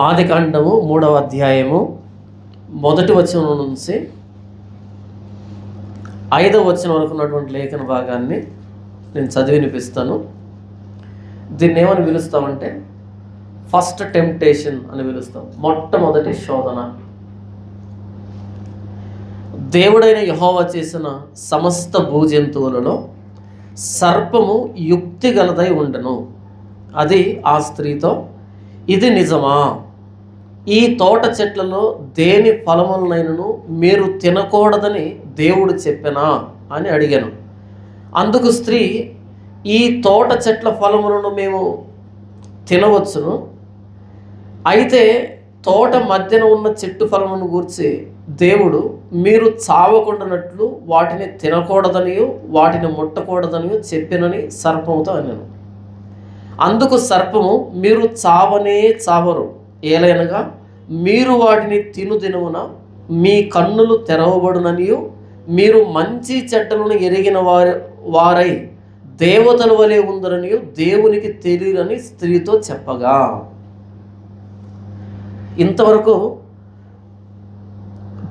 ఆదికాండము 3వ అధ్యాయము 1వ వచనం నుంచి 5వ వచనం వరకు ఉన్నటువంటి లేఖన భాగాన్ని నేను చదివి వినిపిస్తాను. దీన్ని ఏమని పిలుస్తామంటే ఫస్ట్ టెంప్టేషన్ అని పిలుస్తాం. మొట్టమొదటి శోధన. దేవుడైన యెహోవా చేసిన సమస్త భూజంతువులలో సర్పము యుక్తి గలదై ఉండెను. అది ఆ స్త్రీతో, ఇది నిజమా? ఈ తోట చెట్లలో దేని ఫలములనైనను మీరు తినకూడదని దేవుడు చెప్పెనా అని అడిగాను. అందుకు స్త్రీ, ఈ తోట చెట్ల ఫలములను మేము తినవచ్చును, అయితే తోట మధ్యన ఉన్న చెట్టు ఫలమును గూర్చి దేవుడు మీరు చావకుండానట్లు వాటిని తినకూడదనియో వాటిని ముట్టకూడదనియో చెప్పినని సర్పముతో అన్నాను. అందుకు సర్పము, మీరు చావనే చావరు, ఏలైనగా మీరు వాటిని తినుదినమున మీ కన్నులు తెరవబడుననియు మీరు మంచి చెడ్డలను ఎరిగిన వారై దేవతల వలె ఉందరనియు దేవునికి తెలియని స్త్రీతో చెప్పగా. ఇంతవరకు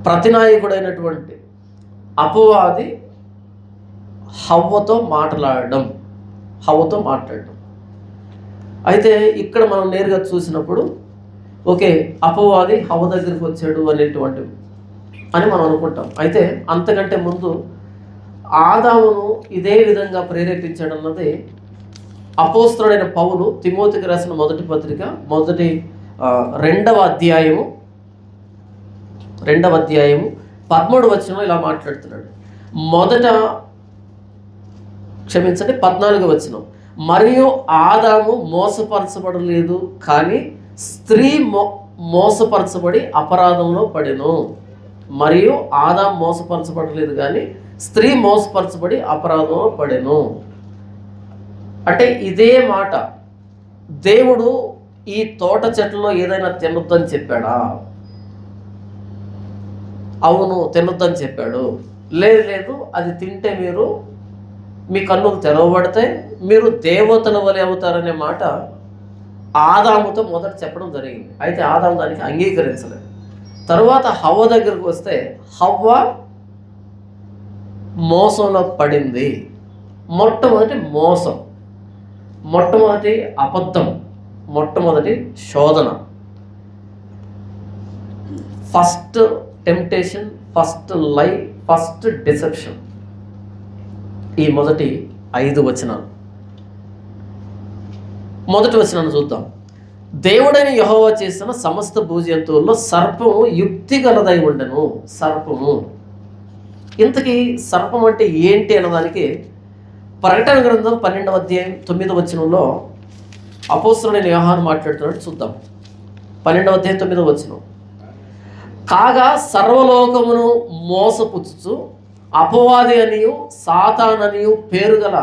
ప్రతినాయకుడైనటువంటి అపవాది హవ్వతో మాట్లాడడం. అయితే ఇక్కడ మనం నేరుగా చూసినప్పుడు ఓకే, అపవాది హవ్వ దగ్గరికి వచ్చాడు అని మనం అనుకుంటాం. అయితే అంతకంటే ముందు ఆదామును ఇదే విధంగా ప్రేరేపించాడన్నది అపోస్తలుడైన పౌలు తిమోతికి రాసిన మొదటి పత్రిక 2వ అధ్యాయము 13వ వచనంలో ఇలా మాట్లాడుతున్నాడు. 14వ వచనం, మరియు ఆదాము మోసపరచబడలేదు, కానీ స్త్రీ మోసపరచబడి అపరాధంలో పడెను. మరియు ఆదాము మోసపరచబడలేదు కానీ స్త్రీ మోసపరచబడి అపరాధంలో పడెను. అంటే ఇదే మాట దేవుడు ఈ తోట చెట్లలో ఏదైనా తినొద్దని చెప్పాడా? అవును, తినొద్దని చెప్పాడు. లేదు, అది తింటే మీ కన్నులు తెరవబడతాయి, మీరు దేవతల వలె అవుతారనే మాట ఆదాముతో మొదట చెప్పడం జరిగింది. అయితే ఆదాము దానికి అంగీకరించలేదు. తరువాత హవ్వ దగ్గరకు వస్తే హవ్వ మోసంలో పడింది. మొట్టమొదటి మోసం, మొట్టమొదటి అబద్ధం, మొట్టమొదటి శోధన, ఫస్ట్ టెంప్టేషన్, ఫస్ట్ లై, ఫస్ట్ డిసెప్షన్. ఈ మొదటి 5 వచనాలు. మొదటి వచనాన్ని చూద్దాం. దేవుడైన యెహోవా చేసిన సమస్త భూజంతువుల్లో సర్పము యుక్తి గలదై ఉండెను. సర్పము, ఇంతకీ సర్పం అంటే ఏంటి అన్నదానికి ప్రకటన గ్రంథం 12వ అధ్యాయం 9వ వచనంలో అపోస్తలుడైన యోహాను మాట్లాడుతున్నాడు. చూద్దాం. 12వ అధ్యాయం 9వ వచనం, కాగా సర్వలోకమును మోసపుచ్చుచు అపవాది అనియు సాతాననియు పేరు గల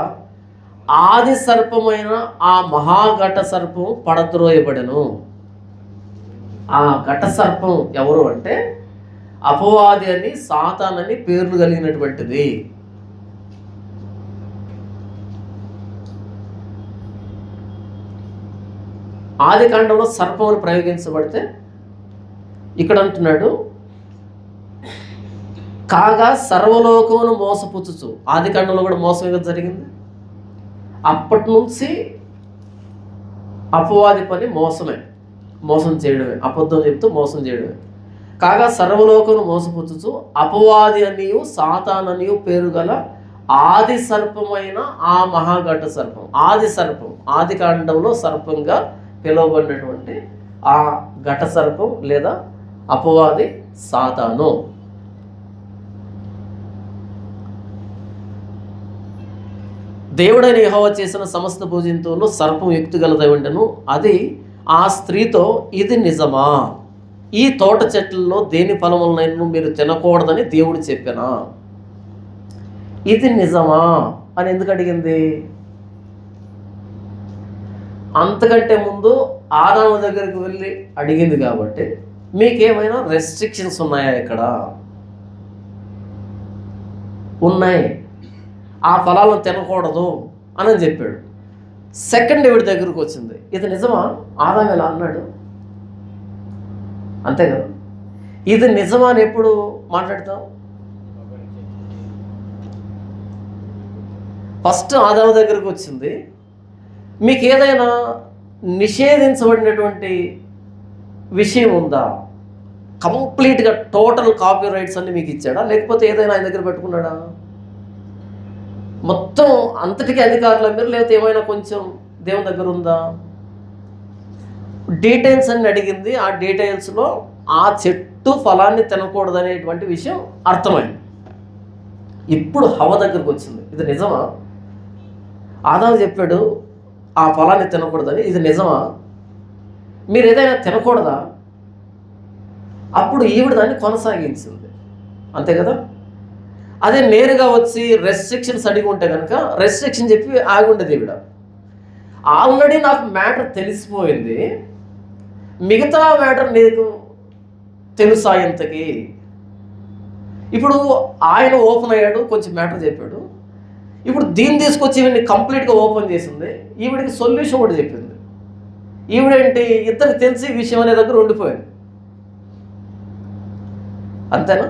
ఆది సర్పమైన ఆ మహాఘట సర్పం పడద్రోయబడెను. ఆ ఘట సర్పం ఎవరు అంటే అపవాది అని సాతానని పేర్లు కలిగినటువంటిది. ఆది కాండంలో సర్పం అని ప్రయోగించబడితే ఇక్కడ అంటున్నాడు, కాగా సర్వలోకమును మోసపుచ్చుచు. ఆది కాండంలో కూడా మోసం ఏదో జరిగింది. అప్పటి నుంచి అపవాది పని మోసం చేయడమే, అబద్ధం చెప్తూ మోసం చేయడమే. కాగా సర్వలోకమును మోసపుచ్చుచు అపవాది అనియు సాతాననియు పేరు గల ఆది సర్పమైన ఆ మహాఘట సర్పం. ఆది సర్పం, ఆది కాండంలో సర్పంగా పిలువబడినటువంటి ఆ ఘట సర్పం లేదా అపవాది సాతాను. దేవుడైన యెహోవా చేసిన సమస్త భూజంతువుల్లో సర్పం యుక్తి గలదై ఉండెను. అది ఆ స్త్రీతో, ఇది నిజమా? ఈ తోట చెట్లలో దేని ఫలములనైనా మీరు తినకూడదని దేవుడు చెప్పానా? ఇది నిజమా అని ఎందుకు అడిగింది? అంతకంటే ముందు ఆదాము దగ్గరికి వెళ్ళి అడిగింది కాబట్టి మీకేమైనా రెస్ట్రిక్షన్స్ ఉన్నాయా? ఇక్కడ ఉన్నాయి. ఆ ఫలాలను తినకూడదు అని చెప్పాడు. సెకండ్ ఎవరి దగ్గరకు వచ్చింది, ఇది నిజమా? ఆదాము ఎలా అన్నాడు? అంతే కదా. ఇది నిజమా అని ఎప్పుడు మాట్లాడతాం? ఫస్ట్ ఆదాము దగ్గరకు వచ్చింది. మీకు ఏదైనా నిషేధించబడినటువంటి విషయం ఉందా? కంప్లీట్గా టోటల్ కాపీ రైట్స్ అన్ని మీకు ఇచ్చాడా, లేకపోతే ఏదైనా ఆయన దగ్గర పెట్టుకున్నాడా? మొత్తం అంతటికీ అధికారుల మీరు, లేకపోతే ఏమైనా కొంచెం దేవుని దగ్గర ఉందా? డీటెయిల్స్ అన్ని అడిగింది. ఆ డీటెయిల్స్లో ఆ చెట్టు ఫలాన్ని తినకూడదు అనేటువంటి విషయం అర్థమైంది. ఇప్పుడు హవ్వ దగ్గరకు వచ్చింది. ఇది నిజమా? ఆదాము చెప్పాడు ఆ ఫలాన్ని తినకూడదని, ఇది నిజమా? మీరు ఏదైనా తినకూడదా? అప్పుడు ఈవిడ దాన్ని కొనసాగించింది. అంతే కదా. అదే నేరుగా వచ్చి రెస్ట్రిక్షన్స్ అడిగి ఉంటే కనుక రెస్ట్రిక్షన్ చెప్పి ఆగుండేది ఈవిడ. ఆల్రెడీ నాకు మ్యాటర్ తెలిసిపోయింది, మిగతా మ్యాటర్ నీకు తెలుసా ఇంతకి? ఇప్పుడు ఆయన ఓపెన్ అయ్యాడు, కొంచెం మ్యాటర్ చెప్పాడు. ఇప్పుడు దీన్ని తీసుకొచ్చి ఈవిడిని కంప్లీట్గా ఓపెన్ చేసింది. ఈవిడికి సొల్యూషన్ కూడా చెప్పింది. ఈవిడేంటి, ఇద్దరికి తెలిసి విషయం అనే దగ్గర ఉండిపోయింది. అంతేనా?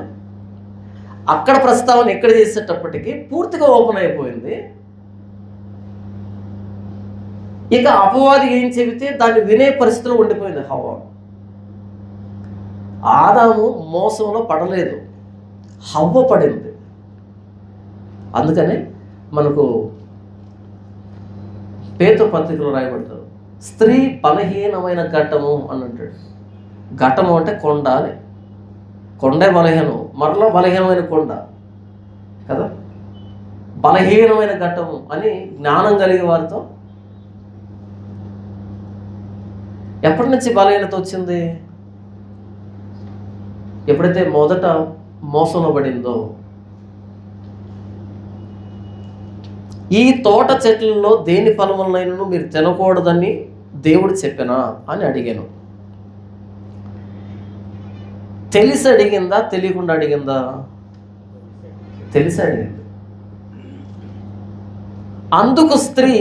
అక్కడ ప్రస్తావన ఎక్కడ చేసేటప్పటికి పూర్తిగా ఓపెన్ అయిపోయింది. ఇక అపవాది ఏం చెబితే దాన్ని వినే పరిస్థితిలో ఉండిపోయింది హవ్వ. ఆదాము మోసంలో పడలేదు, హవ్వ పడింది. అందుకని మనకు పేతురు పత్రికలో రాయబడతారు, స్త్రీ బలహీనమైన ఘటము అని అంటాడు. ఘటము అంటే కొండ అని. కొండే బలహీనం, మరలా బలహీనమైన కొండ కదా. బలహీనమైన ఘట్టము అని జ్ఞానం కలిగే వారితో ఎప్పటి నుంచి బలహీనత వచ్చింది? ఎప్పుడైతే మొదట మోసంలో పడిందో. ఈ తోట చెట్లలో దేని ఫలములనైనా మీరు తినకూడదని దేవుడు చెప్పినా అని అడిగాను. తెలిసి అడిగిందా, తెలియకుండా అడిగిందా? తెలిసి అడిగింది. అందుకు స్త్రీ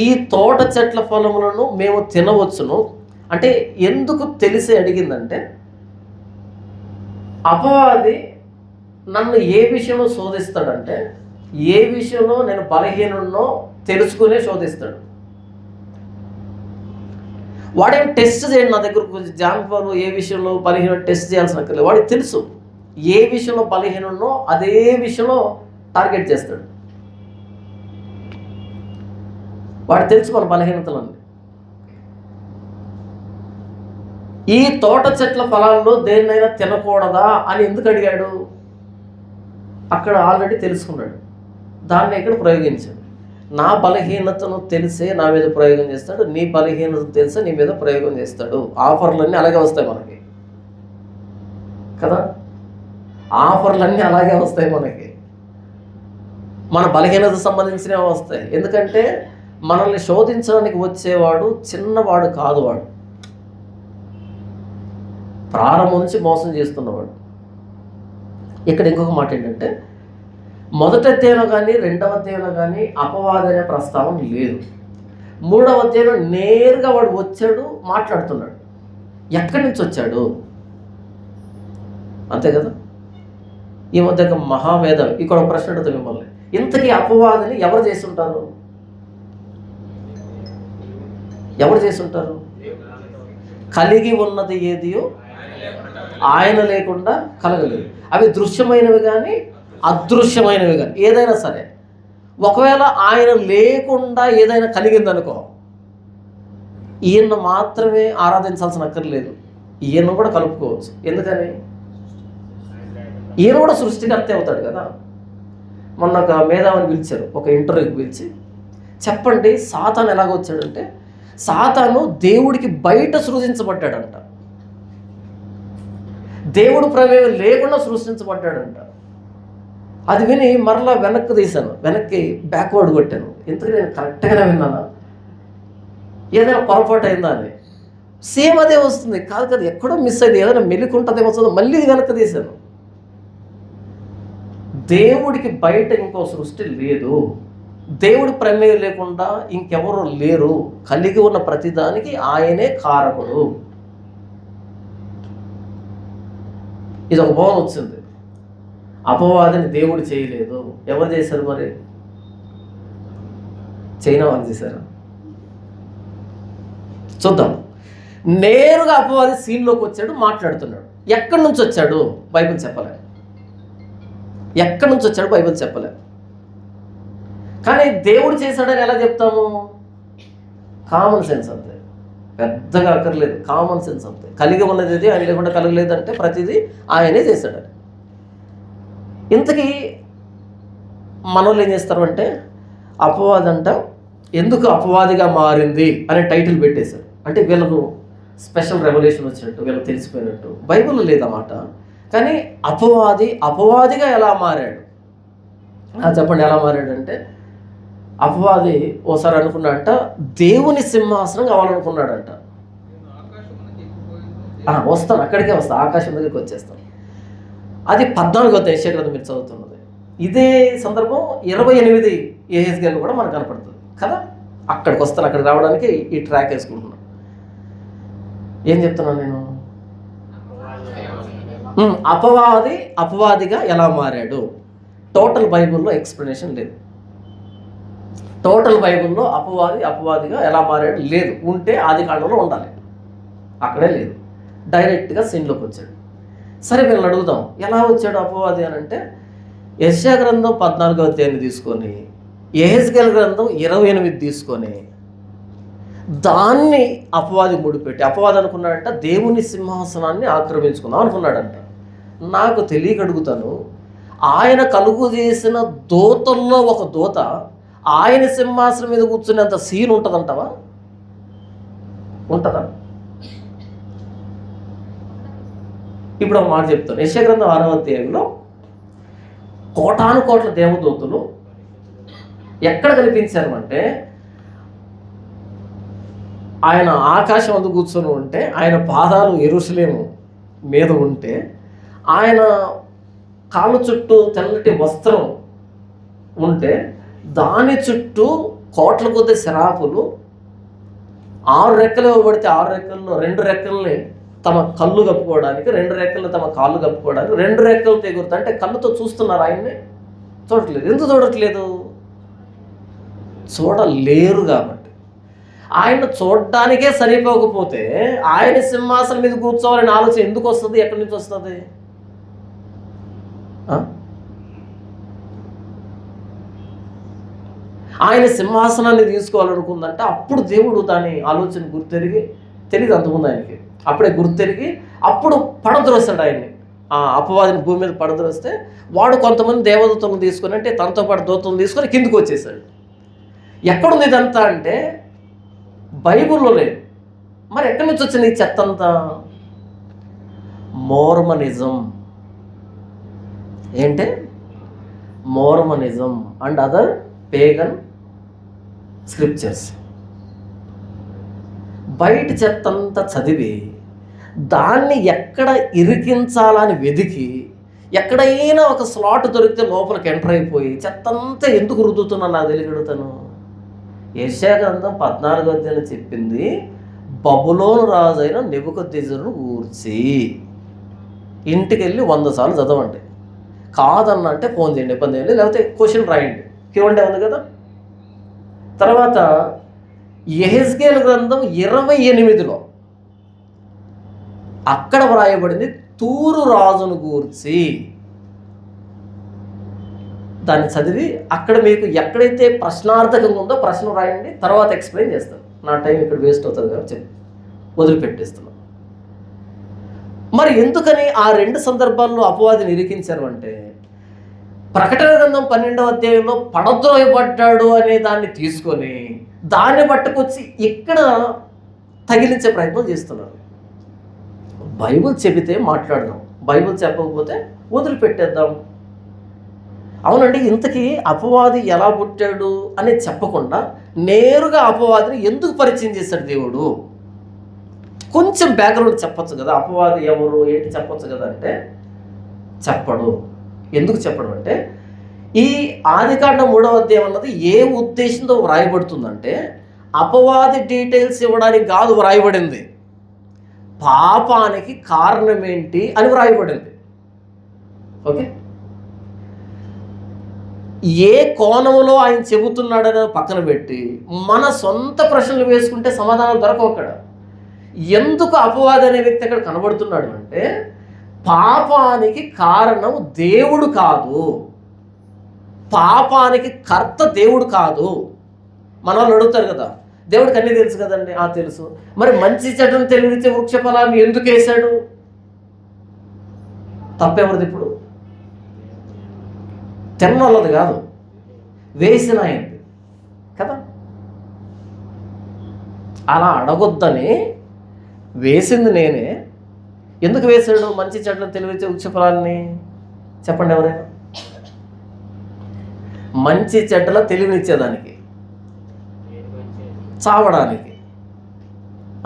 ఈ తోట చెట్ల ఫలములను మేము తినవచ్చును అంటే ఎందుకు తెలిసి అడిగిందంటే, అపవాది నన్ను ఏ విషయంలో శోధిస్తాడంటే, ఏ విషయంలో నేను బలహీనున్నో తెలుసుకునే శోధిస్తాడు. వాడేం టెస్ట్ చేయండి నా దగ్గరకు కొంచెం జాన్పాలు ఏ విషయంలో బలహీన టెస్ట్ చేయాల్సిన అక్కర్లేదు. వాడికి తెలుసు ఏ విషయంలో బలహీనున్నో అదే విషయంలో టార్గెట్ చేస్తాడు. వాడికి తెలుసు మన బలహీనతలన్నీ. ఈ తోట చెట్ల ఫలాల్లో దేన్నైనా తినకూడదా అని ఎందుకు అడిగాడు? అక్కడ ఆల్రెడీ తెలుసుకున్నాడు. దాన్ని ఇక్కడ ప్రయోగించాడు. నా బలహీనతను తెలిసే నా మీద ప్రయోగం చేస్తాడు, నీ బలహీనత తెలిసే నీ మీద ప్రయోగం చేస్తాడు. ఆఫర్లన్నీ అలాగే వస్తాయి మనకి కదా. ఆఫర్లన్నీ అలాగే వస్తాయి మనకి. మన బలహీనత సంబంధించినవి వస్తాయి. ఎందుకంటే మనల్ని శోధించడానికి వచ్చేవాడు చిన్నవాడు కాదు. వాడు ప్రారంభం నుంచి మోసం చేస్తున్నవాడు. ఇక్కడ ఇంకొక మాట ఏంటంటే, మొదటి అధ్యాయంలో కానీ రెండవ అధ్యాయంలో కానీ అపవాది అనే ప్రస్తావన లేదు. మూడవ అధ్యాయంలో నేరుగా వాడు వచ్చాడు, మాట్లాడుతున్నాడు. ఎక్కడి నుంచి వచ్చాడు? అంతే కదా. ఈ మధ్య మహావేద ఇక్కడ ఒక ప్రశ్న అడుగుతాం మిమ్మల్ని, ఇంతకీ అపవాదిని ఎవరు చేస్తుంటారు? ఎవరు చేస్తుంటారు? కలిగి ఉన్నది ఏదియో ఆయన లేకుండా కలగలేదు. అవి దృశ్యమైనవి కానీ అదృశ్యమైనవి కానీ ఏదైనా సరే. ఒకవేళ ఆయన లేకుండా ఏదైనా కలిగిందనుకో, ఈయన మాత్రమే ఆరాధించాల్సిన అక్కర్లేదు, ఈయన కూడా కలుపుకోవచ్చు. ఎందుకని? ఈయన కూడా సృష్టికర్త అవుతాడు కదా. మొన్న ఒక మేధావిని పిలిచారు, ఒక ఇంటర్వ్యూకి పిలిచి, చెప్పండి సాతాను ఎలాగొచ్చాడంటే, సాతాను దేవుడికి బయట సృజించబడ్డాడంట, దేవుడు ప్రమేయం లేకుండా సృష్టించబడ్డాడంట. అది విని మరలా వెనక్కి తీశాను, వెనక్కి బ్యాక్వర్డ్ కొట్టాను. ఇంతకు నేను కరెక్ట్గానే విన్నానా, ఏదైనా పొరపాటు అయిందా అని. సేమ్ అదే వస్తుంది. కాదు కదా, ఎక్కడో మిస్ అయింది, ఏదైనా మెలికుంటుందేమో వస్తుందో, మళ్ళీ వెనక్కి తీశాను. దేవుడికి బయట ఇంకో సృష్టి లేదు, దేవుడి ప్రమేయం లేకుండా ఇంకెవరు లేరు. కలిగి ఉన్న ప్రతిదానికి ఆయనే కారకుడు. ఇది ఒక భావన వచ్చింది. అపవాదిని దేవుడు చేయలేదు. ఎవరు చేశారు మరి? చైనా వాళ్ళు చేశారు. చూద్దాం. నేరుగా అపవాది సీన్లోకి వచ్చాడు, మాట్లాడుతున్నాడు. ఎక్కడి నుంచి వచ్చాడు? బైబిల్ చెప్పలే. ఎక్కడి నుంచి వచ్చాడు? బైబిల్ చెప్పలే. కానీ దేవుడు చేశాడని ఎలా చెప్తాము? కామన్ సెన్స్ అంతే, పెద్దగా అక్కర్లేదు. కామన్ సెన్స్ అంతే. కలిగి ఉన్నది ఇది, ఆయన లేకుండా కలగలేదంటే ప్రతిదీ ఆయనే చేశాడని. ఇంతకీ మనోళ్ళు ఏం చేస్తారు అంటే, అపవాది అంట ఎందుకు అపవాదిగా మారింది అనే టైటిల్ పెట్టేశారు. అంటే వీళ్ళకు స్పెషల్ రెవల్యూషన్ వచ్చినట్టు, వీళ్ళకి తెలిసిపోయినట్టు. బైబిల్లో లేదన్నమాట. కానీ అపవాదిగా ఎలా మారాడు? చెప్పండి, ఎలా మారాడంటే, అపవాది ఓసారి అనుకున్నాడంట దేవుని సింహాసనం కావాలనుకున్నాడంట. వస్తాను, అక్కడికే వస్తాను, ఆకాశం దగ్గరికి వచ్చేస్తాను. అది 14వ యెషయా గ్రంథం మీరు చదువుతున్నది. ఇదే సందర్భం 28 యెహెజ్కేలు కూడా మనకు కనపడుతుంది కదా. అక్కడికి వస్తాను, అక్కడికి రావడానికి ఈ ట్రాక్ వేసుకుంటున్నాను. ఏం చెప్తున్నాను నేను? అపవాదిగా ఎలా మారాడు? టోటల్ బైబిల్లో ఎక్స్ప్లెనేషన్ లేదు. టోటల్ బైబిల్లో అపవాదిగా ఎలా మారాడు లేదు. ఉంటే ఆది కాండంలో ఉండాలి, అక్కడే లేదు. డైరెక్ట్గా సీన్లోకి వచ్చాడు. సరే, వీళ్ళని అడుగుదాం, ఎలా వచ్చాడు అపవాది అని అంటే, యెషయా గ్రంథం 14వ అధ్యాయాన్ని తీసుకొని, యెహెజ్కేలు గ్రంథం 28 తీసుకొని, దాన్ని అపవాది ముడిపెట్టి, అపవాది అనుకున్నాడంట దేవుని సింహాసనాన్ని ఆక్రమించుకుందాం అనుకున్నాడంట. నాకు తెలియక అడుగుతాను, ఆయన కలుగు చేసిన దూతల్లో ఒక దూత ఆయన సింహాసనం మీద కూర్చునేంత సీన్ ఉంటుందంటావా? ఉంటుందా? ఇప్పుడు ఒక మాట చెప్తాను. యెషయా గ్రంథం 6వ అధ్యాయంలో కోటాను కోట్ల దేవదూతలు ఎక్కడ కనిపించారు అంటే, ఆయన ఆకాశం అందు కూర్చొని ఉంటే, ఆయన పాదాలు యెరూషలేము మీద ఉంటే, ఆయన కాళ్ళ చుట్టూ తెల్లటి వస్త్రం ఉంటే, దాని చుట్టూ కోట్ల కొద్ది శరాపులు 6 రెక్కలు ఇవ్వబడితే 6 రెక్కల్లో 2 రెక్కల్ని తమ కళ్ళు కప్పుకోవడానికి, 2 రెక్కలు తమ కాళ్ళు కప్పుకోవడానికి, 2 రెక్కలు తెగురుతా. అంటే కళ్ళుతో చూస్తున్నారు, ఆయన్ని చూడట్లేదు. ఎందుకు చూడట్లేదు? చూడలేరు కాబట్టి. ఆయన చూడడానికే సరిపోకపోతే ఆయన సింహాసనం మీద కూర్చోవాలని ఆలోచన ఎందుకు వస్తుంది? ఎక్కడి నుంచి వస్తుంది? ఆయన సింహాసనాన్ని తీసుకోవాలనుకుందంటే అప్పుడు దేవుడు దాని ఆలోచన తెలియదు అంతకుముందు ఆయనకి. అప్పుడే గుర్తెరిగి అప్పుడు పడద్రోస్తాడు ఆయన్ని. అపవాదిని భూమి మీద పడద్రోస్తే వాడు కొంతమంది దేవదూతలను తీసుకొని, అంటే తనతో పాటు దూతలను తీసుకొని కిందికి వచ్చేసాడు. ఎక్కడుంది ఇదంతా అంటే బైబిల్లో లేదు. మరి ఎక్కడి నుంచి వచ్చింది ఈ చెత్త అంతా? మోర్మనిజం. ఏంటే? మోర్మనిజం అండ్ అదర్ పేగన్ స్క్రిప్చర్స్. బయట చెత్తంతా చదివి దాన్ని ఎక్కడ ఇరికించాలని వెతికి, ఎక్కడైనా ఒక స్లాట్ దొరికితే లోపలికి ఎంటర్ అయిపోయి చెత్తంతా ఎందుకు రుద్దుతున్నా నాకు తెలియగలుగుతాను. యెషయా గ్రంథం 14వ అధ్యాయం చెప్పింది బబులోను రాజు అయిన నెబుకద్నెజరును గూర్చి. ఇంటికి వెళ్ళి 100 సార్లు చదవండి. కాదన్న అంటే ఫోన్ చేయండి, ఇబ్బంది చేయండి, లేకపోతే క్వశ్చన్ రాయండి, Q&A ఉంది కదా. తర్వాత యెహెజ్కేలు గ్రంథం 28లో అక్కడ వ్రాయబడింది తూరు రాజును గూర్చి. దాన్ని చదివి అక్కడ మీకు ఎక్కడైతే ప్రశ్నార్థకంగా ఉందో ప్రశ్న రాయండి, తర్వాత ఎక్స్ప్లెయిన్ చేస్తాను. నా టైం ఇక్కడ వేస్ట్ అవుతుంది కాబట్టి వదిలిపెట్టేస్తున్నాను. మరి ఎందుకని ఆ 2 సందర్భాల్లో అపవాదిని ఇరికించారు అంటే, ప్రకటన గ్రంథం 12వ అధ్యాయంలో పడద్రోయబడ్డాడు అనే దాన్ని తీసుకొని దాన్ని పట్టుకొచ్చి ఇక్కడ తగిలించే ప్రయత్నం చేస్తున్నారు. బైబిల్ చెబితే మాట్లాడదాం, బైబిల్ చెప్పకపోతే వదిలిపెట్టేద్దాం. అవునండి, ఇంతకీ అపవాది ఎలా పుట్టాడు అనేది చెప్పకుండా నేరుగా అపవాదిని ఎందుకు పరిచయం చేశాడు దేవుడు? కొంచెం బ్యాక్గ్రౌండ్ చెప్పచ్చు కదా. అపవాది ఎవరు ఏంటి చెప్పచ్చు కదా అంటే చెప్పడు. ఎందుకు చెప్పడం అంటే, ఈ ఆదికాండం 3వ అధ్యాయం అన్నది ఏ ఉద్దేశంతో వ్రాయబడుతుందంటే అపవాది డీటెయిల్స్ ఇవ్వడానికి కాదు వ్రాయబడింది, పాపానికి కారణం ఏంటి అని వ్రాయబడింది. ఓకే, ఏ కోణంలో ఆయన చెబుతున్నాడని పక్కన పెట్టి మన సొంత ప్రశ్నలు వేసుకుంటే సమాధానాలు దొరకవు అక్కడ. ఎందుకు అపవాది అనే వ్యక్తి అక్కడ కనబడుతున్నాడు అంటే, పాపానికి కారణం దేవుడు కాదు, పాపానికి కర్త దేవుడు కాదు. మన వాళ్ళు అడుగుతారు కదా, దేవుడికి అన్నీ తెలుసు కదండి. తెలుసు, మరి మంచి చెడ్డను తెలివిచ్చే వృక్ష ఫలాన్ని ఎందుకు వేశాడు? తప్పెవరిది ఇప్పుడు? తిన్నోళ్ళది కాదు, వేసిన ఆయనది కదా. అలా అడగొద్దని వేసింది నేనే. ఎందుకు వేశాడు మంచి చెడ్డను తెలివిచ్చే వృక్ష ఫలాన్ని? చెప్పండి ఎవరైనా. మంచి చెడ్డల తెలివినిచ్చేదానికి, చావడానికి,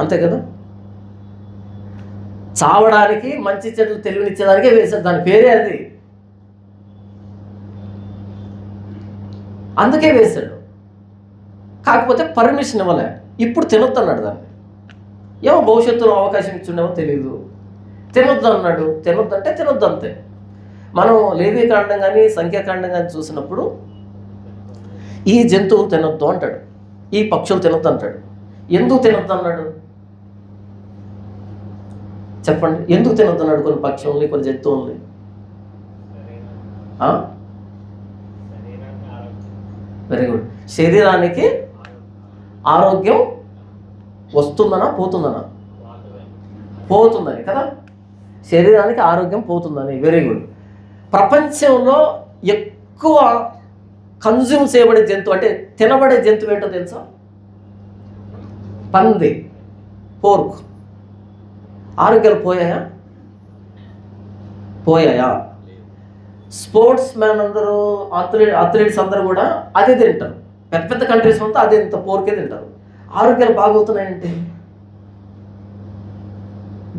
అంతే కదా. చావడానికి, మంచి చెడ్డలు తెలివినిచ్చేదానికే వేశాడు. దాని పేరే అది, అందుకే వేశాడు. కాకపోతే పర్మిషన్ ఇవ్వలే. ఇప్పుడు తినొద్దు అన్నాడు దాన్ని. ఏమో భవిష్యత్తులో అవకాశం ఇచ్చిండేమో తెలియదు. తినొద్దు అన్నాడు. తినొద్దు అంటే తినొద్దు అంతే. మనం లేవీకాండం కానీ సంఖ్యాకాండం కానీ చూసినప్పుడు ఈ జంతువులు తినొద్దు అంటాడు, ఈ పక్షులు తినొద్దు అంటాడు. ఎందుకు తినొద్దు అన్నాడు చెప్పండి? ఎందుకు తినొద్దు అన్నాడు కొన్ని పక్షుల్ని, కొన్ని జంతువుల్ని? Very good. శరీరానికి ఆరోగ్యం వస్తుందనా పోతుందనా? పోతుందని కదా. శరీరానికి ఆరోగ్యం పోతుందని. Very good. ప్రపంచంలో ఎక్కువ కన్జ్యూమ్ చేయబడే జంతువు అంటే తినబడే జంతువు ఏంటో తెలుసా? పంది, పోర్క్. ఆరోగ్యాలు పోయాయా? పోయాయా? స్పోర్ట్స్ మ్యాన్ అందరూ, అథ్లీట్స్ అందరూ కూడా అదే తింటారు. పెద్ద పెద్ద కంట్రీస్ అంతా అదే పోర్కే తింటారు. ఆరోగ్యాలు బాగవుతున్నాయంటే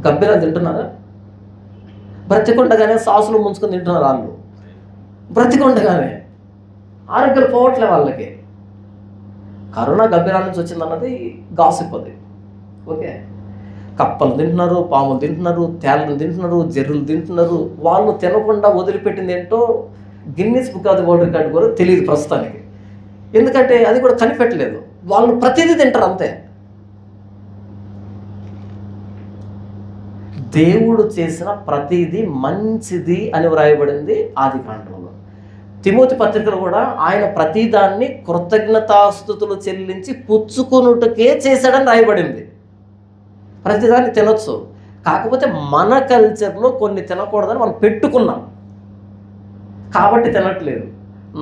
గబ్బిలాలు తింటున్నారా? బ్రతికొండగానే సాసులు ముంచుకొని తింటున్నారు వాళ్ళు. బ్రతికొండగానే ఆరోగ్యాలు పోవట్లే వాళ్ళకి. కరోనా గబ్బిలాల నుంచి వచ్చిందన్నది గాసిప్ అది. ఓకే, కప్పలు తింటున్నారు, పాములు తింటున్నారు, తేళ్ళను తింటున్నారు, జర్రులు తింటున్నారు. వాళ్ళు తినకుండా వదిలిపెట్టింది ఏంటో Guinness book of the world record కూడా తెలియదు ప్రస్తుతానికి. ఎందుకంటే అది కూడా కనిపెట్టలేదు. వాళ్ళు ప్రతిదీ తింటారు అంతే. దేవుడు చేసిన ప్రతిదీ మంచిది అని వ్రాయబడింది ఆదికాండంలో. తిమోతి పత్రికలు కూడా ఆయన ప్రతిదాన్ని కృతజ్ఞతాస్తుతులు చెల్లించి పుచ్చుకొనుటకే చేశాడని రాయబడింది. ప్రతిదాన్ని తినొచ్చు, కాకపోతే మన కల్చర్లో కొన్ని తినకూడదని మనం పెట్టుకున్నాం కాబట్టి తినట్లేదు.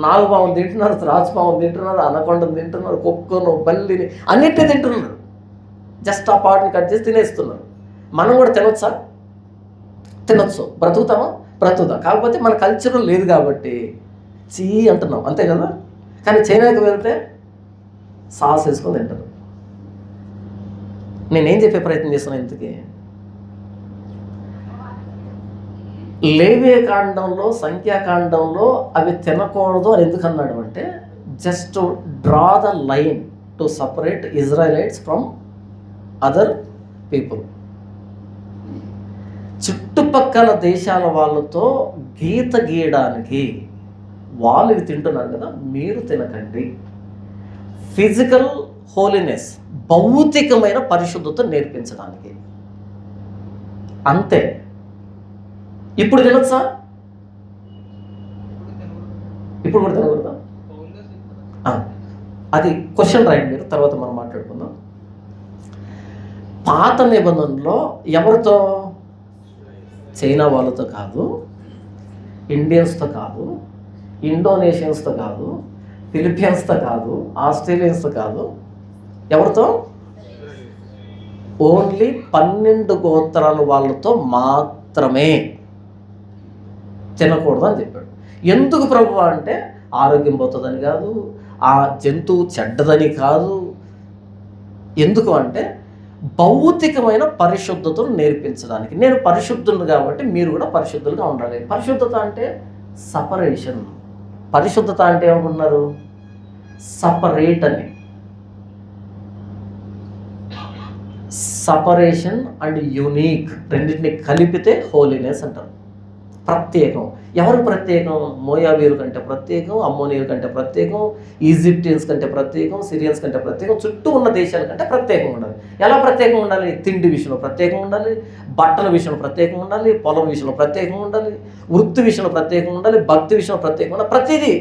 నాగుపామును తింటున్నారు, త్రాచుపామును తింటున్నారు, అనకొండను తింటున్నారు, కుక్కను, బల్లిని, అన్నిటినీ తింటున్నారు. జస్ట్ ఆ పాటని కట్ చేసి తినేస్తున్నారు. మనం కూడా తినొచ్చా? తినొచ్చు. బ్రతుకుతామా? బ్రతుకుతాం. కాకపోతే మన కల్చర్లో లేదు కాబట్టి చీ అంటున్నాం, అంతే కదా. కానీ చైనాకి వెళ్తే సాస్ వేసుకొని తింటారు. నేనేం చెప్పే ప్రయత్నం చేస్తున్నాను ఇంతకీ? లేవీకాండంలో, సంఖ్యాకాండంలో అవి తినకూడదు అని ఎందుకు అన్నాడు అంటే, just to draw the line to separate Israelites from other people. చుట్టుపక్కల దేశాల వాళ్ళతో గీత గీయడానికి. వాళ్ళు ఇవి తింటున్నారు కదా, మీరు తినకండి. ఫిజికల్ హోలీనెస్, భౌతికమైన పరిశుద్ధత నేర్పించడానికి అంతే. ఇప్పుడు తినొచ్చా? ఇప్పుడు కూడా తినకూడదా? అది క్వశ్చన్ రాయండి మీరు, తర్వాత మనం మాట్లాడుకుందాం. పాత నిబంధనలో ఎవరితో? చైనా వాళ్ళతో కాదు, ఇండియన్స్తో కాదు, ఇండోనేషియన్స్తో కాదు, ఫిలిపియన్స్తో కాదు, ఆస్ట్రేలియన్స్తో కాదు. ఎవరితో? ఓన్లీ 12 గోత్రాల వాళ్ళతో మాత్రమే తినకూడదు అని చెప్పాడు. ఎందుకు ప్రభువా అంటే, ఆరోగ్యం పోతుందని కాదు, ఆ జంతువు చెడ్డదని కాదు. ఎందుకు అంటే భౌతికమైన పరిశుద్ధతను నేర్పించడానికి. నేను పరిశుద్ధుని కాబట్టి మీరు కూడా పరిశుద్ధులుగా ఉండాలి. పరిశుద్ధత అంటే సపరేషన్. పరిశుద్ధత అంటే ఏమనుకున్నారు? సపరేట్ అని. సపరేషన్ అండ్ యూనిక్ రెండింటిని కలిపితే హోలీనెస్ అంటారు. ప్రత్యేకం. ఎవరు ప్రత్యేకం? మోయాబీయుల కంటే ప్రత్యేకం, అమ్మోనీయుల కంటే ప్రత్యేకం, ఈజిప్టియన్స్ కంటే ప్రత్యేకం, సిరియన్స్ కంటే ప్రత్యేకం, చుట్టూ ఉన్న దేశాల కంటే ప్రత్యేకంగా ఉండాలి. ఎలా ప్రత్యేకంగా ఉండాలి? తిండి విషయంలో ప్రత్యేకంగా ఉండాలి, బట్టల విషయంలో ప్రత్యేకంగా ఉండాలి, పొలం విషయంలో ప్రత్యేకంగా ఉండాలి, వృత్తి విషయంలో ప్రత్యేకంగా ఉండాలి, భక్తి విషయంలో ప్రత్యేకంగా ఉండాలి. ప్రతిదీ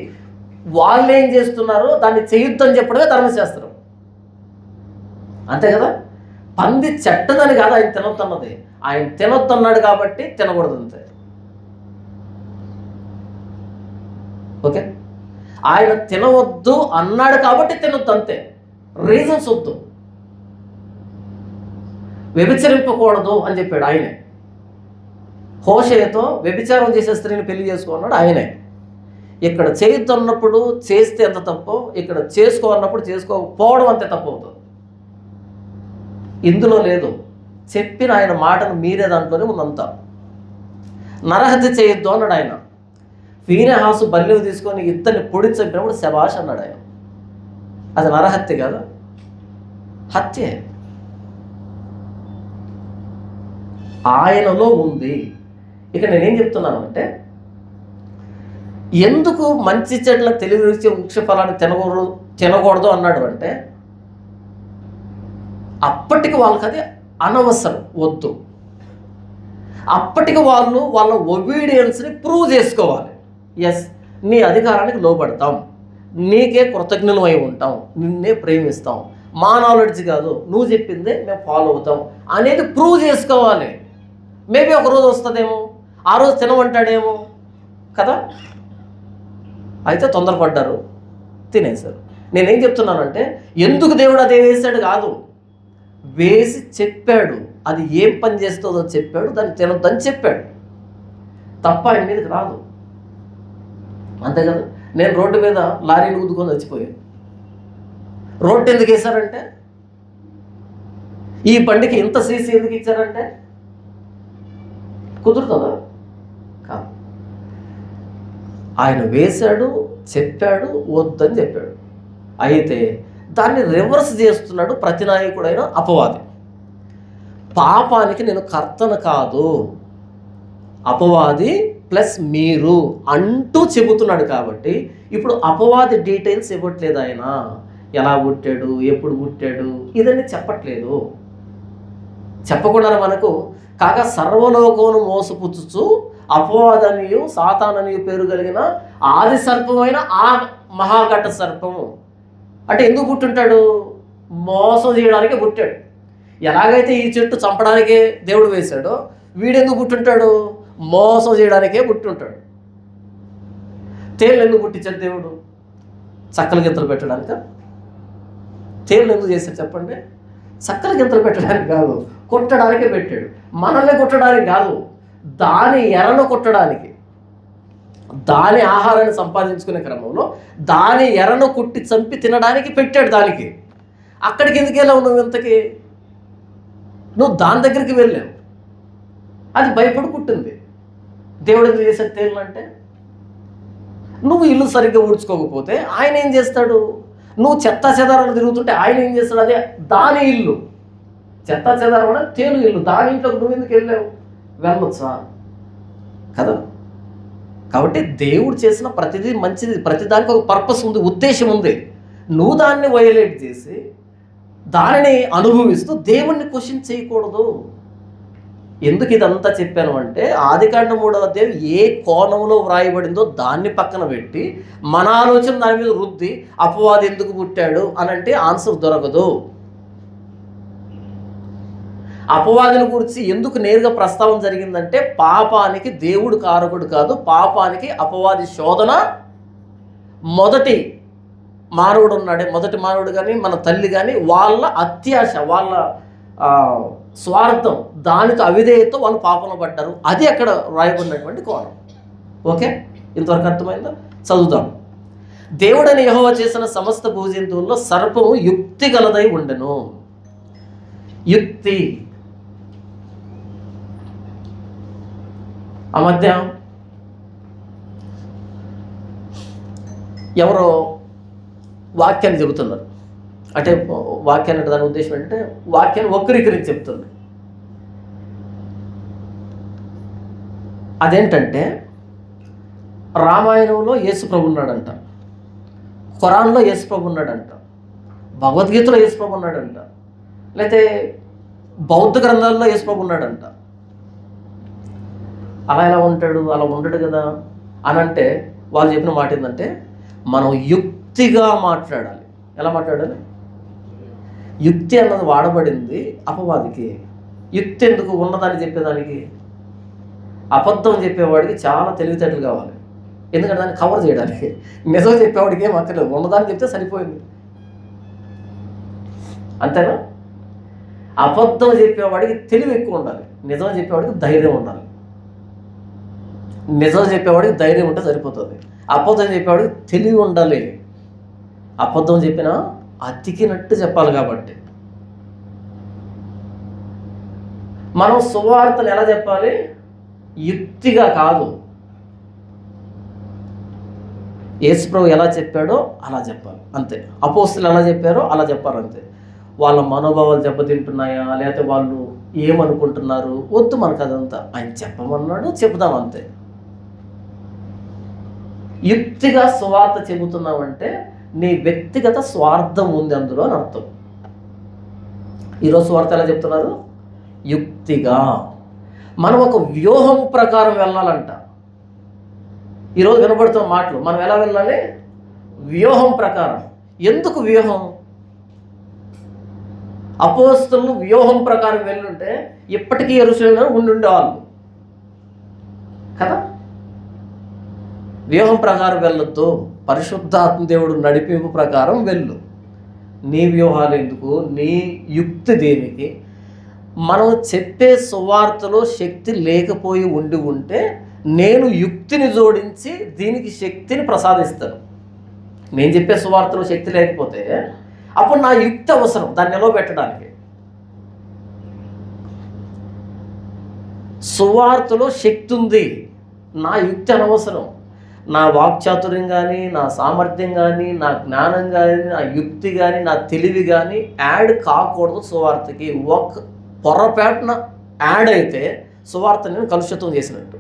వాళ్ళు ఏం చేస్తున్నారో దాన్ని చేయొద్దని చెప్పడమే ధర్మశాస్త్రం. అంతే కదా. పంది చెట్టదని కాదు ఆయన తినొద్దన్నది, ఆయన తినొద్దన్నాడు కాబట్టి తినకూడదు అంతే. ఓకే, ఆయన తినవద్దు అన్నాడు కాబట్టి తినొద్దు అంతే, రీజన్స్ వద్దు. వ్యభిచరింపకూడదు అని చెప్పాడు ఆయనే. హోషేతో వ్యభిచారం చేసే స్త్రీని పెళ్లి చేసుకున్నాడు ఆయనే. ఇక్కడ చేయొద్దు అన్నప్పుడు చేస్తే ఎంత తప్పు, ఇక్కడ చేసుకోవాలన్నప్పుడు చేసుకోకపోవడం అంతే తప్పు అవుతుంది. ఇందులో లేదు, చెప్పిన ఆయన మాటను మీరే దాంట్లోనే ఉందంతా. నరహత్య చేయొద్దు అన్నాడు ఆయన. ఫీనెహాసు బల్లిని తీసుకొని ఇద్దరిని పొడి చంపినప్పుడు శబాష్ అన్నాడు ఆయన. అది నరహత్య కదా, హత్యే. ఆయనలో ఉంది. ఇక నేనేం చెప్తున్నాను అంటే, ఎందుకు మంచి చెట్ల తెలివిచ్చే వృక్ష ఫలాన్ని తినకూడదు అన్నాడు అంటే, అప్పటికి వాళ్ళకి అది అనవసరం, వద్దు. అప్పటికి వాళ్ళు వాళ్ళ ఒబీడియన్స్ని ప్రూవ్ చేసుకోవాలి. ఎస్, నీ అధికారానికి లోబడతాం, నీకే కృతజ్ఞులమై ఉంటాం, నిన్నే ప్రేమిస్తాం, మా నాలెడ్జ్ కాదు నువ్వు చెప్పిందే మేము ఫాలో అవుతాం అనేది ప్రూవ్ చేసుకోవాలి. మేబీ ఒకరోజు వస్తుందేమో, ఆ రోజు తినమంటాడేమో కదా. అయితే తొందరపడ్డారు, తినేశారు. నేనేం చెప్తున్నానంటే, ఎందుకు దేవుడు అదే వేశాడు కాదు, వేసి చెప్పాడు, అది ఏం పని చేస్తుందో చెప్పాడు, దాన్ని తినొద్దని చెప్పాడు, తప్ప ఆయన మీదకి రాదు. అంతే కదా. నేను రోడ్డు మీద లారీలు గుద్దుకొని చచ్చిపోయాను. రోడ్డు ఎందుకు వేశారంటే, ఈ బండికి ఇంత సీసీ ఎందుకు ఇచ్చారంటే, కుదురుతుందా? కాదు. ఆయన వేశాడు, చెప్పాడు, వద్దని చెప్పాడు. అయితే దాన్ని రివర్స్ చేస్తున్నాడు ప్రతి నాయకుడైన అపవాది. పాపానికి నేను కర్తను కాదు, అపవాది ప్లస్ మీరు అంటూ చెబుతున్నాడు. కాబట్టి ఇప్పుడు అపవాది డీటెయిల్స్ ఇవ్వట్లేదు ఆయన. ఎలా పుట్టాడు, ఎప్పుడు పుట్టాడు, ఇదన్నీ చెప్పట్లేదు. చెప్పకుండా మనకు కాగా సర్వలోకమును మోసపుచ్చుచు అపవాదనియు సాతాననియు పేరు కలిగిన ఆది సర్పమైన ఆ మహాఘట సర్పము. అంటే ఎందుకు పుట్టుంటాడు? మోసం చేయడానికే పుట్టాడు. ఎలాగైతే ఈ చెట్టు చంపడానికే దేవుడు వేశాడో, వీడెందుకు పుట్టుంటాడు? మోసం చేయడానికే పుట్టుంటాడు. తేళ్ళు ఎందుకు పుట్టించాడు దేవుడు? చక్కల గింతలు పెట్టడానిక? తేళ్ళు ఎందుకు చేశాడు చెప్పండి? చక్కల గింతలు పెట్టడానికి కాదు, కొట్టడానికే పెట్టాడు. మనల్ని కొట్టడానికి కాదు, దాని ఎరను కొట్టడానికి. దాని ఆహారాన్ని సంపాదించుకునే క్రమంలో దాని ఎరను కుట్టి చంపి తినడానికి పెట్టాడు దానికి. అక్కడికి ఎందుకు వెళ్ళావు నువ్వు? ఇంతకి నువ్వు దాని దగ్గరికి వెళ్ళావు, అది భయపడి కుట్టింది. దేవుడు ఎందుకు చేశాడు తేళ్ళు అంటే, నువ్వు ఇల్లు సరిగ్గా ఊడ్చుకోకపోతే ఆయన ఏం చేస్తాడు? నువ్వు చెత్తా చెదారాలు తిరుగుతుంటే ఆయన ఏం చేస్తాడు? అదే దాని ఇల్లు. చెత్తా చెదారం అంటే తేలు ఇల్లు, దాని ఇంట్లోకి నువ్వు ఎందుకు వెళ్ళావు? వెళ్ళొచ్చా కదా. కాబట్టి దేవుడు చేసిన ప్రతిదీ మంచిది, ప్రతిదానికి ఒక పర్పస్ ఉంది, ఉద్దేశం ఉంది. నువ్వు దాన్ని వయలేట్ చేసి దానిని అనుభవిస్తూ దేవుణ్ణి క్వశ్చన్ చేయకూడదు. ఎందుకు ఇదంతా చెప్పాను అంటే, ఆదికాండం 3వ అధ్యాయం ఏ కోణంలో వ్రాయబడిందో దాన్ని పక్కన పెట్టి మన ఆలోచన దాని మీద రుద్ది అపవాది ఎందుకు పుట్టాడు అని అంటే ఆన్సర్ దొరకదు. అపవాదిని గురించి ఎందుకు నేరుగా ప్రస్తావన జరిగిందంటే, పాపానికి దేవుడు కారకుడు కాదు, పాపానికి అపవాది శోధన. మొదటి మానవుడు ఉన్నాడే, మొదటి మానవుడు కానీ మన తల్లి కానీ వాళ్ళ అత్యాశ, వాళ్ళ స్వార్థం, దానికి అవిధేయతో వాళ్ళు పాపంలో పడ్డారు. అది అక్కడ రాయబడినటువంటి కోణం. ఓకే, ఇంతవరకు అర్థమైందా? చదువుతాం. దేవుడని యెహోవా చేసిన సమస్త భూజంతువుల్లో సర్పము యుక్తి గలదై ఉండెను. యుక్తి. ఆ మధ్య ఎవరో వాక్యాన్ని చెబుతున్నారు. అంటే వాక్యాన్ని అంటే దాని ఉద్దేశం ఏంటంటే, వాక్యాన్ని వక్రీకరించి చెప్తున్నారు. అదేంటంటే రామాయణంలో యేసుప్రభు ఉన్నాడంట, ఖురాన్లో యేసుప్రభు ఉన్నాడంట, భగవద్గీతలో యేసుప్రభు ఉన్నాడంట, లేకపోతే బౌద్ధ గ్రంథాల్లో యేసుప్రభు ఉన్నాడంట. అలా ఎలా ఉంటాడు? అలా ఉండడు కదా అని అంటే వాళ్ళు చెప్పిన మాట ఏంటంటే మనం యుక్తిగా మాట్లాడాలి. ఎలా మాట్లాడాలి? యుక్తి అన్నది వాడబడింది అపవాదికి. యుక్తి ఎందుకు? ఉన్నదాన్ని చెప్పేదానికి. అబద్ధం చెప్పేవాడికి చాలా తెలివితేటలు కావాలి, ఎందుకంటే దాన్ని కవర్ చేయడానికి. నిజం చెప్పేవాడికి ఏం అక్కర్లేదు, ఉన్నదాన్ని చెప్తే సరిపోయింది, అంతేనా? అబద్ధం చెప్పేవాడికి తెలివి ఎక్కువ ఉండాలి, నిజం చెప్పేవాడికి ధైర్యం ఉండాలి. నిజం చెప్పేవాడికి ధైర్యం ఉంటే సరిపోతుంది, అబద్ధం చెప్పేవాడికి తెలివి ఉండాలి. అబద్ధం చెప్పినా అతికినట్టు చెప్పాలి. కాబట్టి మనం సువార్తను ఎలా చెప్పాలి? యుక్తిగా కాదు. యేసుప్రభు ఎలా చెప్పాడో అలా చెప్పాలి, అంతే. అపోస్తలులు ఎలా చెప్పారో అలా చెప్పాలి, అంతే. వాళ్ళ మనోభావాలు దెబ్బతింటున్నాయా, లేకపోతే వాళ్ళు ఏమనుకుంటున్నారు వద్దు మనకు. అదంతా ఆయన చెప్పమన్నాడు, చెబుదాం, అంతే. యుక్తిగా సువార్త చెబుతున్నామంటే నీ వ్యక్తిగత స్వార్థం ఉంది అందులో అని అర్థం. ఈరోజు సువార్త ఎలా చెప్తున్నారు? యుక్తిగా. మనం ఒక వ్యూహం ప్రకారం వెళ్ళాలంట. ఈరోజు వినబడుతున్న మాటలు మనం ఎలా వెళ్ళాలి? వ్యూహం ప్రకారం. ఎందుకు వ్యూహం? అపోస్తలులు వ్యూహం ప్రకారం వెళ్ళుంటే ఇప్పటికీ యెరూషలేములో ఉండేవాళ్ళు కదా. వ్యూహం ప్రకారం వెళ్ళొద్దు, పరిశుద్ధాత్మ దేవుడు నడిపింపు ప్రకారం వెళ్ళు. నీ వ్యూహాలు ఎందుకు? నీ యుక్తి దేనికి? మనం చెప్పే సువార్తలో శక్తి లేకపోయి ఉంటే నేను యుక్తిని జోడించి దీనికి శక్తిని ప్రసాదిస్తాను. నేను చెప్పే సువార్తలో శక్తి లేకపోతే అప్పుడు నా యుక్తి అవసరం దాన్ని నిలవబెట్టడానికి. సువార్తలో శక్తి ఉంది, నా యుక్తి అనవసరం. నా వాక్చాతుర్యం కానీ, నా సామర్థ్యం కానీ, నా జ్ఞానం కానీ, నా యుక్తి కానీ, నా తెలివి కానీ యాడ్ కాకూడదు సువార్తకి. పొరపాటున యాడ్ అయితే సువార్త నేను కలుషితం చేసినట్టు.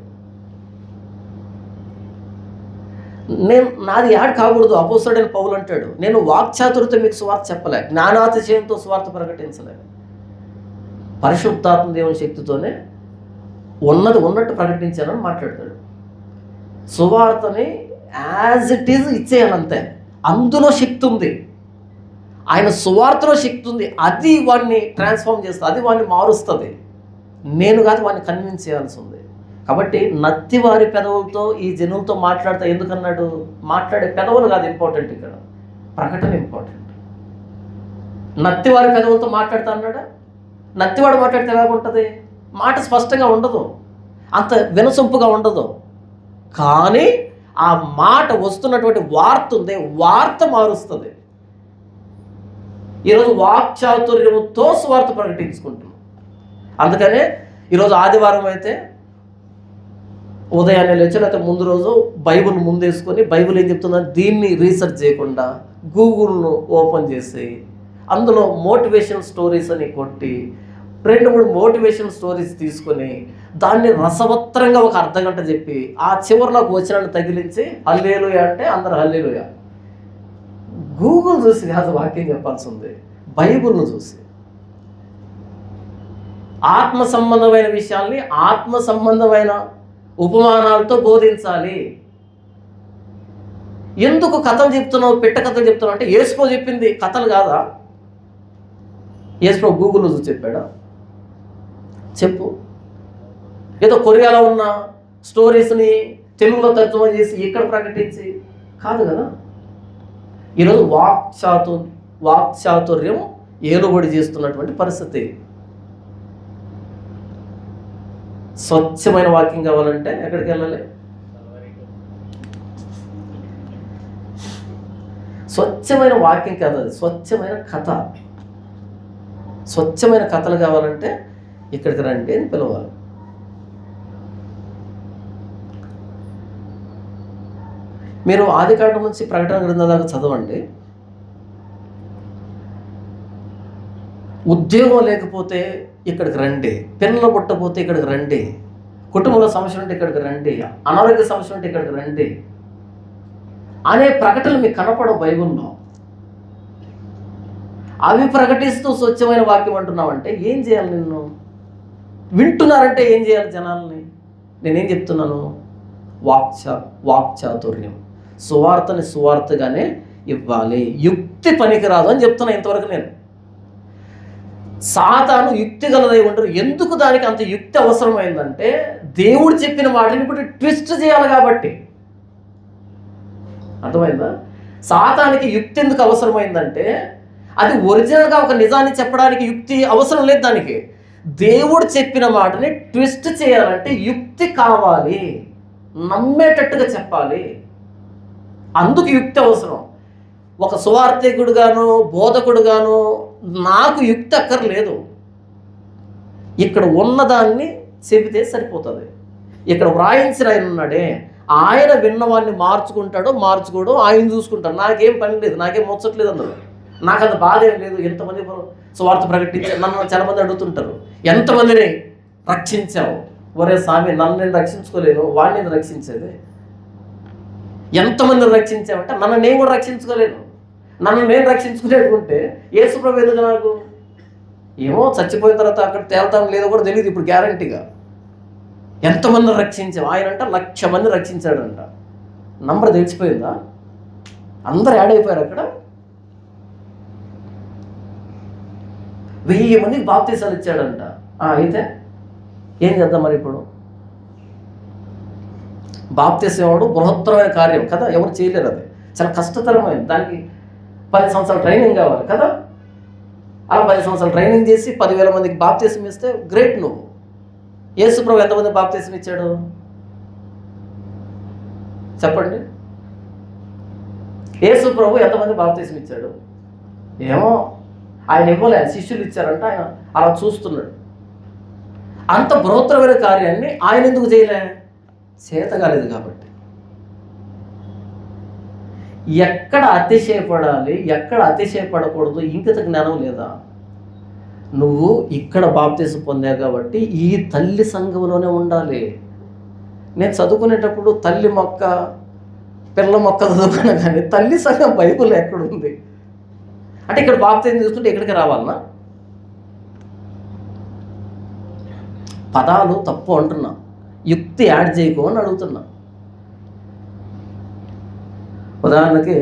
నాది యాడ్ కాకూడదు. అపోస్తలుడైన పౌలు అంటాడు, నేను వాక్చాతుర్యతో మీకు సువార్త చెప్పలే, జ్ఞానాతిశయంతో సువార్త ప్రకటించలే, పరిశుద్ధాత్మ దేవుని శక్తితోనే ఉన్నది ఉన్నట్టు ప్రకటించానని మాట్లాడతాడు. సువార్తని యాజ్ ఇట్ ఈజ్ ఇచ్చేయాలంతే. అందులో శక్తి ఉంది, ఆయన సువార్తలో శక్తి ఉంది. అది వాడిని ట్రాన్స్ఫార్మ్ చేస్తుంది, అది వాడిని మారుస్తుంది. నేను కాదు వాడిని కన్విన్స్ చేయాల్సి ఉంది. కాబట్టి నత్తివారి పెదవులతో ఈ జనులతో మాట్లాడతా ఎందుకన్నాడు? మాట్లాడే పెదవులు కాదు ఇంపార్టెంట్, ఇక్కడ ప్రకటన ఇంపార్టెంట్. నత్తివారి పెదవులతో మాట్లాడుతా అన్నాడా? నత్తివాడు మాట్లాడితే ఎలా ఉంటుంది? మాట స్పష్టంగా ఉండదు, అంత వినసొంపుగా ఉండదు. కానీ ఆ మాట వస్తున్నటువంటి వార్త ఉంది, వార్త మారుస్తుంది. ఈరోజు వాక్చాతుర్యంతో సువార్త ప్రకటించుకుంటున్నాం. అందుకనే ఈరోజు ఆదివారం అయితే ఉదయాన్నే లేచి లేకపోతే ముందు రోజు బైబిల్ ముందేసుకొని బైబిల్ ఏం చెప్తుందని దీన్ని రీసెర్చ్ చేయకుండా గూగుల్ను ఓపెన్ చేసి అందులో మోటివేషనల్ స్టోరీస్ అని కొట్టి 2-3 మోటివేషనల్ స్టోరీస్ తీసుకొని దాన్ని రసవత్తరంగా ఒక అర్ధగంట చెప్పి ఆ చివరిలోకి వచనాన్ని తగిలించి హల్లెలూయా అంటే అందరు హల్లెలూయా. గూగుల్ చూసి కాదు వాక్యం చెప్పాల్సి ఉంది, బైబిల్ను చూసి. ఆత్మ సంబంధమైన విషయాల్ని ఆత్మ సంబంధమైన ఉపమానాలతో బోధించాలి. ఎందుకు కథలు చెప్తున్నావు, పిట్ట కథలు చెప్తున్నావు అంటే యేసుప్రభు చెప్పింది కథలు కాదా? యేసుప్రభు గూగుల్లో చూసి చెప్పాడా? చెప్పు. ఏదో కొరియాలో ఉన్న స్టోరీస్ని తెలుగులో తర్జుమా చేసి ఇక్కడ ప్రకటించి కాదు కదా. ఈరోజు వాక్చాతుర్యం ఏలుబడి చేస్తున్నటువంటి పరిస్థితి. స్వచ్ఛమైన వాక్యం కావాలంటే ఎక్కడికి వెళ్ళాలి? స్వచ్ఛమైన వాక్యం కాదు అది, స్వచ్ఛమైన కథ. స్వచ్ఛమైన కథలు కావాలంటే ఇక్కడికి రండి అని పిలవాలి. మీరు ఆదికాండం నుంచి ప్రకటన గ్రంథం దాకా చదవండి. ఉద్యోగం లేకపోతే ఇక్కడికి రండి, పిల్లలు పుట్టకపోతే ఇక్కడికి రండి, కుటుంబంలో సమస్యలు ఉంటే ఇక్కడికి రండి, అనారోగ్య సమస్యలు ఉంటే ఇక్కడికి రండి అనే ప్రకటనలు మీకు కనపడవు బైబిల్లో. అవి ప్రకటిస్తూ స్వచ్ఛమైన వాక్యం అంటున్నావంటే ఏం చేయాలి? నిన్ను వింటున్నారంటే ఏం చేయాలి జనాల్ని? నేనేం చెప్తున్నాను? వాక్చాతుర్యం, సువార్తని సువార్తగానే ఇవ్వాలి, యుక్తి పనికిరాదు అని చెప్తున్నా ఇంతవరకు నేను. సాతాను యుక్తి గలదై ఉంటారు. ఎందుకు దానికి అంత యుక్తి అవసరమైందంటే దేవుడు చెప్పిన మాటని ఇప్పుడు ట్విస్ట్ చేయాలి కాబట్టి. అర్థమైందా? సాతానికి యుక్తి ఎందుకు అవసరమైందంటే అది ఒరిజినల్గా ఒక నిజాన్ని చెప్పడానికి యుక్తి అవసరం లేదు దానికి. దేవుడు చెప్పిన మాటని ట్విస్ట్ చేయాలంటే యుక్తి కావాలి, నమ్మేటట్టుగా చెప్పాలి. అందుకు యుక్తి అవసరం. ఒక సువార్థికుడుగాను బోధకుడుగాను నాకు యుక్తి అక్కర్లేదు. ఇక్కడ ఉన్నదాన్ని చెబితే సరిపోతుంది. ఇక్కడ వ్రాయించిన ఆయన ఉన్నాడే, ఆయన విన్నవాన్ని మార్చుకోడు, ఆయన చూసుకుంటాడు. నాకేం పని లేదు, నాకేం ముచ్చట్లేదు అందులో, నాకు అంత బాధ ఏం లేదు. ఎంతమంది సువార్త ప్రకటించారు, నన్ను చాలామంది అడుగుతుంటారు, ఎంతమందిని రక్షించావు? ఒరే స్వామి, నన్ను నేను రక్షించుకోలేను, వాడిని నేను రక్షించేది. ఎంతమందిని రక్షించామంటే నన్ను నేను కూడా రక్షించుకోలేను. నన్ను నేను రక్షించుకునేటుకుంటే యేసుప్రభు ఎందుకు నాకు? ఏమో చచ్చిపోయిన తర్వాత అక్కడ తేల్తాం లేదో కూడా తెలియదు ఇప్పుడు గ్యారంటీగా. ఎంతమందిని రక్షించాం? ఆయన అంట 1,00,000 మంది రక్షించాడంట. నంబర్ తెలిసిపోయిందా? అందరు యాడ్ అయిపోయారు అక్కడ. 1000 మందికి బాప్తీసాలు ఇచ్చాడంట. అయితే ఏం చేద్దాం మరి ఇప్పుడు? బాప్తీసం ఇవ్వడం బృహత్తరమైన కార్యం కదా, ఎవరు చేయలేరు. అది చాలా కష్టతరమైంది. దానికి 10 సంవత్సరాల ట్రైనింగ్ కావాలి కదా. అలా 10 సంవత్సరాలు ట్రైనింగ్ చేసి 10,000 మందికి బాప్తీసం ఇస్తే గ్రేట్. నువ్వు యేసుప్రభు ఎంతమంది బాప్తీసం ఇచ్చాడు చెప్పండి? యేసుప్రభు ఎంతమంది బాప్తీసం ఇచ్చాడు? ఏమో ఆయన ఇవ్వలే, శిష్యులు ఇచ్చారంట. ఆయన అలా చూస్తున్నాడు. అంత బృహత్తరమైన కార్యాన్ని ఆయన ఎందుకు చేయలే? చేత కాలేదు కాబట్టి. ఎక్కడ అతిశయపడాలి, ఎక్కడ అతిశయపడకూడదు ఇంకిత జ్ఞానం లేదా? నువ్వు ఇక్కడ బాప్తీసం పొందావు కాబట్టి ఈ తల్లి సంఘంలోనే ఉండాలి. నేను చదువుకునేటప్పుడు తల్లి మొక్క పిల్ల మొక్క చదువుకున్నా, కానీ తల్లి సంఘం బైబిల్ ఎక్కడుంది? అంటే ఇక్కడ బాప్తీసం చూస్తుంటే ఇక్కడికి రావాలన్నా? పదాలు తప్పు అంటున్నా, యుక్తి యాడ్ చేయకు అని అడుగుతున్నా. ఉదాహరణకి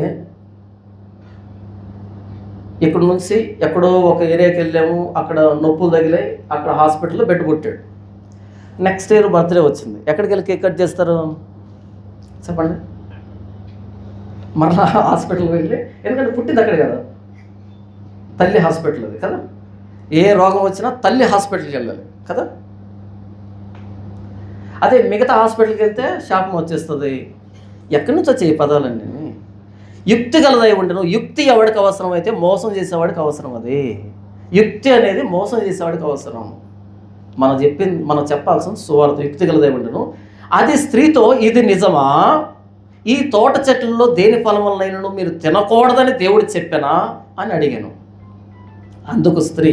ఇక్కడ నుంచి ఎక్కడో ఒక ఏరియాకి వెళ్ళాము, అక్కడ నొప్పులు తగిలాయి, అక్కడ హాస్పిటల్లో బెడ్ కొట్టాడు. నెక్స్ట్ ఇయర్ బర్త్డే వచ్చింది, ఎక్కడికి వెళ్ళి కేక్ కట్ చేస్తారు చెప్పండి? మరలా హాస్పిటల్కి వెళ్ళి, ఎందుకంటే పుట్టింది అక్కడ కదా, తల్లి హాస్పిటల్ అది కదా. ఏ రోగం వచ్చినా తల్లి హాస్పిటల్కి వెళ్ళాలి కదా. అదే మిగతా హాస్పిటల్కి వెళ్తే శాపం వచ్చేస్తుంది. ఎక్కడి నుంచి వచ్చాయి ఈ పదాలన్నీ? యుక్తి గలదై ఉండను. యుక్తి ఎవడికి అవసరం అయితే మోసం చేసేవాడికి అవసరం. అది యుక్తి అనేది మోసం చేసేవాడికి అవసరం. మనం చెప్పాల్సిన సువార్త యుక్తి గలదై ఉండను. అది స్త్రీతో, ఇది నిజమా? ఈ తోట చెట్లలో దేని ఫలం వలనైనను మీరు తినకూడదని దేవుడు చెప్పానా అని అడిగాను. అందుకు స్త్రీ,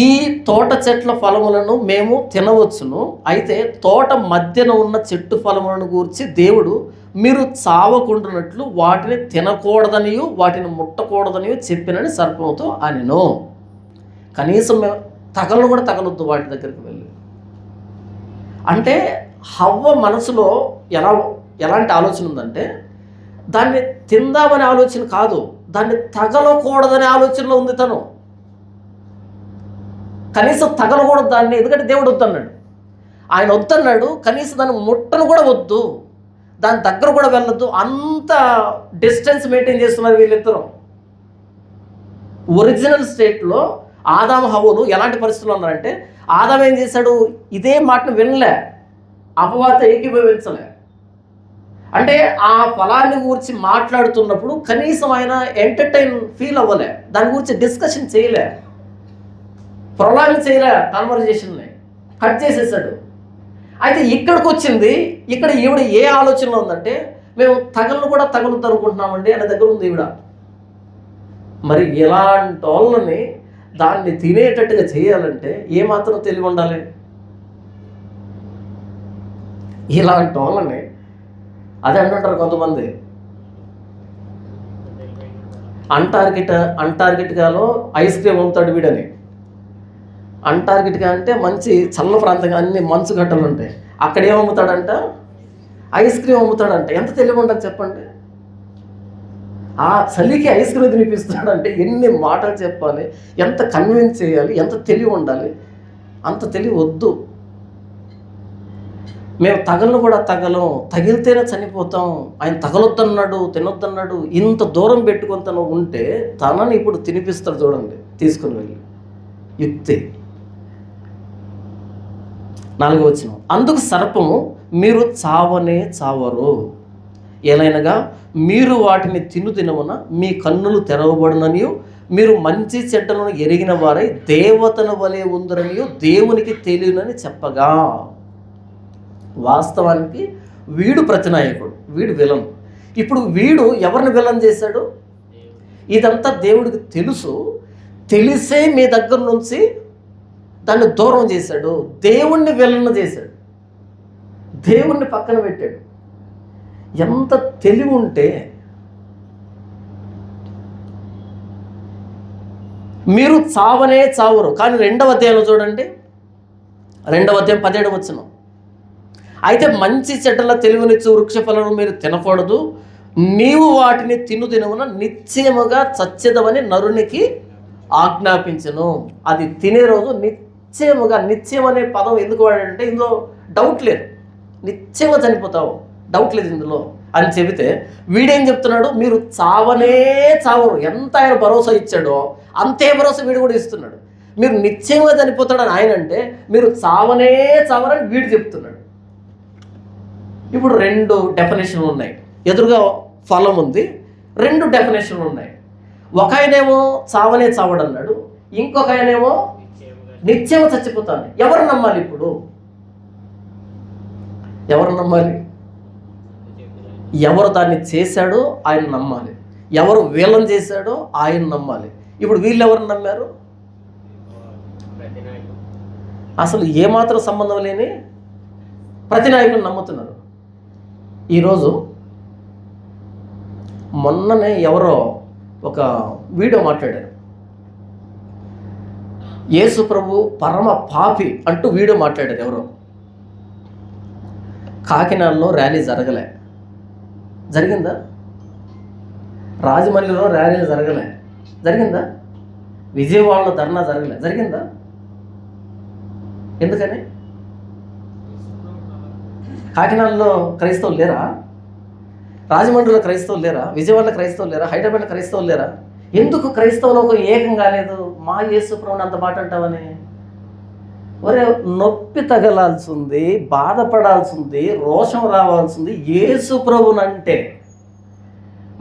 ఈ తోట చెట్ల ఫలములను మేము తినవచ్చును, అయితే తోట మధ్యన ఉన్న చెట్టు ఫలములను గూర్చి దేవుడు మీరు చావకుండానట్లు వాటిని తినకూడదనియు వాటిని ముట్టకూడదనియు చెప్పినని సర్పంతో అనెను. కనీసం తగలను కూడా తగలొద్దు వాటి దగ్గరికి వెళ్ళి. అంటే హవ్వ మనసులో ఎలాంటి ఆలోచన ఉందంటే, దాన్ని తిందామనే ఆలోచన కాదు, దాన్ని తగలకూడదనే ఆలోచనలో ఉంది తను. కనీసం తగలకూడదు దాన్ని, ఎందుకంటే దేవుడు వద్దన్నాడు. ఆయన వద్దన్నాడు, కనీసం దాన్ని ముట్టను కూడా వద్దు, దాని దగ్గర కూడా వెళ్ళొద్దు. అంత డిస్టెన్స్ మెయింటైన్ చేస్తున్నారు వీళ్ళిద్దరూ. ఒరిజినల్ స్టేట్లో ఆదాము హవ్వలు ఎలాంటి పరిస్థితుల్లో ఉన్నారంటే, ఆదాము ఏం చేశాడు? ఇదే మాటను వినలే, అపవాదితో ఏకీభవించలే. అంటే ఆ ఫలాన్ని గురించి మాట్లాడుతున్నప్పుడు కనీసం ఆయన ఎంటర్టైన్ ఫీల్ అవ్వలే, దాని గురించి డిస్కషన్ చేయలే, ప్రొలాంగ్ చేయలే, కాన్వర్జేషన్ని కట్ చేసేసాడు. అయితే ఇక్కడికి వచ్చింది, ఇక్కడ ఈవిడ ఏ ఆలోచనలో ఉందంటే, మేము తగలను కూడా తగలుద్దు అనుకుంటున్నామండి అనే దగ్గర ఉంది ఈవిడ. మరి ఇలాంటి వాళ్ళని దాన్ని తినేటట్టుగా చేయాలంటే ఏమాత్రం తెలివి ఉండాలి? ఇలాంటి వాళ్ళని అదే అంటుంటారు కొంతమంది, అంటార్కిటికాలో ఐస్ క్రీమ్ అమ్ముతాడు వీడని. అంటార్కిటికా అంటే మంచి చల్ల ప్రాంతంగా అన్ని మంచు గడ్డలు ఉంటాయి. అక్కడ ఏమమ్ముతాడంట? Ice cream అమ్ముతాడంట. ఎంత తెలివి ఉంటుంది చెప్పండి. ఆ చలికి ఐస్ క్రీమ్ తినిపిస్తాడంటే ఎన్ని మాటలు చెప్పాలి, ఎంత కన్విన్స్ చేయాలి, ఎంత తెలివి ఉండాలి. అంత తెలివి వద్దు. మేము తగలను కూడా తగలం, తగిలితేనే చనిపోతాం, ఆయన తగలొద్దన్నాడు, తినొద్దన్నాడు, ఇంత దూరం పెట్టుకొని తను ఉంటే తనని ఇప్పుడు తినిపిస్తాడు చూడండి తీసుకుని వెళ్ళి. యుక్తి. 4వ వచనం, అందుకు సర్పము, మీరు చావనే చావరు, ఏలైనగా మీరు వాటిని తినుదినమున మీ కన్నులు తెరవబడుననియు మీరు మంచి చెడ్డలను ఎరిగిన వారై దేవతల వలె ఉందరనియు దేవునికి తెలియనని చెప్పగా. వాస్తవానికి వీడు ప్రతినాయకుడు, వీడు విలన్. ఇప్పుడు వీడు ఎవరిని విలన్ చేశాడు? ఇదంతా దేవుడికి తెలుసు, తెలిసే మీ దగ్గర నుంచి దాన్ని దూరం చేశాడు. దేవుణ్ణి విలన్ చేశాడు, దేవుణ్ణి పక్కన పెట్టాడు. ఎంత తెలివి ఉంటే మీరు చావనే చావరు. కానీ 2వ అధ్యాయంలో చూడండి, 2వ అధ్యాయం 17వ వచనం, అయితే మంచి చెడ్డల తెలివినిచ్చు వృక్ష ఫలను మీరు తినకూడదు, నీవు వాటిని తినుదినమున నిశ్చయముగా చచ్చెదవని నరునికి ఆజ్ఞాపించను. అది తినే రోజు నిశ్చయముగా, నిశ్చయం అనే పదం ఎందుకు వాడంటే ఇందులో డౌట్ లేదు, నిశ్చయంగా చనిపోతావు, డౌట్ లేదు ఇందులో అని చెబితే వీడేం చెప్తున్నాడు? మీరు చావనే చావరు. ఎంత ఆయన భరోసా ఇచ్చాడో అంతే భరోసా వీడు కూడా ఇస్తున్నాడు. మీరు నిశ్చయంగా చనిపోతాడని ఆయన అంటే మీరు చావనే చావరని వీడు చెప్తున్నాడు. ఇప్పుడు 2 డెఫినేషన్లు ఉన్నాయి. ఎదురుగా ఫలం ఉంది, 2 డెఫినేషన్లు ఉన్నాయి. ఒక ఆయనేమో చావనే చావడన్నాడు, ఇంకొక ఆయనేమో నిత్యం చచ్చిపోతాను. ఎవరు నమ్మాలి? ఇప్పుడు ఎవరు నమ్మాలి? ఎవరు దాన్ని చేశాడో ఆయన నమ్మాలి, ఎవరు వీళ్ళని చేశాడో ఆయన నమ్మాలి. ఇప్పుడు వీళ్ళు ఎవరు నమ్మారు? అసలు ఏమాత్రం సంబంధం లేని ప్రతి నాయకులు నమ్ముతున్నారు. ఈరోజు మొన్ననే ఎవరో ఒక వీడియో మాట్లాడారు, యేసు ప్రభు పరమ పాపి అంటూ వీడియో మాట్లాడారు ఎవరో. కాకినాడలో ర్యాలీ జరగలే, జరిగిందా? రాజమండ్రిలో ర్యాలీలు జరగలే, జరిగిందా? విజయవాడలో ధర్నా జరగలే, జరిగిందా? ఎందుకని? కాకినాడలో క్రైస్తవులు లేరా? రాజమండ్రిలో క్రైస్తవులు లేరా? విజయవాడలో క్రైస్తవులు లేరా? హైదరాబాద్లో క్రైస్తవులు లేరా? ఎందుకు క్రైస్తవులు ఒక ఏకం కాలేదు? మా యేసు ప్రభువుని అంత మాట అంటావని. ఒరే, నొప్పి తగలాల్సింది, బాధపడాల్సింది, రోషం రావాల్సింది యేసు ప్రభునంటే.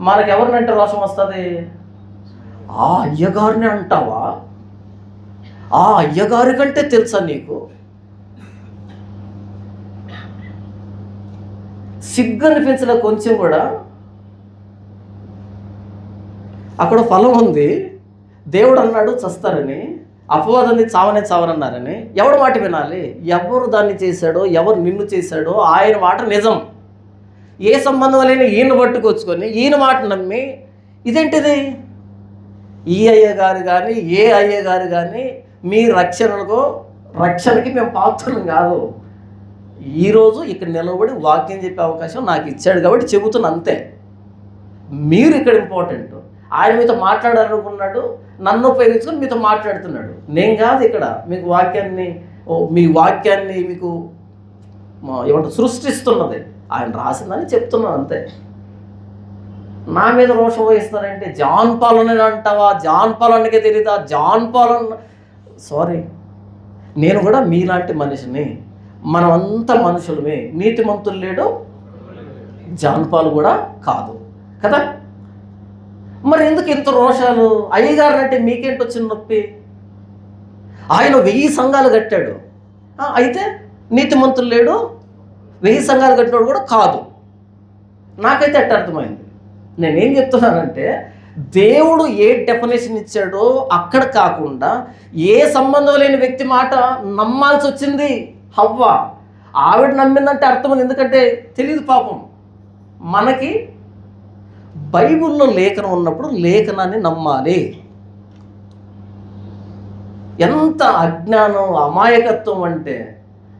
మనకెవరినంటే రోషం వస్తుంది? ఆ అయ్యగారిని అంటావా? ఆ అయ్యగారి కంటే తెలుసా నీకు? సిగ్గు అనిపించిన కొంచెం కూడా. అక్కడ ఫలం ఉంది, దేవుడు అన్నాడు చస్తారని, అపవాదాన్ని చావనే చావరన్నారని. ఎవడు మాట వినాలి? ఎవరు దాన్ని చేశాడో, ఎవరు నిన్ను చేశాడో ఆయన మాట నిజం. ఏ సంబంధం లేని ఈయన పట్టుకొచ్చుకొని ఈయన మాట నమ్మి ఇదేంటిది? ఈ అయ్యగారు కానీ ఏ అయ్యగారు కానీ మీ రక్షణకి మేము పాత్రలు కాదు. ఈరోజు ఇక్కడ నిలబడి వాక్యం చెప్పే అవకాశం నాకు ఇచ్చాడు కాబట్టి చెబుతున్నా, అంతే. మీరు ఇక్కడ ఇంపార్టెంట్. ఆయన మీతో మాట్లాడాలనుకున్నాడు, నన్ను ఉపయోగించుకొని మీతో మాట్లాడుతున్నాడు. నేను కాదు ఇక్కడ మీకు మీ వాక్యాన్ని మీకు ఏమంటారు సృష్టిస్తున్నది, ఆయన రాసిందని చెప్తున్నాను, అంతే. నా మీద రోషం వహిస్తున్నారంటే జాన్ పాలన్ అంటావా? జాన్ పాలన్కే తెలీదా? జాన్ పాలన్, సారీ, నేను కూడా మీలాంటి మనిషిని, మనమంతా మనుషులమే. నీతిమంతులు లేడు, జాన్ పాల్ కూడా కాదు కదా. మరి ఎందుకు ఇంత రోషాలు? అయ్యగారు అంటే మీకేంటి వచ్చిన నొప్పి? ఆయన 1000 సంఘాలు కట్టాడు, అయితే నీతిమంతులు లేడు, 1000 సంఘాలు కట్టినాడు కూడా కాదు. నాకైతే అట్ట అర్థమైంది. నేనేం చెప్తున్నానంటే దేవుడు ఏ డెఫినేషన్ ఇచ్చాడో అక్కడ కాకుండా ఏ సంబంధం లేని వ్యక్తి మాట నమ్మాల్సి వచ్చింది హవ్వ. ఆవిడ నమ్మిందంటే అర్థం ఉంది, ఎందుకంటే తెలియదు పాపం. మనకి బైబిల్లో లేఖనం ఉన్నప్పుడు లేఖనాన్ని నమ్మాలి. ఎంత అజ్ఞానం, అమాయకత్వం అంటే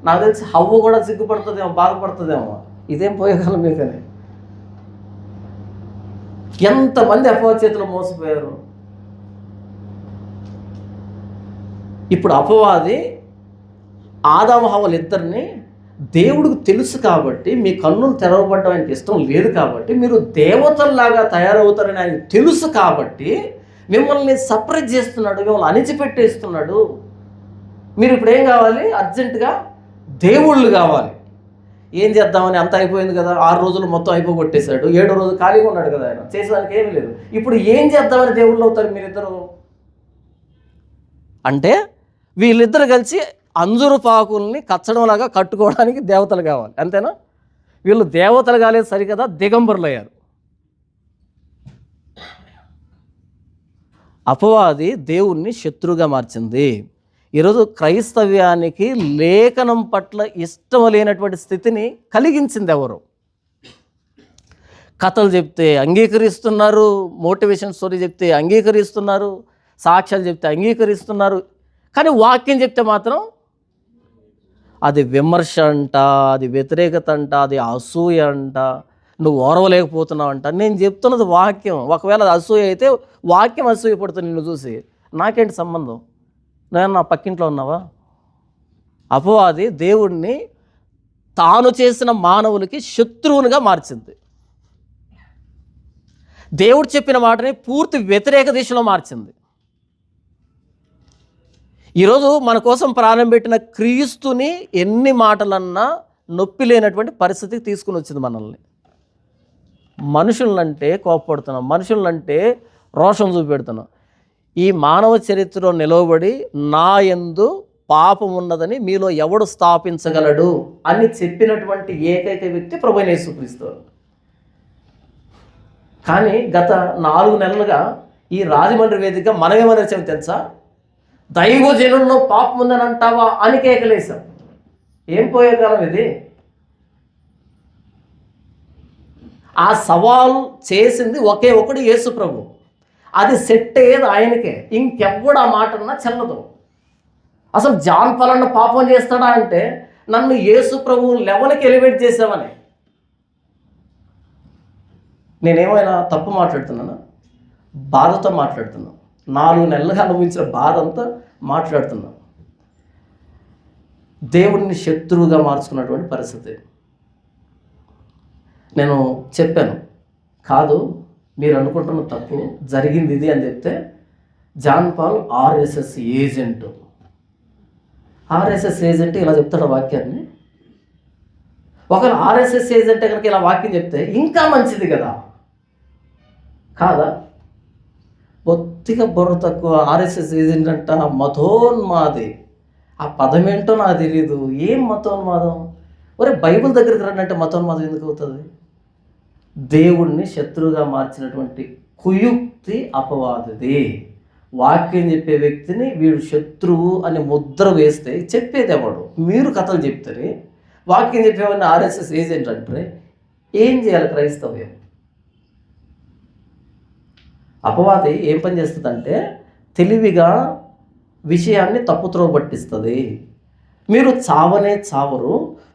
నాకు తెలిసి హవ్వ కూడా సిగ్గుపడుతుందేమో, బాధపడుతుందేమో, ఇదేం పోయేకాలం మీకని. ఎంతమంది అపవాది చేతిలో మోసపోయారు. ఇప్పుడు అపవాది ఆదాము హవ్వలు ఇద్దరిని దేవుడికి తెలుసు కాబట్టి, మీ కన్నులు తెరవబడ్డం ఆయనకి ఇష్టం లేదు కాబట్టి, మీరు దేవతల్లాగా తయారవుతారని ఆయనకి తెలుసు కాబట్టి మిమ్మల్ని సపరేట్ చేస్తున్నాడు, మిమ్మల్ని అణిచిపెట్టేస్తున్నాడు. మీరు ఇప్పుడు ఏం కావాలి? అర్జెంటుగా దేవుళ్ళు కావాలి. ఏం చేద్దామని, అంత అయిపోయింది కదా, 6 రోజులు మొత్తం అయిపోగొట్టేశాడు, 7వ రోజు ఖాళీగా ఉన్నాడు కదా ఆయన, చేసేదానికి ఏమీ లేదు. ఇప్పుడు ఏం చేద్దామని దేవుళ్ళు అవుతారు మీరిద్దరు అంటే, వీళ్ళిద్దరు కలిసి అంజురు పాకుల్ని కచ్చడంలాగా కట్టుకోవడానికి దేవతలు కావాలి, అంతేనా? వీళ్ళు దేవతలు కాలేదు సరికదా, దిగంబరులు అయ్యారు. అపవాది దేవుణ్ణి శత్రువుగా మార్చింది. ఈరోజు క్రైస్తవ్యానికి లేఖనం పట్ల ఇష్టం లేనటువంటి స్థితిని కలిగించింది ఎవరు? కథలు చెప్తే అంగీకరిస్తున్నారు, మోటివేషన్ స్టోరీ చెప్తే అంగీకరిస్తున్నారు, సాక్ష్యాలు చెప్తే అంగీకరిస్తున్నారు, కానీ వాక్యం చెప్తే మాత్రం అది విమర్శ అంట, అది వ్యతిరేకత అంట, అది అసూయ అంట, నువ్వు ఓర్వలేకపోతున్నావు అంట. నేను చెప్తున్నది వాక్యం. ఒకవేళ అది అసూయ అయితే వాక్యం అసూయ పడుతుంది నిన్ను చూసి, నాకేంటి సంబంధం? నేను నా పక్కింట్లో ఉన్నావా? అపవాది దేవుణ్ణి తాను చేసిన మానవులకి శత్రువునిగా మార్చింది. దేవుడు చెప్పిన మాటని పూర్తి వ్యతిరేక దిశలో మార్చింది. ఈరోజు మన కోసం ప్రాణం పెట్టిన క్రీస్తుని ఎన్ని మాటలన్నా నొప్పి లేనటువంటి పరిస్థితికి తీసుకుని వచ్చింది మనల్ని. మనుషులంటే కోపపడుతున్నాం, మనుషులంటే రోషం చూపెడుతున్నాం. ఈ మానవ చరిత్రలో నిలవబడి నా యందు పాపం ఉన్నదని మీలో ఎవడు స్థాపించగలడు అని చెప్పినటువంటి ఏకైక వ్యక్తి ప్రభువైన యేసుక్రీస్తు. కానీ గత 4 నెలలుగా ఈ రాజమండ్రి వేదికగా మనమేమని వచ్చాము తెలుసా? దైవజనుల్లో పాపం ఉందని అంటావా అని కేకలేసాం. ఏం పోయే కాలం ఇది? ఆ సవాల్ చేసింది ఒకే ఒకడు, యేసు ప్రభు. అది సెట్ అయ్యేది ఆయనకే, ఇంకెవ్వడు ఆ మాటన్నా చెల్లదు. అసలు జాన్ పలానా పాపం చేస్తాడా అంటే నన్ను యేసు ప్రభు లెవెల్కి ఎలివేట్ చేసావని. నేనేమైనా తప్పు మాట్లాడుతున్నానా? బాధతో మాట్లాడుతున్నా. 4 నెలలుగా అనుభవించిన బాధ అంతా మాట్లాడుతున్నా. దేవుడిని శత్రువుగా మార్చుకున్నటువంటి పరిస్థితి. నేను చెప్పాను, కాదు మీరు అనుకుంటున్న తప్పు, జరిగింది ఇది అని చెప్తే, John Paul RSS agent. RSS agent ఇలా చెప్తాడు వాక్యాన్ని. ఒకవేళ ఆర్ఎస్ఎస్ ఏజెంట్ కనుక ఇలా వాక్యం చెప్తే ఇంకా మంచిది కదా, కాదా? బొత్తిగా బుర్ర తక్కువ. ఆర్ఎస్ఎస్ ఏజెంట్ అంట మతోన్మాది. ఆ పదం ఏంటో నాకు తెలియదు. ఏం మతోన్మాదం? ఒరే బైబిల్ దగ్గరికి రండి అంటే మతోన్మాదం ఎందుకు అవుతుంది? దేవుణ్ణి శత్రువుగా మార్చినటువంటి కుయుక్తి అపవాదిది. వాక్యం చెప్పే వ్యక్తిని వీడు శత్రువు అని ముద్ర వేస్తే చెప్పేది ఎవడు? మీరు కథలు చెప్తారే, వాక్యం చెప్పేవాడిని ఆర్ఎస్ఎస్ ఏజెంట్ అంటారే. ఏం చేయాలి క్రైస్తవ్యం? అపవాది ఏం పని చేస్తుందంటే తెలివిగా విషయాన్ని తప్పుత్రోవ పట్టిస్తుంది. మీరు చావనే చావరు,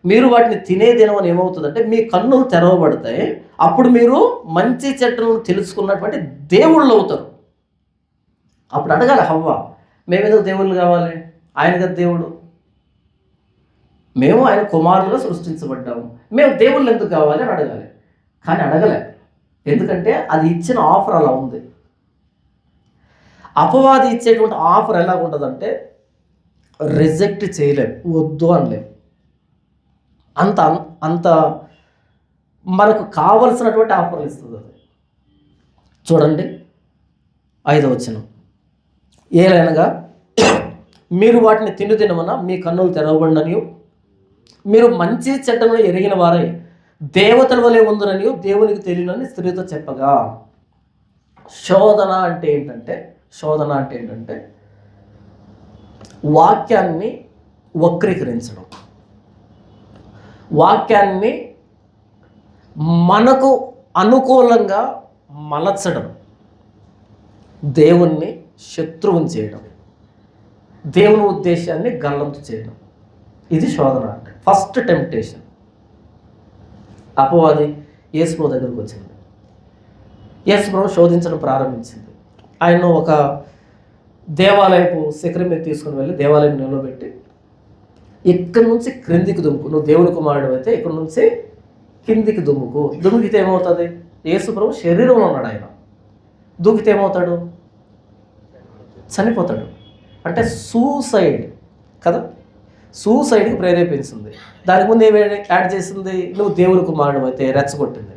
మీరు వాటిని తినే దినం ఏమవుతుందంటే మీ కన్నులు తెరవబడతాయి. అప్పుడు మీరు మంచి చెడ్డలను తెలుసుకున్నటువంటి దేవుళ్ళు అవుతారు. అప్పుడు అడగాలి హవ్వ, మేమేదో దేవుళ్ళు కావాలి, ఆయన కదా దేవుడు, మేము ఆయన కుమారులుగా సృష్టించబడ్డాము, మేము దేవుళ్ళు ఎందుకు కావాలి అని అడగాలి. కానీ అడగలే, ఎందుకంటే అది ఇచ్చిన ఆఫర్ అలా ఉంది. అపవాది ఇచ్చేటువంటి ఆఫర్ ఎలా ఉంటుందంటే రిజెక్ట్ చేయలేం, వద్దు అనలేం. అంత అంత మనకు కావలసినటువంటి ఆఫర్లు ఇస్తుంది అది. చూడండి 5వ వచనం, ఏలైనగా మీరు వాటిని తినమన మీ కన్నులు తెరవబడిననియు మీరు మంచి చెడ్డలను ఎరిగిన వారై దేవతల వలె ఉందరనియు దేవునికి తెలియనని స్త్రీతో చెప్పగా. శోధన అంటే ఏంటంటే వాక్యాన్ని వక్రీకరించడం. వాక్యాన్ని మనకు అనుకూలంగా మలచడం, దేవుణ్ణి శత్రువుని చేయడం, దేవుని ఉద్దేశాన్ని గల్లంతు చేయడం, ఇది శోధన అంటే. First temptation. అపవాది యేసుప్రభు దగ్గరికి వచ్చింది. యేసుప్రభు శోధించడం ప్రారంభించింది. ఆయన ఒక దేవాలయపు శిఖరం మీద తీసుకుని వెళ్ళి దేవాలయం నిలబెట్టి, ఇక్కడి నుంచి క్రిందికి దుమ్ముకు, నువ్వు దేవుని కుమారుడు అయితే ఇక్కడ నుంచి కిందికి దుమ్ముకు. దుమ్ముకితే ఏమవుతుంది? యేసుప్రభు శరీరంలో ఉన్నాడు, ఆయన దూకితే ఏమవుతాడు? చనిపోతాడు. అంటే సూసైడ్ కదా, సూసైడ్కి ప్రేరేపించింది. దానికి ముందు ఏమి యాడ్ చేసింది? నువ్వు దేవుని కుమారుడు అయితే రెచ్చగొట్టింది.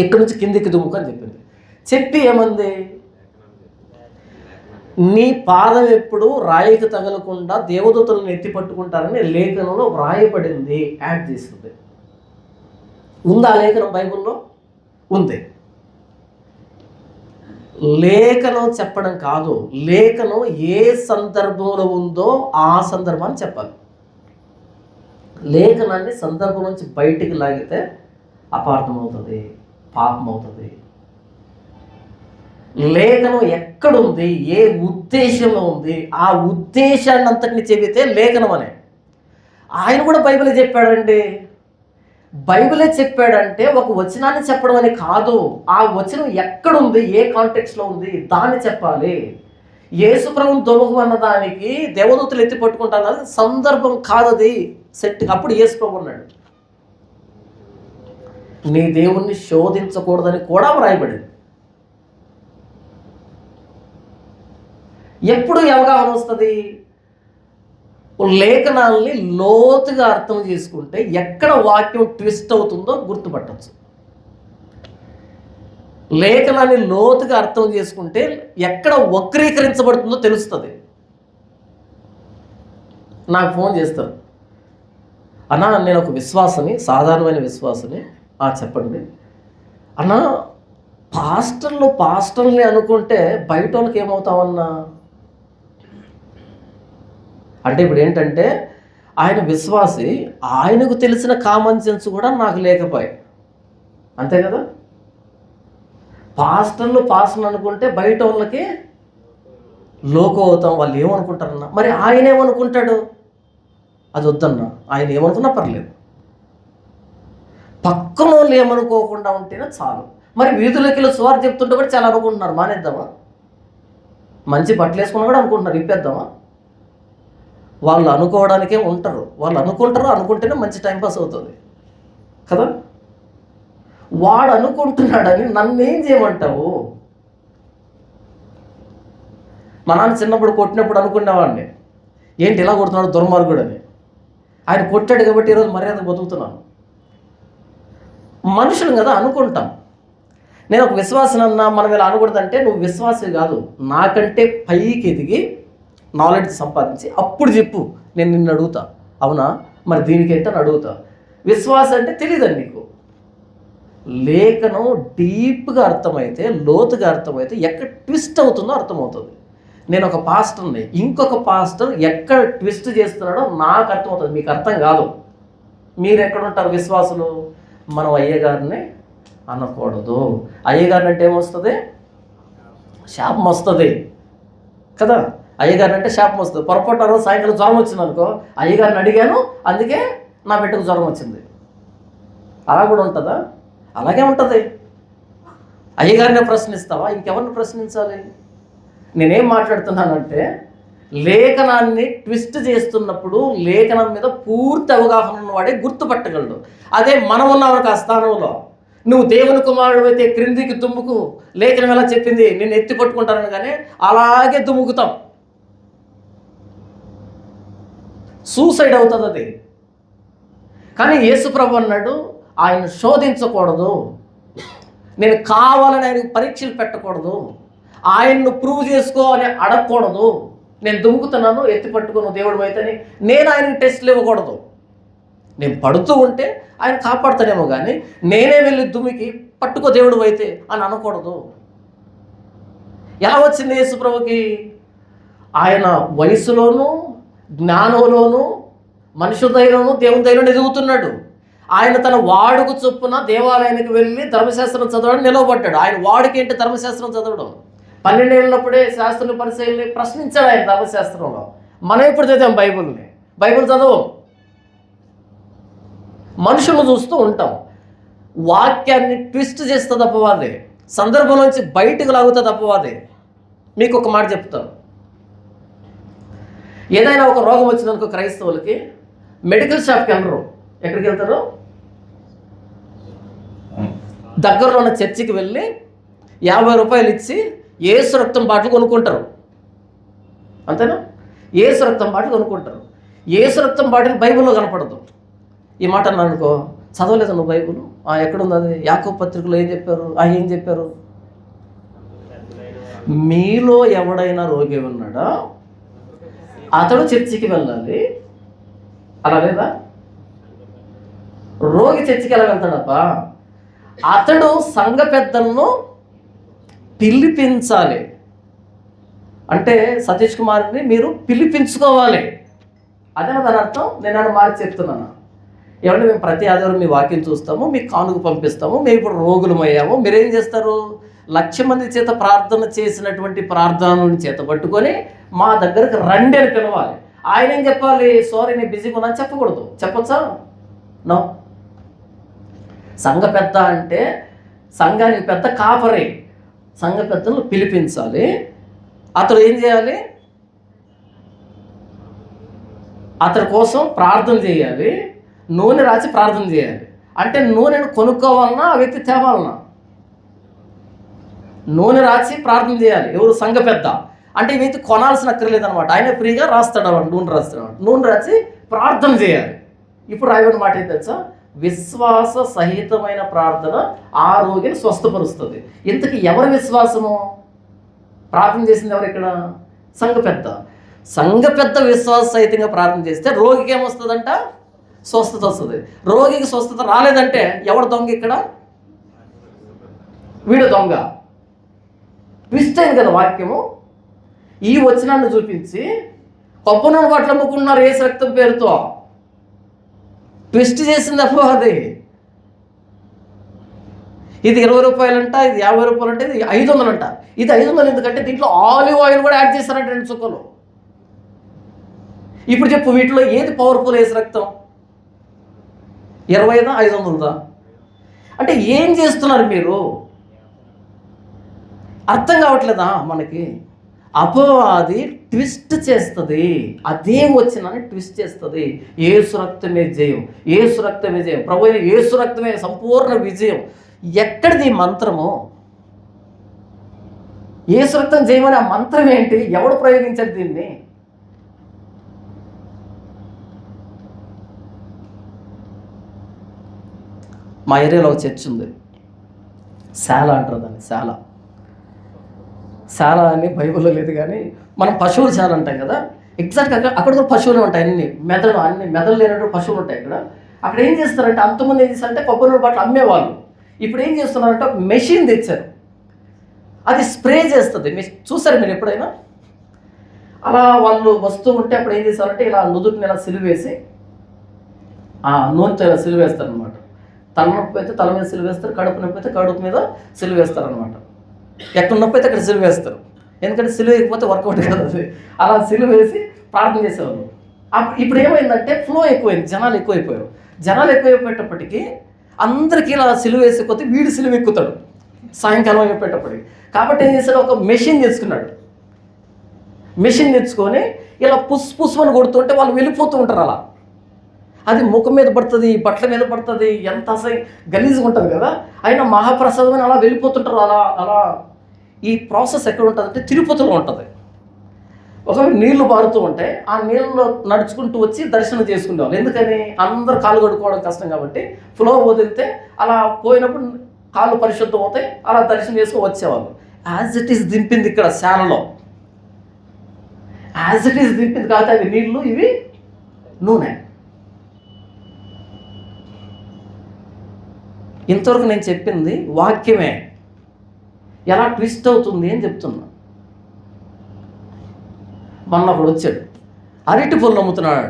ఇక్కడి నుంచి కిందికి దుమ్ముకు అని చెప్పింది. చెప్పి ఏమంది? నీ పాదం ఎప్పుడు రాయికి తగలకుండా దేవదూతలను ఎత్తి పట్టుకుంటారని లేఖనంలో వ్రాయబడింది యాడ్ చేసింది. ఉందా లేఖనం బైబిల్లో? ఉంది. లేఖనం చెప్పడం కాదు, లేఖనం ఏ సందర్భంలో ఉందో ఆ సందర్భాన్ని చెప్పాలి. లేఖనాన్ని సందర్భం నుంచి బయటికి లాగితే అపార్థం అవుతుంది, పాపం అవుతుంది. లేఖనం ఎక్కడుంది, ఏ ఉద్దేశంలో ఉంది, ఆ ఉద్దేశాన్ని అంతటిని చెబితే లేఖనం అనే. ఆయన కూడా బైబిలే చెప్పాడండి. బైబిలే చెప్పాడంటే ఒక వచనాన్ని చెప్పడం అని కాదు, ఆ వచనం ఎక్కడుంది, ఏ కాంటెక్స్లో ఉంది దాన్ని చెప్పాలి. యేసుప్రభుని దొంగమన్న దానికి దేవదూతలు ఎత్తి పట్టుకుంటారు, సందర్భం కాదది, సెట్. అప్పుడు యేసుప్రభు అన్నాడు, నీ దేవుణ్ణి శోధించకూడదని కూడా వ్రాయబడింది. ఎప్పుడు అవగాహన వస్తుంది? లేఖనాల్ని లోతుగా అర్థం చేసుకుంటే ఎక్కడ వాక్యం ట్విస్ట్ అవుతుందో గుర్తుపట్టచ్చు. లేఖనాన్ని లోతుగా అర్థం చేసుకుంటే ఎక్కడ వక్రీకరించబడుతుందో తెలుస్తుంది. నాకు ఫోన్ చేస్తారు, అన్నా నేను ఒక విశ్వాసని, సాధారణమైన విశ్వాసని. చెప్పండి అన్నా, పాస్టర్ని అనుకుంటే బయట వాళ్ళకి ఏమవుతామన్నా అంటే, ఇప్పుడు ఏంటంటే ఆయన విశ్వాసి, ఆయనకు తెలిసిన కామన్ సెన్స్ కూడా నాకు లేకపోయాయి, అంతే కదా. పాస్టర్లు అనుకుంటే బయట వాళ్ళకి లోకం అవుతాం, వాళ్ళు ఏమనుకుంటారన్నా. మరి ఆయన ఏమనుకుంటాడు? అది వద్దన్నా, ఆయన ఏమనుకున్నా పర్లేదు, పక్కన వాళ్ళు ఏమనుకోకుండా ఉంటేనే చాలు. మరి వీధులకి సువార్త చెప్తుంటే కూడా చాలా అనుకుంటున్నారు, మానేద్దామా? మంచి బట్టలు వేసుకున్నా కూడా అనుకుంటున్నారు, ఇప్పేద్దామా? వాళ్ళు అనుకోవడానికే ఉంటారు, వాళ్ళు అనుకుంటేనే మంచి టైంపాస్ అవుతుంది కదా. వాడు అనుకుంటున్నాడని నన్నేం చేయమంటావు? మా నాన్న చిన్నప్పుడు కొట్టినప్పుడు అనుకునేవాడిని, ఏంటి ఇలా కొడుతున్నాడు దుర్మార్గుడు అని. ఆయన కొట్టాడు కాబట్టి ఈరోజు మర్యాద బతుకుతున్నాను. మనుషులు కదా, అనుకుంటాం. నేను ఒక విశ్వాసనన్నా మనం ఇలా అనకూడదంటే, నువ్వు విశ్వాసి కాదు, నాకంటే పైకి ఎదిగి నాలెడ్జ్ సంపాదించి అప్పుడు చెప్పు, నేను నిన్ను అడుగుతా, అవునా మరి దీనికి ఏంటని అడుగుతా. విశ్వాసం అంటే తెలియదండి నీకు. లేఖనం డీప్గా అర్థమైతే, లోతుగా అర్థమైతే ఎక్కడ ట్విస్ట్ అవుతుందో అర్థమవుతుంది. నేను ఒక పాస్టర్ని, ఇంకొక పాస్టర్ ఎక్కడ ట్విస్ట్ చేస్తున్నాడో నాకు అర్థమవుతుంది, మీకు అర్థం కాదు. మీరు ఎక్కడ ఉంటారు విశ్వాసులు? మనం అయ్యగారిని అనకూడదు. అయ్యగారిని అంటే ఏమొస్తుంది? శాపం వస్తుంది కదా. అయ్యగారిని అంటే శాపం వస్తుంది. పొరపాటు రోజు సాయంకాలం జ్వరం వచ్చింది అనుకో, అయ్యగారిని అడిగాను అందుకే నా బిడ్డకు జ్వరం వచ్చింది, అలా కూడా ఉంటుందా? అలాగే ఉంటుంది. అయ్యగారినే ప్రశ్నిస్తావా? ఇంకెవరిని ప్రశ్నించాలి? నేనేం మాట్లాడుతున్నానంటే, లేఖనాన్ని ట్విస్ట్ చేస్తున్నప్పుడు లేఖనం మీద పూర్తి అవగాహన ఉన్నవాడే గుర్తుపట్టగలడు. అదే మనం ఉన్నావు ఆ స్థానంలో, నువ్వు దేవుని కుమారుడు అయితే క్రిందికి దుమ్ముకు, లేఖనం ఎలా చెప్పింది నేను ఎత్తి పట్టుకుంటానని, కానీ అలాగే దుమ్ముకుతాం, సూసైడ్ అవుతుంది అది. కానీ యేసుప్రభు అన్నాడు, ఆయన శోధించకూడదు, నేను కావాలని ఆయనకు పరీక్షలు పెట్టకూడదు, ఆయన్ను ప్రూవ్ చేసుకో అని అడగకూడదు. నేను దుమ్ముకుతున్నాను, ఎత్తి పట్టుకోను దేవుడు అయితేనే నేను ఆయనకు టెస్ట్లు ఇవ్వకూడదు. నేను పడుతూ ఉంటే ఆయన కాపాడుతానేమో, కానీ నేనే వెళ్ళి దుమ్మికి పట్టుకో దేవుడు అయితే అని అనకూడదు. ఎలా వచ్చింది యేసుప్రభుకి? ఆయన వయసులోనూ జ్ఞానంలోనూ మనుషుల ధైర్యము దేవుని ధైర్యం ఎదుగుతున్నాడు. ఆయన తన వాడుకు చొప్పున దేవాలయానికి వెళ్ళి ధర్మశాస్త్రం చదవడం నిలవబడ్డాడు. ఆయన వాడికి ఏంటి ధర్మశాస్త్రం చదవడం? 12 ఏళ్ళప్పుడే శాస్త్రుల పరిచయాన్ని ప్రశ్నించాడు ఆయన ధర్మశాస్త్రంలో. మనం ఎప్పుడు చదివాం బైబిల్ని? బైబిల్ చదవం, మనుషులను చూస్తూ ఉంటాం. వాక్యాన్ని ట్విస్ట్ చేస్తుంది అపవాదే, సందర్భంలోంచి బయటకు లాగుతుంది అపవాదే. మీకు ఒక మాట చెప్తాను. ఏదైనా ఒక రోగం వచ్చిందనుకో క్రైస్తవులకి మెడికల్ షాప్కి వెళ్ళరు. ఎక్కడికి వెళ్తారు? దగ్గరలో ఉన్న చర్చికి వెళ్ళి 50 రూపాయలు ఇచ్చి యేసు రక్తం బాటిల్ కొనుక్కుంటారు. అంతేనా? యేసు రక్తం బాటిల్ కొనుక్కుంటారు. యేసు రక్తం బాటిల్ బైబిల్లో కనపడదు. ఈ మాట అన్నాను అనుకో, చదవలేదు నువ్వు బైబిల్? ఎక్కడుంది అది? యాకోబు పత్రికలో ఏం చెప్పారు? ఏం చెప్పారు? మీలో ఎవడైనా రోగి ఉన్నాడా అతడు చర్చికి వెళ్ళాలి. అలా లేదా? రోగి చర్చికి ఎలా వెళ్తాడప్ప? అతడు సంఘ పెద్దలను పిలిపించాలి. అంటే సతీష్ కుమార్ని మీరు పిలిపించుకోవాలి. అదేనా దాని అర్థం? నేను మార్చి చెప్తున్నాను. ఏమంటే మేము ప్రతి ఆదివారం మీ వాక్యం చూస్తాము, మీకు కానుక పంపిస్తాము, మేము ఇప్పుడు రోగులమయ్యాము. మీరేం చేస్తారు? 1,00,000 మంది చేత ప్రార్థన చేసినటువంటి ప్రార్థనలను చేత పట్టుకొని మా దగ్గరకు రండి అని పిలవాలి. ఆయన ఏం చెప్పాలి? సారీ నేను బిజీగా ఉన్నాను చెప్పకూడదు. చెప్పచ్చా? నో. సంఘ పెద్ద అంటే సంఘానికి పెద్ద కాపరి. సంఘ పెద్దలను పిలిపించాలి. అతడు ఏం చేయాలి? అతడి కోసం ప్రార్థన చేయాలి, నూనె రాసి ప్రార్థన చేయాలి. అంటే నూనెను కొనుక్కోవాలన్నా ఆ వ్యక్తి తేవాలన్నా? నూనె రాసి ప్రార్థన చేయాలి. ఎవరు? సంఘ పెద్ద. అంటే ఈ వ్యక్తి కొనాల్సిన అక్కర్లేదనమాట. ఆయన ఫ్రీగా రాస్తాడు అన్నమాట, నూనె రాస్తాడు. నూనె రాసి ప్రార్థన చేయాలి. ఇప్పుడు రాయబడిన మాట ఏం తెలుసా? విశ్వాస సహితమైన ప్రార్థన ఆ రోగిని స్వస్థపరుస్తుంది. ఇంతకీ ఎవరి విశ్వాసము? ప్రార్థన చేసింది ఎవరు ఇక్కడ? సంఘ పెద్ద. సంఘ పెద్ద విశ్వాస సహితంగా ప్రార్థన చేస్తే రోగికి ఏమొస్తుందంట? స్వస్థత వస్తుంది. రోగికి స్వస్థత రాలేదంటే ఎవడు దొంగ ఇక్కడ? వీడు దొంగ. ట్విస్ట్ అయింది కదా వాక్యము. ఈ వచనాన్ని చూపించి కొబ్బరి నూనె బాటిల్ అమ్ముకున్నారు యేసు రక్తం పేరుతో. ట్విస్ట్ చేసింది అపవాది. ఇది 20 రూపాయలంట, ఇది 50 రూపాయలంట, ఇది 500 అంట. ఇది 500 ఎందుకంటే దీంట్లో ఆలివ్ ఆయిల్ కూడా యాడ్ చేస్తారంట 2 చుక్కలు. ఇప్పుడు చెప్పు, వీటిలో ఏది పవర్ఫుల్ యేసు రక్తం? 20దా 500దా? అంటే ఏం చేస్తున్నారు మీరు? అర్థం కావట్లేదా మనకి? అపవాది ట్విస్ట్ చేస్తుంది. అదే వచ్చినని ట్విస్ట్ చేస్తుంది. యేసు రక్తమే జయం, యేసు రక్తమే జయం, ప్రభు అయిన యేసు రక్తమే సంపూర్ణ విజయం. ఎక్కడిది మంత్రము? యేసు రక్తం జయం అనే ఆ మంత్రం ఏంటి? ఎవడు ప్రయోగించారు దీన్ని? మా ఏరియాలో ఒక చర్చ్ ఉంది, శాల అంటారు దాన్ని. శాల అని బైబిల్లో లేదు, కానీ మనం పశువుల శాల అంటాం కదా, ఎగ్జాక్ట్గా అక్కడ కూడా పశువులు ఉంటాయి. అన్ని మెదడు లేనటువంటి పశువులు ఉంటాయి అక్కడ. అక్కడ ఏం చేస్తారంటే, అంతమంది ఏం చేస్తారంటే కొబ్బరి నూనె బాటిల్ అమ్మేవాళ్ళు. ఇప్పుడు ఏం చేస్తున్నారంటే ఒక మెషిన్ తెచ్చారు, అది స్ప్రే చేస్తుంది. చూసారు మీరు ఎప్పుడైనా? అలా వాళ్ళు వస్తూ ఉంటే అప్పుడు ఏం చేస్తారంటే ఇలా నుదుటిని ఇలా సిలువేసి నూనెతో ఇలా సిలువేస్తారనమాట. తలనొప్పి అయితే తల మీద సిలువేస్తారు, కడుపు నొప్పి అయితే కడుపు మీద సిలువేస్తారు అనమాట. ఎక్కడ నొప్పి అయితే అక్కడ సిలువేస్తారు. ఎందుకంటే సిలువ వేయకపోతే వర్కౌట్ కాదు అది. అలా సిలువేసి ప్రార్థన చేసేవాళ్ళు. ఇప్పుడు ఏమైందంటే ఫ్లో ఎక్కువైంది, జనాలు ఎక్కువైపోయారు. జనాలు ఎక్కువైపోయేటప్పటికీ అందరికీ ఇలా సిలువ వేసే కొద్దీ వీడు సిలువ ఎక్కుతాడు సాయంకాలం అయిపోయేటప్పటికి. కాబట్టి ఏం చేశాడు? ఒక మెషిన్ తెచ్చుకున్నాడు. మెషిన్ తెచ్చుకొని ఇలా పుష్పని కొడుతుంటే వాళ్ళు వెళ్ళిపోతూ ఉంటారు. అలా అది ముఖం మీద పడుతుంది, బట్టల మీద పడుతుంది, ఎంత అసలు గలీజ్గా ఉంటుంది కదా. అయినా మహాప్రసాదం అని అలా వెళ్ళిపోతుంటారు. అలా ఈ ప్రాసెస్ ఎక్కడ ఉంటుంది అంటే తిరుపతిలో ఉంటుంది. ఒకవేళ నీళ్లు పారుతూ ఉంటే ఆ నీళ్ళలో నడుచుకుంటూ వచ్చి దర్శనం చేసుకునేవాళ్ళు. ఎందుకని? అందరు కాళ్ళు కడుక్కోవడం కష్టం కాబట్టి ఫ్లో వదిలితే అలా పోయినప్పుడు కాళ్ళు పరిశుద్ధం అవుతాయి, అలా దర్శనం చేసుకొని వచ్చేవాళ్ళు. యాజ్ ఇట్ ఈస్ దింపింది ఇక్కడ శాలలో. యాజ్ ఇట్ ఈస్ దింపింది కాకపోతే అవి నీళ్లు, ఇవి నూనె. ఇంతవరకు నేను చెప్పింది వాక్యమే, ఎలా ట్విస్ట్ అవుతుంది అని చెప్తున్నా. మొన్న ఒకడు వచ్చాడు, అరటి పళ్ళు అమ్ముతున్నాడు.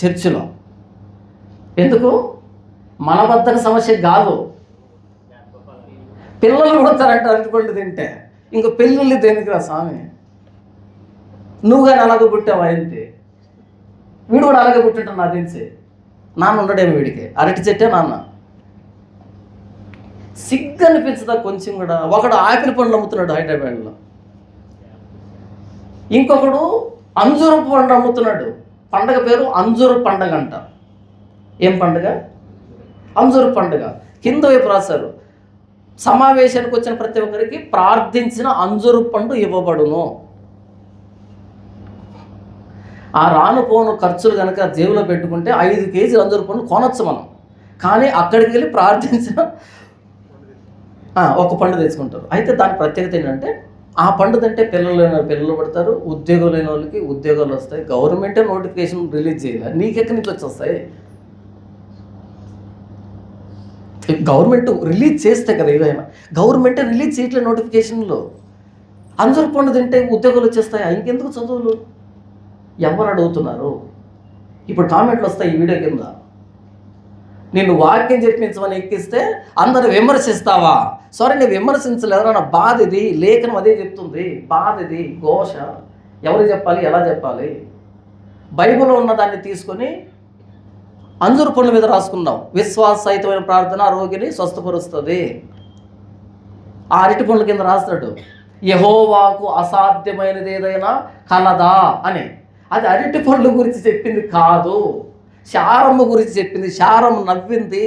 చర్చిలో. ఎందుకు? మలబద్ధక సమస్య కాదు, పిల్లలు పుడతారంట అరటిపండు తింటే. ఇంక పెళ్ళిళ్ళు దేనికి రా స్వామి? నువ్వు కానీ అలాగే పుట్టావా ఏంటి? వీడు కూడా అలాగే పుట్టింటాను నాకు తెలిసి. నాన్న ఉండడేమో వీడికి, అరటి చెట్టే నాన్న. సిగ్గు అనిపించదా కొంచెం కూడా? ఒకడు ఆపిల్ పండ్లు అమ్ముతున్నాడు హైదరాబాద్లో, ఇంకొకడు అంజూరు పండు అమ్ముతున్నాడు. పండగ పేరు అంజూరు పండగ అంట. ఏం పండుగ? అంజూరు పండుగ. కింద వైపు రాశారు, సమావేశానికి వచ్చిన ప్రతి ఒక్కరికి ప్రార్థించిన అంజూరు పండు ఇవ్వబడును. ఆ రాను పోను ఖర్చులు కనుక జేబులో పెట్టుకుంటే 5 కేజీలు అంజూరు పండు కొనొచ్చు మనం. కానీ అక్కడికి వెళ్ళి ప్రార్థించిన ఒక పండు తెచ్చుకుంటారు. అయితే దాని ప్రత్యేకత ఏంటంటే, ఆ పండు తింటే పిల్లలు పడతారు, ఉద్యోగం లేని వాళ్ళకి ఉద్యోగాలు వస్తాయి. గవర్నమెంటే నోటిఫికేషన్ రిలీజ్ చేయాలి, నీకెక్కడి నుంచి వచ్చి వస్తాయి? గవర్నమెంట్ రిలీజ్ చేస్తే కదా ఏదైనా. గవర్నమెంటే రిలీజ్ చేయట్లేదు నోటిఫికేషన్లో. అంజూరు పండు తింటే ఉద్యోగాలు వచ్చేస్తాయా? ఇంకెందుకు చదువులు? ఎవరు అడుగుతున్నారు? ఇప్పుడు కామెంట్లు వస్తాయి ఈ వీడియో కింద, నేను వాక్యం చెప్పించమని ఎక్కిస్తే అందరు విమర్శిస్తావా? సారీ, నేను విమర్శించలేదు, నా బాధ ఇది. లేఖనం అదే చెప్తుంది, బాధ ఇది, ఘోష. ఎవరు చెప్పాలి, ఎలా చెప్పాలి? బైబిల్లో ఉన్న దాన్ని తీసుకొని అంజూరు పండ్ల మీద రాసుకున్నాం. విశ్వాసహితమైన ప్రార్థన రోగిని స్వస్థపరుస్తుంది. ఆ అరటి పండ్ల కింద రాస్తాడు, యెహోవాకు అసాధ్యమైనది ఏదైనా కలదా అని. అది అరటి పండ్ల గురించి చెప్పింది కాదు, శారమ్మ గురించి చెప్పింది. శారమ్మ నవ్వింది.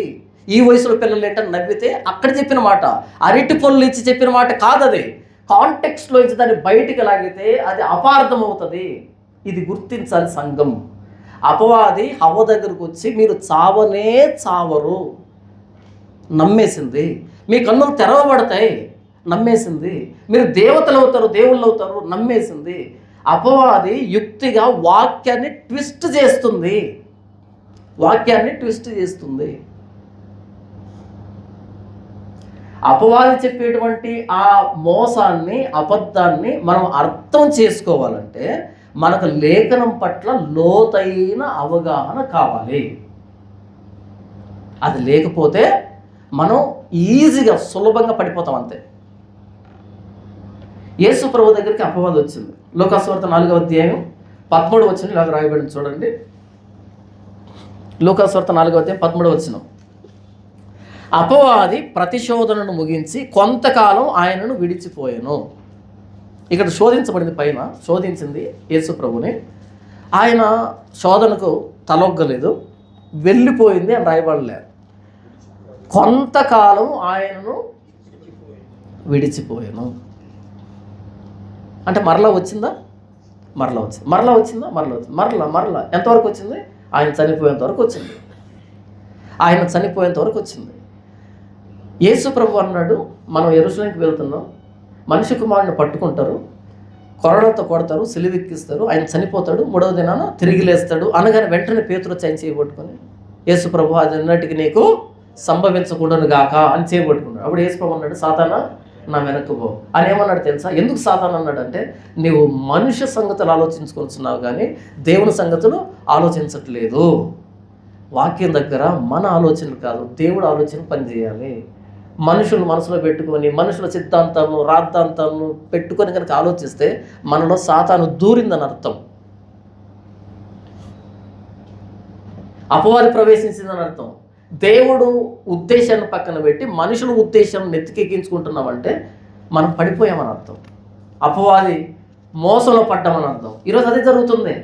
ఈ వయసులో పిల్లలు ఏంటని నవ్వితే అక్కడ చెప్పిన మాట, అరటి పళ్ళు ఇచ్చి చెప్పిన మాట కాదు. అది కాంటెక్స్ట్లో ఇచ్చి దాన్ని బయటికి లాగితే అది అపార్థం అవుతుంది. ఇది గుర్తించాలి సంఘం. అపవాది హవ్వ దగ్గరకు వచ్చి మీరు చావనే చావరు నమ్మేసింది, మీ కన్నులు తెరవబడతాయి నమ్మేసింది, మీరు దేవతలు అవుతారు దేవుళ్ళు అవుతారు నమ్మేసింది. అపవాది యుక్తిగా వాక్యాన్ని ట్విస్ట్ చేస్తుంది, వాక్యాన్ని ట్విస్ట్ చేస్తుంది. అపవాది చెప్పేటువంటి ఆ మోసాన్ని, అబద్ధాన్ని మనం అర్థం చేసుకోవాలంటే మనకు లేఖనం పట్ల లోతైన అవగాహన కావాలి. అది లేకపోతే మనం ఈజీగా సులభంగా పడిపోతాం అంతే. యేసు ప్రభు దగ్గరికి అపవాది వచ్చింది. లూకాసు 4వ అధ్యాయం 13 వచనం ఇలాగ రాయబడింది చూడండి. లూకాసు 4వ అధ్యాయం 13 వచనం. అపవాది ప్రతిశోధనను ముగించి కొంతకాలం ఆయనను విడిచిపోయాను. ఇక్కడ శోధించబడింది, పైన శోధించింది యేసు ప్రభుని. ఆయన శోధనకు తలొగ్గలేదు, వెళ్ళిపోయింది అని రాయబడలేదు. కొంతకాలం ఆయనను విడిచిపోయాను అంటే మరలా వచ్చిందా? మరలా వచ్చింది. మరలా వచ్చిందా? మరలా వచ్చింది. మరలా ఎంతవరకు వచ్చింది? ఆయన చనిపోయేంత వరకు వచ్చింది. ఆయన చనిపోయేంత వరకు వచ్చింది. యేసు ప్రభు అన్నాడు, మనం యెరూషలేముకి వెళ్తున్నాం, మనిషి కుమారుని పట్టుకుంటారు, కొరడాతో కొడతారు, సిలువెక్కిస్తారు, ఆయన చనిపోతాడు, 3వ దినాన తిరిగి లేస్తాడు అనగానే వెంటనే పేతురు వచ్చి ఆయన చేయబట్టుకొని, యేసు ప్రభు అది అన్నటికి నీకు సంభవించకూడదు గాక అని చేయబట్టుకున్నాడు. అప్పుడు యేసు ప్రభు అన్నాడు, సాతానా నా వెనక్కు పో అని. ఏమన్నాడు తెలుసా? ఎందుకు సాతాను అన్నాడు అంటే, నీవు మనుష్య సంగతులు ఆలోచించుకొస్తున్నావు కానీ దేవుని సంగతులు ఆలోచించట్లేదు. వాక్యం దగ్గర మన ఆలోచనలు కాదు, దేవుడు ఆలోచన పనిచేయాలి. మనుషులు మనసులో పెట్టుకొని, మనుషుల సిద్ధాంతాలను రాద్ధాంతాలను పెట్టుకొని కనుక ఆలోచిస్తే మనలో సాతాను దూరిందని అర్థం, అపవాది ప్రవేశించిందని అర్థం. దేవుడు ఉద్దేశాన్ని పక్కన పెట్టి మనుషుల ఉద్దేశం నెత్తికెక్కించుకుంటున్నామంటే మనం పడిపోయామని అర్థం, అపవాది మోసంలో పడ్డామని అర్థం. ఈరోజు అదే జరుగుతుంది.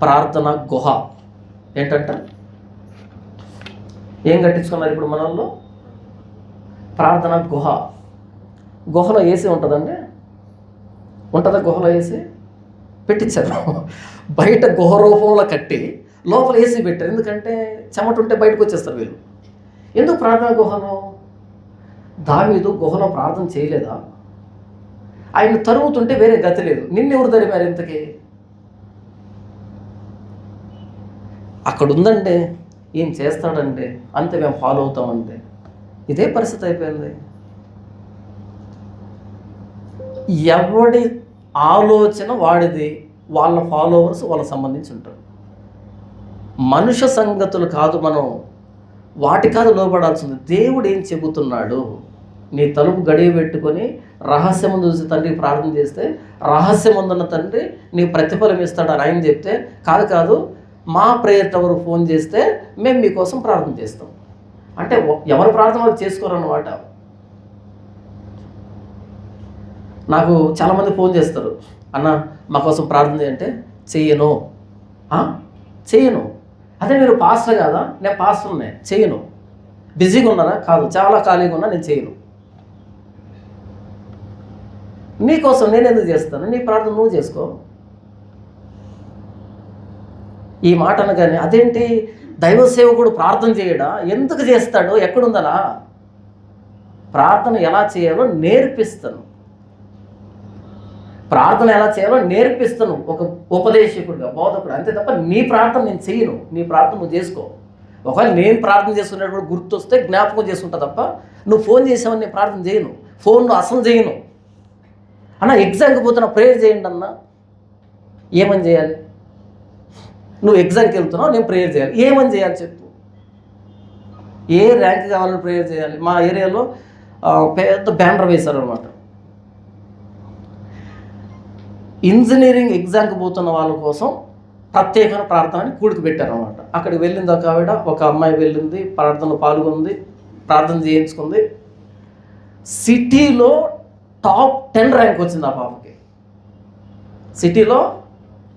ప్రార్థన గుహ ఏంటంట? ఏం కట్టించుకున్నారు ఇప్పుడు మనల్లో? ప్రార్థన గుహ. గుహలో ఏసీ ఉంటుందండి? ఉంటుందా? గుహలో ఏసీ పెట్టించారు. బయట గుహ రూపంలో కట్టి లోపల ఏసీ పెట్టారు. ఎందుకంటే చెమట ఉంటే బయటకు వచ్చేస్తారు వీళ్ళు. ఎందుకు ప్రార్థన గుహలో? దావీదు గుహలో ప్రార్థన చేయలేదా? ఆయన తరుగుతుంటే వేరే గతి లేదు. నిన్నెవరు తరిమారు ఇంతకీ? అక్కడ ఉందండి, ఏం చేస్తాడంటే అంతే, మేము ఫాలో అవుతామంటే. ఇదే పరిస్థితి అయిపోయింది. ఎవడి ఆలోచన వాడిది, వాళ్ళ ఫాలోవర్స్ వాళ్ళకి సంబంధించి ఉంటారు. మనుష్య సంగతులు కాదు, మనం వాటి కాదు లోబడాల్సింది. దేవుడు ఏం చెబుతున్నాడు? నీ తలుపు గడియ పెట్టుకొని రహస్యమును చూసి తండ్రికి ప్రార్థన చేస్తే రహస్యముందున్న తండ్రి నీకు ప్రతిఫలం ఇస్తాడు అని ఆయన చెప్తే, కాదు మా ప్రేయర్ టవర్ ఫోన్ చేస్తే మేము మీకోసం ప్రార్థన చేస్తాం అంటే ఎవరి ప్రార్థన వాళ్ళు చేసుకోరన్నమాట. నాకు చాలామంది ఫోన్ చేస్తారు, అన్న మా కోసం ప్రార్థన చేయంటే చెయ్యను. అదే మీరు పాస్టర్ కాదా? నేను పాస్టర్నే, చెయ్యను. బిజీగా ఉన్నారా? కాదు, చాలా ఖాళీగా ఉన్నా, నేను చేయను. నీకోసం నేను ఎందుకు చేస్తాను? నీ ప్రార్థన నువ్వు చేసుకో. ఈ మాట అనగానే అదేంటి దైవ సేవకుడు ప్రార్థన చేయడా? ఎందుకు చేస్తాడు? ఎక్కడుందలా? ప్రార్థన ఎలా చేయాలో నేర్పిస్తాను. ప్రార్థన ఎలా చేయాలో నేర్పిస్తాను ఒక ఉపదేశకుడిగా, బోధకుడు, అంతే తప్ప నీ ప్రార్థన నేను చేయను. నీ ప్రార్థన నువ్వు చేసుకో. ఒకవేళ నేను ప్రార్థన చేసుకునేటప్పుడు గుర్తొస్తే జ్ఞాపకం చేసుకుంటా తప్ప నువ్వు ఫోన్ చేసావని నేను ప్రార్థన చేయను. ఫోన్లో అసలు చేయను. అన్న ఎగ్జామ్కి పోతున్నా ప్రేయర్ చేయండి అన్న. ఏమని చేయాలి? నువ్వు ఎగ్జామ్కి వెళ్తున్నావు, నేను ప్రేయర్ చేయాలి. ఏమని చేయాలి చెప్పు? ఏ ర్యాంక్ కావాలని ప్రేయర్ చేయాలి? మా ఏరియాలో పెద్ద బ్యానర్ వేశారు అనమాట. ఇంజనీరింగ్ ఎగ్జామ్కి పోతున్న వాళ్ళ కోసం ప్రత్యేకమైన ప్రార్థనని కూడికి పెట్టారనమాట. అక్కడికి వెళ్ళింది ఒక అమ్మాయి వెళ్ళింది, ప్రార్థనలో పాల్గొంది, ప్రార్థన చేయించుకుంది. సిటీలో టాప్ 10 ర్యాంక్ వచ్చింది ఆ పాపకి. సిటీలో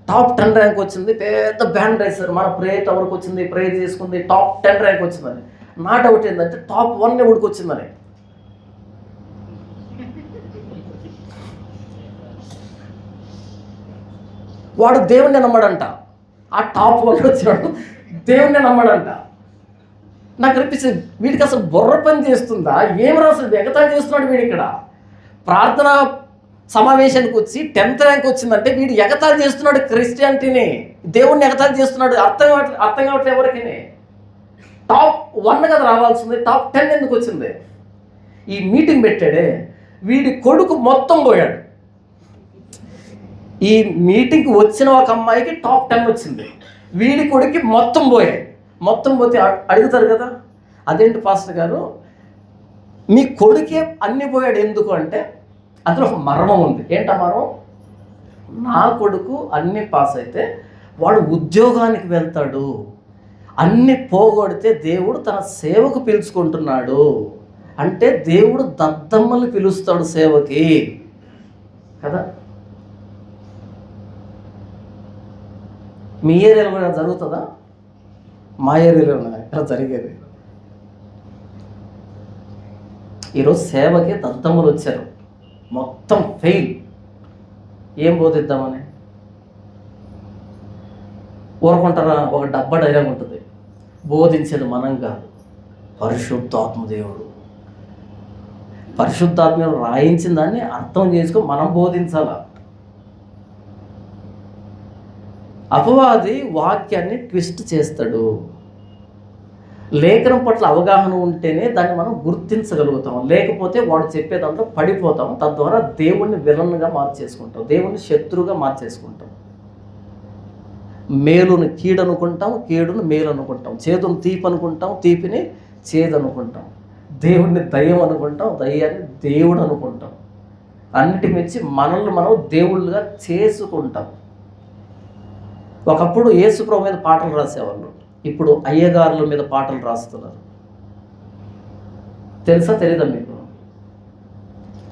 టాప్ 10 ర్యాంక్ వచ్చింది. పెద్ద బ్యానర్ వేశారు, మన ప్రేయర్ టవర్కి వచ్చింది, ప్రేయర్ చేసుకుంది, టాప్ 10 ర్యాంక్ వచ్చిందని. నా డౌట్ ఏంటంటే టాప్ 1 ఎవరికి వచ్చిందని. వాడు దేవుణ్ణి నమ్మడంట. ఆ టాప్ 1 వచ్చినాడు దేవుణ్ణి నమ్మడంట. నాకు అనిపించింది, వీడికి అసలు బుర్ర పని చేస్తుందా? ఏం రాస్తుంది? ఎగతాళి చేస్తున్నాడు వీడు. ఇక్కడ ప్రార్థన సమావేశానికి వచ్చి 10th ర్యాంక్ వచ్చిందంటే వీడు ఎగతాళి చేస్తున్నాడు క్రిస్టియానిటీని, దేవుణ్ణి ఎగతాళి చేస్తున్నాడు. అర్థం కావట్లేదు ఎవరికి. టాప్ 1 కదా రావాల్సింది, టాప్ 10 ఎందుకు వచ్చింది? ఈ మీటింగ్ పెట్టాడే వీడి కొడుకు మొత్తం పోయాడు. ఈ మీటింగ్కి వచ్చిన ఒక అమ్మాయికి టాప్ 10 వచ్చింది, వీడి కొడుకు మొత్తం పోయాయి. మొత్తం పోతే అడుగుతారు కదా, అదేంటి పాస్టర్ గారు మీ కొడుకే అన్ని పోయాడు ఎందుకు అంటే అందులో ఒక మర్మం ఉంది. ఏంటా మర్మం? నా కొడుకు అన్ని పాస్ అయితే వాడు ఉద్యోగానికి వెళ్తాడు, అన్ని పోగొడితే దేవుడు తన సేవకు పిలుచుకుంటున్నాడు అంటే దేవుడు దద్దమ్మలు పిలుస్తాడు సేవకి కదా. మీ ఏరియాలో కూడా జరుగుతుందా? మా ఏరియాలో ఇలా జరిగేది. ఈరోజు సేవకి దద్దమ్మలు వచ్చారు, మొత్తం ఫెయిల్. ఏం బోధిద్దామని ఊరుకుంటారా? ఒక డబ్బా డైలాగ్ ఉంటుంది, బోధించేది మనం కాదు పరిశుద్ధాత్మ దేవుడు. పరిశుద్ధాత్మ రాయించిన దాన్ని అర్థం చేసుకొని మనం బోధించాలా. అపవాది వాక్యాన్ని ట్విస్ట్ చేస్తాడు. లేఖనం పట్ల అవగాహన ఉంటేనే దాన్ని మనం గుర్తించగలుగుతాం, లేకపోతే వాడు చెప్పే దాంట్లో పడిపోతాం. తద్వారా దేవుణ్ణి విలన్గా మార్చేసుకుంటాం, దేవుణ్ణి శత్రువుగా మార్చేసుకుంటాం. మేలును కీడు అనుకుంటాం, కీడును మేలు అనుకుంటాం, చేదును తీపి అనుకుంటాం, తీపిని చేదు అనుకుంటాం, దేవుణ్ణి దయ్యం అనుకుంటాం, దయ్యాన్ని దేవుడు అనుకుంటాం. అన్నిటి మించి మనల్ని మనం దేవుళ్ళుగా చేసుకుంటాం. ఒకప్పుడు యేసుప్రభు మీద పాటలు రాసేవాళ్ళు, ఇప్పుడు అయ్యగారుల మీద పాటలు రాస్తున్నారు. తెలుసా తెలీదా మీకు?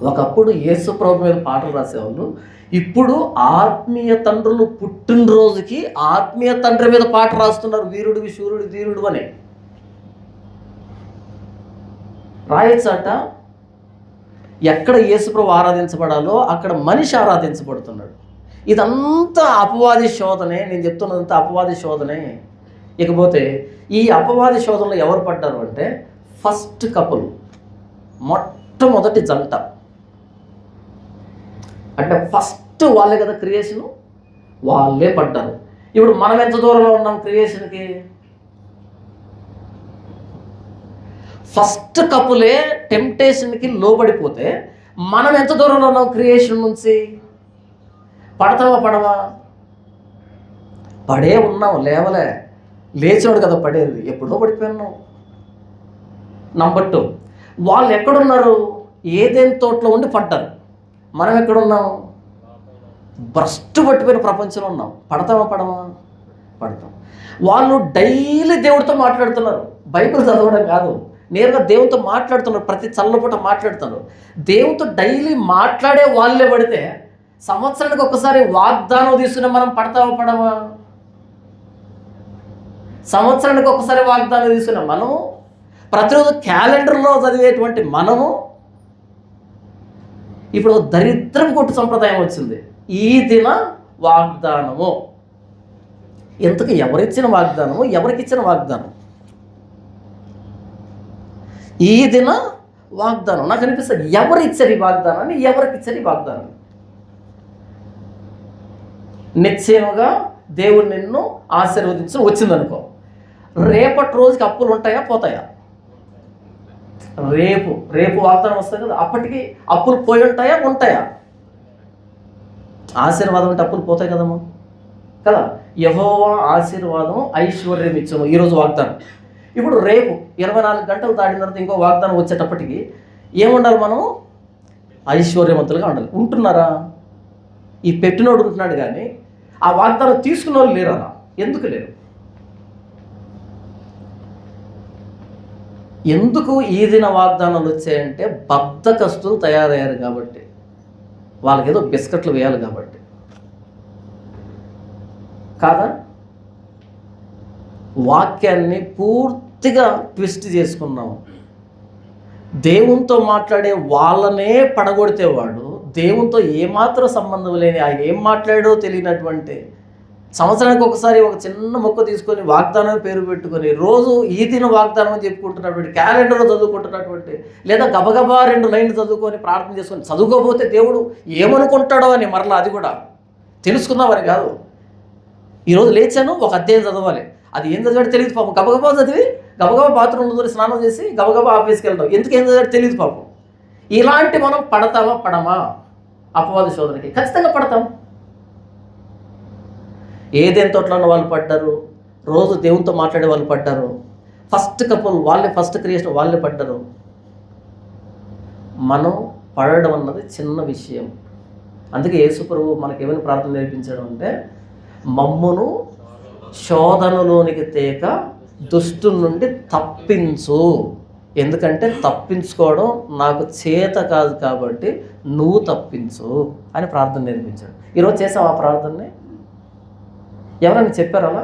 ఒకప్పుడు యేసుప్రభు మీద పాటలు రాసేవాళ్ళు, ఇప్పుడు ఆత్మీయ తండ్రులు పుట్టినరోజుకి ఆత్మీయ తండ్రి మీద పాట రాస్తున్నారు. వీరుడివి శూరుడి ధీరుడు అని రాయచ్చట. ఎక్కడ యేసుప్రభు ఆరాధించబడాలో అక్కడ మనిషి ఆరాధించబడుతున్నాడు. ఇదంతా అపవాది శోధనే. నేను చెప్తున్నదంతా అపవాది శోధనే. ఇకపోతే ఈ అపవాది శోధనలో ఎవరు పడ్డారు అంటే ఫస్ట్ కపుల్, మొట్టమొదటి జంట. అంటే ఫస్ట్ వాళ్ళే కదా క్రియేషను, వాళ్ళే పడ్డారు. ఇప్పుడు మనం ఎంత దూరంలో ఉన్నాం క్రియేషన్కి? ఫస్ట్ కపులే టెంప్టేషన్కి లోబడిపోతే మనం ఎంత దూరంలో ఉన్నాం క్రియేషన్ నుంచి? పడతావా? పడే ఉన్నాం, లేవలే, లేచాడు కదా పడేది, ఎప్పుడో పడిపోయినాం. నంబర్ 2, వాళ్ళు ఎక్కడున్నారు? ఏదేని తోటలో ఉండి పడ్డారు. మనం ఎక్కడున్నాం? భ్రష్టు పట్టిపోయిన ప్రపంచంలో ఉన్నాం. పడతామా? పడతాం. వాళ్ళు డైలీ దేవుడితో మాట్లాడుతున్నారు. బైబిల్ చదవడం కాదు, నేరుగా దేవునితో మాట్లాడుతున్నారు. ప్రతి చల్లపూట మాట్లాడుతున్నారు. దేవునితో డైలీ మాట్లాడే వాళ్ళే పడితే సంవత్సరానికి ఒకసారి వాగ్దానం తీసుకునే మనం పడతామా? సంవత్సరానికి ఒకసారి వాగ్దానం తీసుకునే మనము, ప్రతిరోజు క్యాలెండర్లో చదివేటువంటి మనము, ఇప్పుడు దరిద్రం కొట్టు సంప్రదాయం వచ్చింది. ఈ దిన వాగ్దానము. ఎంతకు ఎవరిచ్చిన వాగ్దానము? ఎవరికి ఇచ్చిన వాగ్దానం? ఈ దిన వాగ్దానం. నాకు అనిపిస్తుంది, ఎవరు ఇచ్చారు ఈ వాగ్దానాన్ని? ఎవరికి ఇచ్చారు ఈ వాగ్దానాన్ని? నిశ్చయముగా దేవుడు నిన్ను ఆశీర్వదించడం వచ్చిందనుకో, రేపటి రోజుకి అప్పులు ఉంటాయా పోతాయా? రేపు వాగ్దానం వస్తుంది కదా, అప్పటికి అప్పులు పోయి ఉంటాయా? ఆశీర్వాదం అంటే అప్పులు పోతాయి కదమ్మా, కదా. యెహోవా ఆశీర్వాదం ఐశ్వర్యం ఇచ్చును, ఈరోజు వాగ్దానం. ఇప్పుడు రేపు 24 గంటలు దాటిన తర్వాత ఇంకో వాగ్దానం వచ్చేటప్పటికి ఏముండాలి? మనం ఐశ్వర్యవంతులుగా ఉండాలి. ఉంటున్నారా? ఈ పెట్టినోడు ఉంటున్నాడు, కానీ ఆ వాగ్దానం తీసుకున్న వాళ్ళు లేరు. అలా ఎందుకు లేరు? ఎందుకు ఈ దిన వాగ్దానాలు వచ్చాయంటే బద్ధకస్తులు తయారయ్యారు కాబట్టి, వాళ్ళకి ఏదో బిస్కెట్లు వేయాలి కాబట్టి కాదా? వాక్యాన్ని పూర్తిగా ట్విస్ట్ చేసుకున్నాం. దేవునితో మాట్లాడే వాళ్ళనే పడగొడితే వాడు, దేవునితో ఏమాత్రం సంబంధం లేని, ఆయన ఏం మాట్లాడో తెలియనటువంటి, సంవత్సరానికి ఒకసారి ఒక చిన్న మొక్క తీసుకొని వాగ్దానం పేరు పెట్టుకొని రోజు ఈ దిన వాగ్దానం అని చెప్పుకుంటున్నటువంటి, క్యాలెండర్లో చదువుకుంటున్నటువంటి, లేదా గబగబా 2 లైన్లు చదువుకొని ప్రార్థన చేసుకొని, చదువుకోకపోతే దేవుడు ఏమనుకుంటాడో అని మరలా అది కూడా తెలుసుకుందామని కాదు. ఈరోజు లేచాను, ఒక అధ్యాయం చదవాలి, అది ఏం చదివాడు తెలియదు పాపం. గబగబా చదివి గబగబా బాత్రూంలో దూరి స్నానం చేసి గబగబా ఆఫీస్కి వెళ్తాం. ఎందుకు ఏం చదివాడు తెలియదు పాపం. ఇలాంటి మనం పడమా? అపవాద శోధనకి ఖచ్చితంగా పడతాం. ఏదేని తోటలో ఉన్న వాళ్ళు పడ్డారు, రోజు దేవునితో మాట్లాడే వాళ్ళు పడ్డారు, ఫస్ట్ కపుల్ వాళ్ళే, ఫస్ట్ క్రియేషన్ వాళ్ళే పడ్డారు. మనం పడడం అన్నది చిన్న విషయం. అందుకే యేసు ప్రభువు మనకేమైనా ప్రార్థన నేర్పించడం అంటే, మమ్మును శోధనలోనికి తేక దుష్టుల నుండి తప్పించు. ఎందుకంటే తప్పించుకోవడం నాకు చేత కాదు కాబట్టి నువ్వు తప్పించు అని ప్రార్థన నేర్పించాడు. ఈరోజు చేసావు ఆ ప్రార్థనని? ఎవరైనా చెప్పారలా?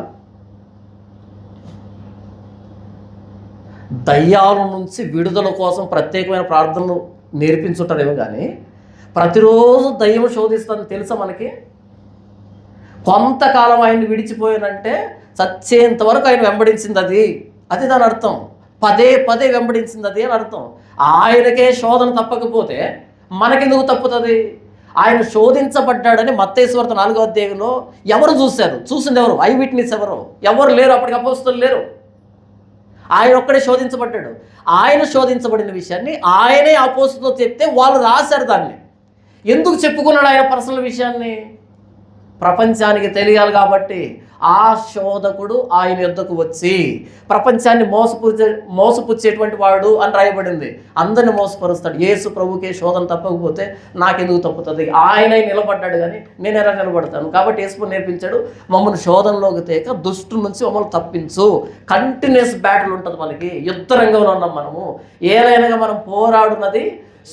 దయ్యాల నుంచి విడుదల కోసం ప్రత్యేకమైన ప్రార్థనలు నేర్పించుంటారేమో, కానీ ప్రతిరోజు దయ్యం శోధిస్తుందని తెలుసా మనకి? కొంతకాలం ఆయన్ని విడిచిపోయానంటే చచ్చేంత వరకు ఆయన వెంబడించింది, అది దాని అర్థం. పదే వెంబడించింది అది అని అర్థం. ఆయనకే శోధన తప్పకపోతే మనకెందుకు తప్పుతుంది? ఆయన శోధించబడ్డాడని మత్తయి సువార్త 4వ అధ్యాయంలో ఎవరు చూశారు? చూసింది ఎవరు? ఐ విట్నెస్ ఎవరు లేరు. అప్పటికి అపోస్తలులు లేరు. ఆయన ఒక్కడే శోధించబడ్డాడు. ఆయన శోధించబడిన విషయాన్ని ఆయనే అపోస్తలులతో చెప్తే వాళ్ళు రాశారు దాన్ని. ఎందుకు చెప్పుకున్నాడు ఆయన పర్సనల్ విషయాన్ని? ప్రపంచానికి తెలియాలి కాబట్టి. ఆ శోధకుడు ఆయన యొద్దకు వచ్చి ప్రపంచాన్ని మోసపుచ్చేటువంటి వాడు అని రాయబడింది. అందరిని మోసపరుస్తాడు. యేసు ప్రభుకే శోధన తప్పకపోతే నాకెందుకు తప్పుతుంది? ఆయనే నిలబడ్డాడు, కానీ నేను ఎలా నిలబడతాను? కాబట్టి యేసు నేర్పించాడు, మమ్మల్ని శోధనలోకి తేక దుష్టు నుంచి మమ్మల్ని తప్పించు. కంటిన్యూస్ బ్యాటిల్ ఉంటుంది మనకి. యుద్ధ రంగంలో ఉన్నాం మనము. ఏదైనా మనం పోరాడున్నది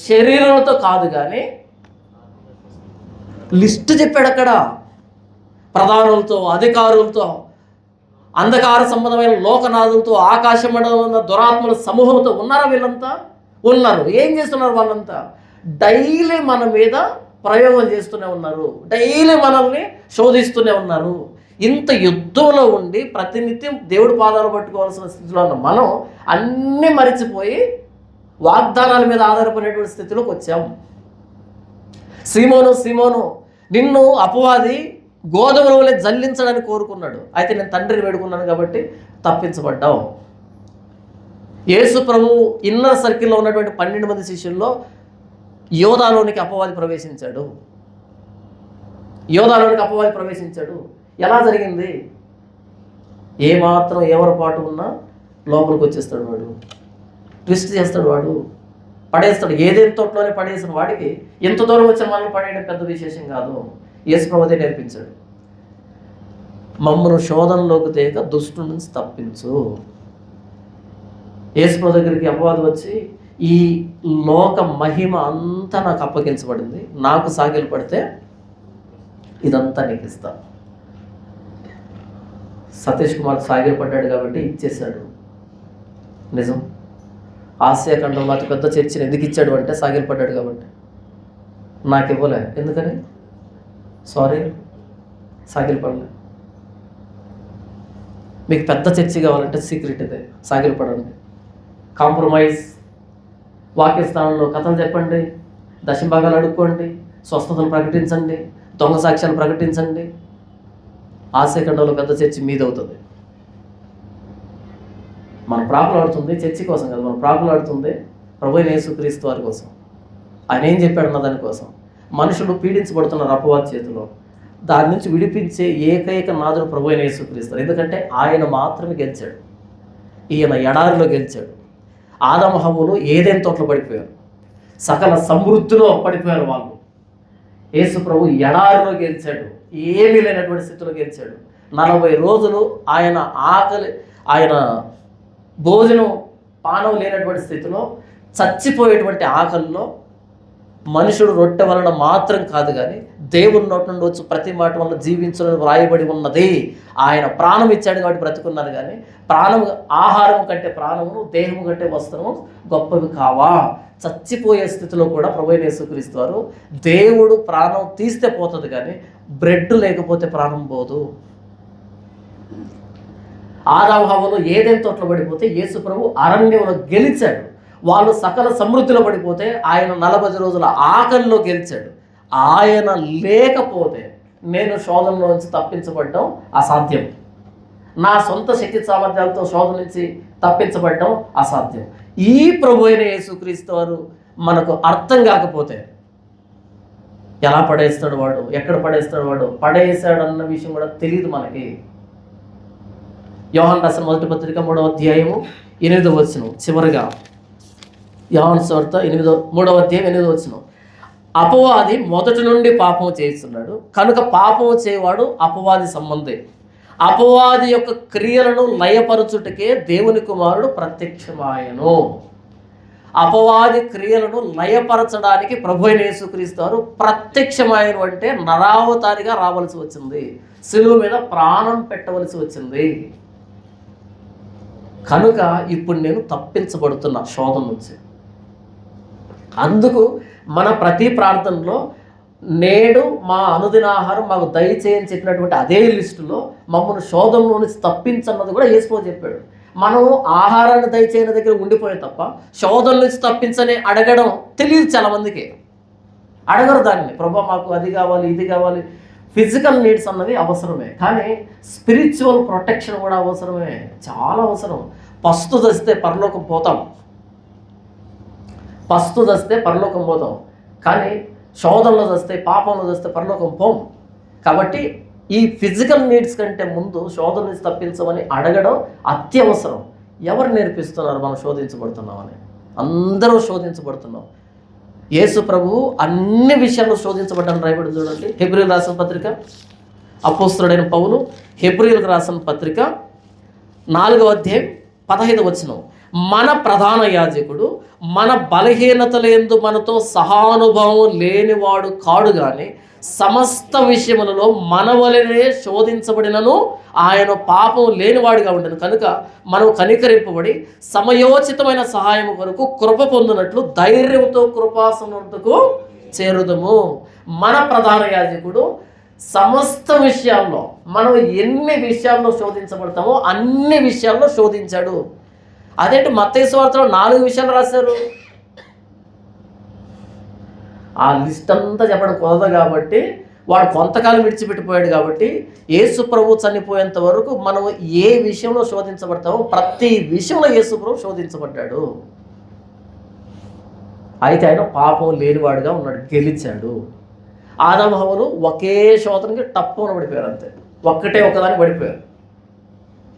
శరీరంతో కాదు, కానీ లిస్టు చెప్పాడు అక్కడ. ప్రధానులతో, అధికారులతో, అంధకార సంబంధమైన లోకనాథులతో, ఆకాశ మండలంలో దురాత్మల సమూహంతో ఉన్నారా? వీళ్ళంతా ఉన్నారు. ఏం చేస్తున్నారు వాళ్ళంతా? డైలీ మన మీద ప్రయోగం చేస్తూనే ఉన్నారు. డైలీ మనల్ని శోధిస్తూనే ఉన్నారు. ఇంత యుద్ధంలో ఉండి ప్రతినిత్యం దేవుడి పాదాలు పట్టుకోవాల్సిన స్థితిలో ఉన్న మనం అన్నీ మరిచిపోయి వాగ్దానాల మీద ఆధారపడేటువంటి స్థితిలోకి వచ్చాం. సీమోను నిన్ను అపవాది గోధుమల వలె జల్లించడానికి కోరుకున్నాడు. అయితే నేను తండ్రిని వేడుకున్నాను కాబట్టి తప్పించబడ్డావు. యేసు ప్రభు ఇన్నర్ సర్కిల్లో ఉన్నటువంటి 12 మంది శిష్యుల్లో యోధాలోనికి అపవాది ప్రవేశించాడు. ఎలా జరిగింది? ఏమాత్రం ఎవరపాటు ఉన్నా లోపలికి వచ్చేస్తాడు వాడు, ట్విస్ట్ చేస్తాడు వాడు, పడేస్తాడు. ఏదేం తోటలోనే పడేసిన వాడికి ఎంత దూరం వచ్చిన వాళ్ళని పడేయడం పెద్ద విశేషం కాదు. యేసు ప్రభువే నేర్పించాడు, మమ్మను శోధనలోకి తేక దుష్టుడి నుంచి తప్పించు. యేసు ప్రభు దగ్గరికి అపవాది వచ్చి, ఈ లోక మహిమ అంతా నాకు అప్పగించబడింది, నాకు సాగిలు పడితే ఇదంతా నీకు ఇస్తా. సతీష్ కుమార్ సాగిలు పడ్డాడు కాబట్టి ఇచ్చేశాడు. నిజం. ఆసియా ఖండంలో అతి పెద్ద చర్చిని ఎందుకు ఇచ్చాడు అంటే సాగిలు పడ్డాడు కాబట్టి. నాకు ఇవ్వలే, ఎందుకని? సారీ, సాగిలు పడలే. మీకు పెద్ద చర్చి కావాలంటే సీక్రెట్ ఇదే, సాగిలు పడండి, కాంప్రమైజ్, వాక్యస్థానంలో కథలు చెప్పండి, దశభాగాలు అడుక్కోండి, స్వస్థతలు ప్రకటించండి, దొంగ సాక్ష్యాలు ప్రకటించండి. ఆశయఖండంలో పెద్ద చర్చి మీదవుతుంది. మనం ప్రాకులాడుతుంది చర్చి కోసం కదా, మనం ప్రాకులాడుతుంది ప్రభువైన యేసుక్రీస్తు వారి కోసం. ఆయన ఏం చెప్పాడన్న దానికోసం. మనుషులు పీడించబడుతున్నారు అపవాది చేతిలో, దాని నుంచి విడిపించే ఏకైక నాదుడు ప్రభువైన యేసుక్రీస్తు. ఎందుకంటే ఆయన మాత్రమే గెలిచాడు. ఈయన ఎడారిలో గెలిచాడు. ఆదాము హవ్వలు ఏదైనా తోటలో పడిపోయారు, సకల సమృద్ధిలో పడిపోయారు వాళ్ళు. యేసు ప్రభు ఎడారిలో గెలిచాడు, ఏమీ లేనటువంటి స్థితిలో గెలిచాడు. 40 రోజులు ఆయన ఆకలి, ఆయన భోజనం పానం లేనటువంటి స్థితిలో, చచ్చిపోయేటువంటి ఆకలిలో, మనుషుడు రొట్టె వలన మాత్రం కాదు కానీ దేవుని నోటి నుండి వచ్చి ప్రతి మాట వల్ల జీవించడం వ్రాయబడి ఉన్నది. ఆయన ప్రాణం ఇచ్చాడు కాబట్టి బ్రతుకున్నారు. కానీ ప్రాణం, ఆహారం కంటే ప్రాణము, దేహము కంటే వస్త్రము గొప్పవి కావా? చచ్చిపోయే స్థితిలో కూడా ప్రభువైన యేసుక్రీస్తు వారు, దేవుడు ప్రాణం తీస్తే పోతుంది కానీ బ్రెడ్ లేకపోతే ప్రాణం పోదు. ఆదాము హవ్వలు ఏదైనా తోటలో పడిపోతే యేసు ప్రభు అరణ్యంలో గెలిచాడు. వాళ్ళు సకల సమృద్ధిలో పడిపోతే ఆయన 40 రోజుల ఆకలిలో గెలిచాడు. ఆయన లేకపోతే నేను శోధనలో నుంచి తప్పించబడడం అసాధ్యం. నా సొంత శక్తి సామర్థ్యాలతో శోధన నుంచి తప్పించబడడం అసాధ్యం. ఈ ప్రభు అయిన యేసుక్రీస్తు వారు మనకు అర్థం కాకపోతే ఎలా పడేస్తాడు వాడు, ఎక్కడ పడేస్తాడు వాడు, పడేసాడు అన్న విషయం కూడా తెలియదు మనకి. యోహాను రాసిన మొదటి పత్రిక 3వ అధ్యాయము 8వ వచనం చివరిగా, యోహాను సువార్త 3వ అధ్యాయం 8వ వచనం, అపవాది మొదటి నుండి పాపం చేస్తున్నాడు కనుక పాపం చేయవాడు అపవాది సంబంధి. అపవాది యొక్క క్రియలను లయపరచుటకే దేవుని కుమారుడు ప్రత్యక్షమాయను. అపవాది క్రియలను లయపరచడానికి ప్రభువైన యేసుక్రీస్తు వారు ప్రత్యక్షమాయను. అంటే నరావతారిగా రావలసి వచ్చింది, శిలువ మీద ప్రాణం పెట్టవలసి వచ్చింది. కనుక ఇప్పుడు నేను తప్పించబడుతున్నా శోధన నుంచి. అందుకు మన ప్రతి ప్రార్థనలో నేడు మా అనుదినాహారం మాకు దయచేయని చెప్పినటువంటి అదే లిస్టులో మమ్మల్ని శోధనలో నుంచి తప్పించన్నది కూడా యేసు చెప్పాడు. మనం ఆహారాన్ని దయచేయని దగ్గర ఉండిపోయే తప్ప శోధన నుంచి తప్పించని అడగడం తెలియదు చాలామందికి. అడగరు దాన్ని, ప్రభా మాకు అది కావాలి ఇది కావాలి. ఫిజికల్ నీడ్స్ అన్నది అవసరమే, కానీ స్పిరిచువల్ ప్రొటెక్షన్ కూడా అవసరమే, చాలా అవసరం. పస్తు దస్తే పరలోకం పోతాం, పస్తు దస్తే పరలోకం పోతాం, కానీ శోధనలో దస్తే, పాపంలో దస్తే పరలోకం పోం. కాబట్టి ఈ ఫిజికల్ నీడ్స్ కంటే ముందు శోధన నుంచి తప్పించమని అడగడం అత్యవసరం. ఎవరు నేర్పిస్తున్నారు మనం శోధించబడుతున్నామని? అందరూ శోధించబడుతున్నాం. యేసు ప్రభువు అన్ని విషయాల్లో శోధించబడ్డాను రాయబడి చూడండి. హెబ్రీయులకు రాసిన పత్రిక, అపోస్తలుడైన పౌలు హెబ్రీయులకు రాసిన పత్రిక 4వ అధ్యాయం 15వ వచనం, మన ప్రధాన యాజకుడు మన బలహీనతలందు మనతో సహానుభవం లేనివాడు కాడు గాని సమస్త విషయములలో మన వలనే శోధించబడినను ఆయన పాపం లేనివాడిగా ఉండను. కనుక మనం కనికరింపబడి సమయోచితమైన సహాయం కొరకు కృప పొందినట్లు ధైర్యంతో కృపాసనకు చేరుదము. మన ప్రధాన యాజకుడు సమస్త విషయాల్లో, మనం ఎన్ని విషయాల్లో శోధించబడతామో అన్ని విషయాల్లో శోధించాడు. అదేంటి మత్తయి సువార్తలో 4 విషయాలు రాశారు. ఆ లిస్ట్ అంతా చెప్పడం కుదరదు కాబట్టి వాడు కొంతకాలం విడిచిపెట్టిపోయాడు. కాబట్టి యేసు ప్రభు చనిపోయేంత వరకు మనం ఏ విషయంలో శోధించబడతామో ప్రతి విషయంలో యేసు ప్రభు శోధించబడ్డాడు. అయితే ఆయన పాపం లేనివాడుగా ఉన్నాడు, గెలిచాడు. ఆదాము హవ్వలు ఒకే శోధనకి టప్పున పడిపోయారు, అంతే, ఒక్కదానికి పడిపోయారు.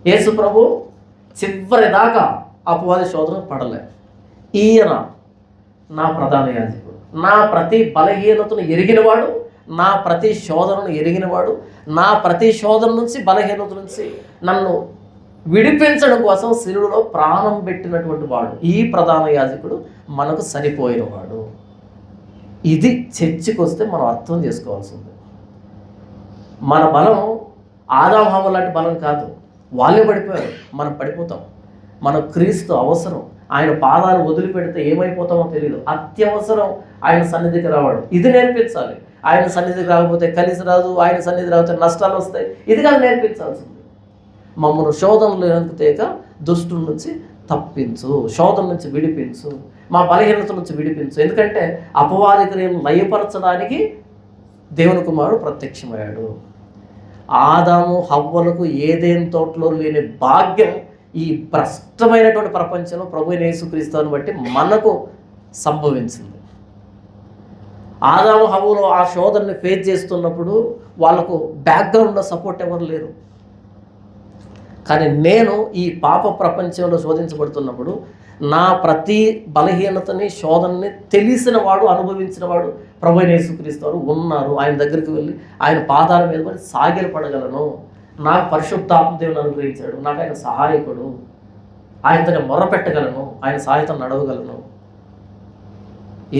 యేసు ప్రభు చివరి దాకా అపవాది శోధన పడలే. ఈయన నా ప్రధాన యాజకుడు, నా ప్రతి బలహీనతను ఎరిగినవాడు, నా ప్రతి శోధనను ఎరిగినవాడు, నా ప్రతి శోధన నుంచి బలహీనత నుంచి నన్ను విడిపించడం కోసం శిలువలో ప్రాణం పెట్టినటువంటి వాడు ఈ ప్రధాన యాజకుడు మనకు సరిపోయినవాడు. ఇది చర్చికి వస్తే మనం అర్థం చేసుకోవాల్సింది. మన బలం ఆదాము హవ్వ లాంటి బలం కాదు. వాళ్ళే పడిపోయారు, మనం పడిపోతాం. మన క్రీస్తు అవసరం. ఆయన పాదాలు వదిలిపెడితే ఏమైపోతామో తెలియదు. అత్యవసరం ఆయన సన్నిధికి రావడం. ఇది నేర్పించాలి. ఆయన సన్నిధికి రాకపోతే కలిసి రాదు, ఆయన సన్నిధి రాకపోతే నష్టాలు వస్తాయి. ఇది కాదు నేర్పించాల్సింది. మమ్మల్ని శోధనలు ఎనుకుతేక దుష్టుల నుంచి తప్పించు, శోధన నుంచి విడిపించు, మా బలహీనత నుంచి విడిపించు. ఎందుకంటే అపవాది క్రియలను లయపరచడానికి దేవుని కుమారుడు ప్రత్యక్షమయ్యాడు. ఆదాము హవ్వలకు ఏదేని తోటలో లేని భాగ్యం ఈ భ్రష్టమైనటువంటి ప్రపంచంలో ప్రభువైన యేసుక్రీస్తుని బట్టి మనకు సంభవించింది. ఆదాము హవ్వలు ఆ శోధనని ఫేస్ చేస్తున్నప్పుడు వాళ్ళకు బ్యాక్గ్రౌండ్లో సపోర్ట్ ఎవరు లేరు. కానీ నేను ఈ పాప ప్రపంచంలో శోధించబడుతున్నప్పుడు నా ప్రతి బలహీనతని శోధనని తెలిసిన వాడు, అనుభవించిన వాడు ప్రభువైన యేసుక్రీస్తు వారు ఉన్నారు. ఆయన దగ్గరికి వెళ్ళి ఆయన పాదాల మీద పడి సాగిలపడగలను. నాకు పరిశుద్ధాత్మ దేవుని అనుగ్రహించాడు, నాకు ఆయన సహాయకుడు, ఆయనతో నేను మొరపెట్టగలను, ఆయన సహాయతను నడవగలను.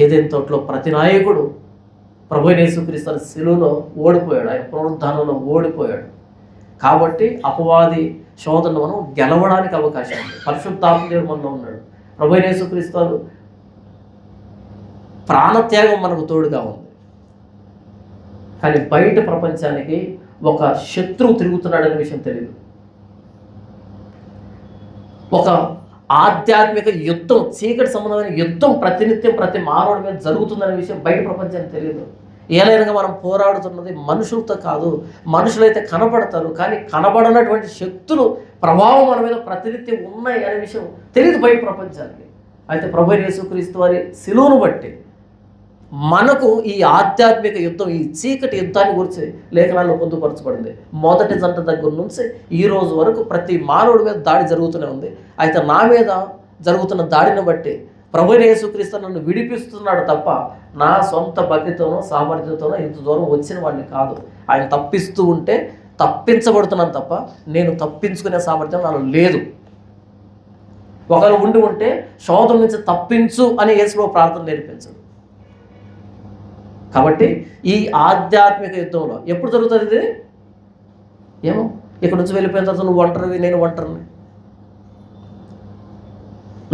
ఏదైనా తోటలో ప్రతి నాయకుడు ప్రభువైన యేసుక్రీస్తు వారి శిలువలో ఓడిపోయాడు, ఆయన పునరుద్ధానంలో ఓడిపోయాడు. కాబట్టి అపవాది శోధనను మనం గెలవడానికి అవకాశం ఉంది. పరిశుద్ధాత్మ దేవుడు మనలో ఉన్నాడు. ప్రభువైన యేసుక్రీస్తు వారు ప్రాణత్యాగం మనకు తోడుగా ఉంది. కానీ బయట ప్రపంచానికి ఒక శత్రువు తిరుగుతున్నాడనే విషయం తెలియదు. ఒక ఆధ్యాత్మిక యుద్ధం, చీకటి సంబంధమైన యుద్ధం ప్రతినిత్యం ప్రతి మానవుడి మీద జరుగుతుందనే విషయం బయట ప్రపంచానికి తెలియదు. ఏలైనగా మనం పోరాడుతున్నది మనుషులతో కాదు. మనుషులైతే కనబడతారు, కానీ కనబడనటువంటి శక్తులు ప్రభావం మన మీద ప్రతినిత్యం ఉన్నాయి అనే విషయం తెలియదు బయట ప్రపంచానికి. అయితే ప్రభువైన యేసుక్రీస్తు వారి శిలువను బట్టి మనకు ఈ ఆధ్యాత్మిక యుద్ధం, ఈ చీకటి యుద్ధాన్ని గురించి లేఖనాల్లో పొందుపరచబడింది. మొదటి జంట దగ్గర నుంచి ఈ రోజు వరకు ప్రతి మానవుడి మీద దాడి జరుగుతూనే ఉంది. అయితే నా మీద జరుగుతున్న దాడిని బట్టి ప్రభువైన యేసుక్రీస్తు నన్ను విడిపిస్తున్నాడు తప్ప నా సొంత భక్తితోనో సామర్థ్యంతోనో ఇంత దూరం వచ్చిన వాడిని కాదు. ఆయన తప్పిస్తూ ఉంటే తప్పించబడుతున్నాను తప్ప నేను తప్పించుకునే సామర్థ్యం నాలో లేదు. ఒకరు ఉండి ఉంటే శోధన నుంచి తప్పించు అని యేసులో ప్రార్థన నేర్పించడు. కాబట్టి ఈ ఆధ్యాత్మిక యుద్ధంలో ఎప్పుడు జరుగుతుంది ఇది? ఏమో ఇక్కడ నుంచి వెళ్ళిపోయిన తర్వాత నువ్వు ఒంటరివి, నేను ఒంటరిని.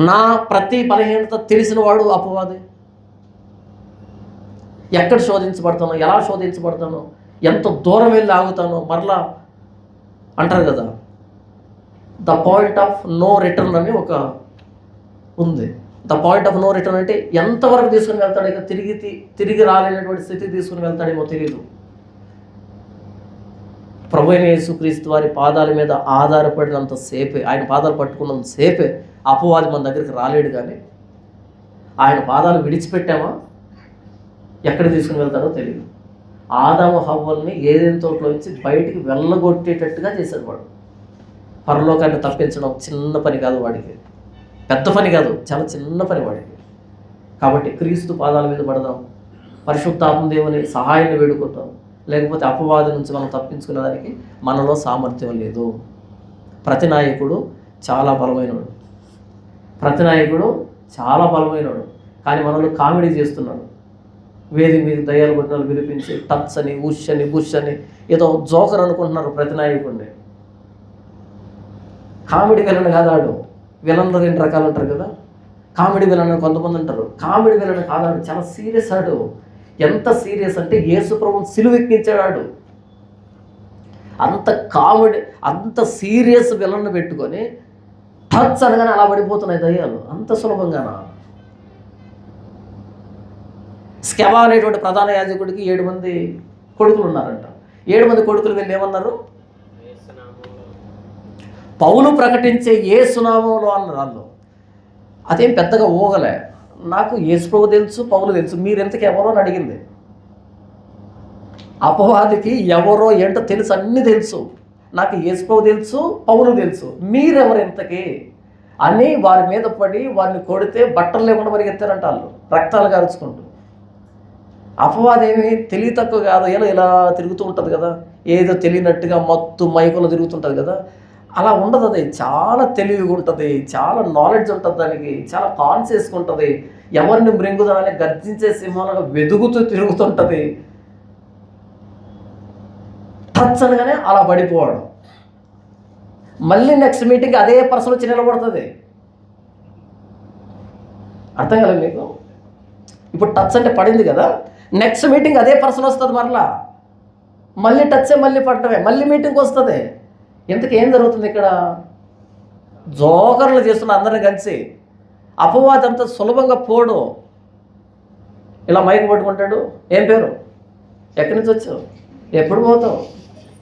నా ప్రతి బలహీనత తెలిసిన వాడు అపవాది. ఎక్కడ శోధించబడతానో, ఎలా శోధించబడతానో, ఎంత దూరం వెళ్ళి ఆగుతానో మరలా అంటారు కదా, the point of no return అని ఒక ఉంది. The point of no return అంటే ఎంతవరకు తీసుకుని వెళ్తాడు, ఇక తిరిగి రాలేనటువంటి స్థితి తీసుకుని వెళ్తాడేమో తెలియదు. ప్రభువైన యేసుక్రీస్తు వారి పాదాల మీద ఆధారపడినంత సేపే, ఆయన పాదాలు పట్టుకున్నంత సేపే అపవాది మన దగ్గరికి రాలేడు. కానీ ఆయన పాదాలు విడిచిపెట్టామా ఎక్కడ తీసుకుని వెళ్తాడో తెలియదు. ఆదాము హవ్వల్ని ఏదైనా తోటలో నుంచి బయటికి వెళ్ళగొట్టేటట్టుగా చేశాడు వాడు. పరలోకాన్ని తప్పించడం చిన్న పని కాదు వాడికి, పెద్ద పని కాదు, చాలా చిన్న పని వాడికి. కాబట్టి క్రీస్తు పాదాల మీద పడదాం, పరిశుద్ధాత్మ దేవుని సహాయాన్ని వేడుకుంటాం. లేకపోతే అపవాది నుంచి మనం తప్పించుకునేదానికి మనలో సామర్థ్యం లేదు. ప్రతి నాయకుడు చాలా బలమైనవాడు, ప్రతి నాయకుడు చాలా బలమైనవాడు. కానీ మనలో కామెడీ చేస్తున్నాడు. వేదిక మీద దయ్యాలు కొట్టినాలు వినిపించి టచ్ అని, ఉష్ అని, బుష్ అని ఏదో జోకర్ అనుకుంటున్నారు ప్రతి నాయకుడిని. Comedy villain కాదాడు. విలన్లో 2 రకాలు అంటారు కదా. కామెడీ విలన్ కొంతమంది అంటారు. కామెడీ విలన్ కాదాడు, చాలా సీరియస్ ఆడు. ఎంత సీరియస్ అంటే యేసు ప్రభువుని సిలువెక్కించాడు. అంత కామెడీ, అంత సీరియస్ విలన్ను పెట్టుకొని టచ్ అనగానే అలా పడిపోతున్నాయి దయ్యాలు. అంత సులభంగానా? స్కెవా అనేటువంటి ప్రధాన యాజకుడికి 7 మంది కొడుకులు ఉన్నారంట. 7 మంది కొడుకులు వెళ్ళి ఏమన్నారు? పౌలు ప్రకటించే యేసునామంలో అన్నారు వాళ్ళు. అదేం పెద్దగా ఊగలే. నాకు యేసు ప్రభు తెలుసు, పౌలు తెలుసు, మీరెంతకు ఎవరో అని అడిగింది. అపవాదికి ఎవరో ఏంటో తెలుసు, అన్నీ తెలుసు. నాకు యేసుప్రభు తెలుసు, పౌలు తెలుసు, మీరెవరు ఇంతకీ అని వారి మీద పడి వారిని కొడితే బట్టలు లేకుండా పరిగెత్తారంట వాళ్ళు, రక్తాలు గారుచుకుంటూ. అపవాదేమి తెలివి తక్కువ కాదు, ఇలా తిరుగుతూ ఉంటుంది కదా, ఏదో తెలియనట్టుగా మత్తు మైకులో తిరుగుతుంటుంది కదా, అలా ఉండదు. అది చాలా తెలివిగా ఉంటుంది, చాలా నాలెడ్జ్ ఉంటుంది, దానికి చాలా కాన్షియస్గా ఉంటుంది. ఎవరిని మృంగుదామని గర్జించే సింహాలుగా వెదుగుతూ తిరుగుతుంటుంది. టచ్ అనగానే అలా పడిపోవడం, మళ్ళీ నెక్స్ట్ మీటింగ్ అదే పర్సన్ వచ్చి నిలబడుతుంది. అర్థం కలదు మీకు? ఇప్పుడు టచ్ అంటే పడింది కదా, నెక్స్ట్ మీటింగ్ అదే పర్సన్ వస్తుంది, మళ్ళీ టచ్ మళ్ళీ పడటమే, మళ్ళీ మీటింగ్కి వస్తుంది. ఇంతకు ఏం జరుగుతుంది ఇక్కడ? జోకర్లు చేస్తున్న అందరిని కలిసి. అపవాది అంత సులభంగా పోడు. ఇలా మైక్ పట్టుకుంటాడు, ఏం పేరు, ఎక్కడి నుంచి వచ్చావు, ఎప్పుడు పోతావు,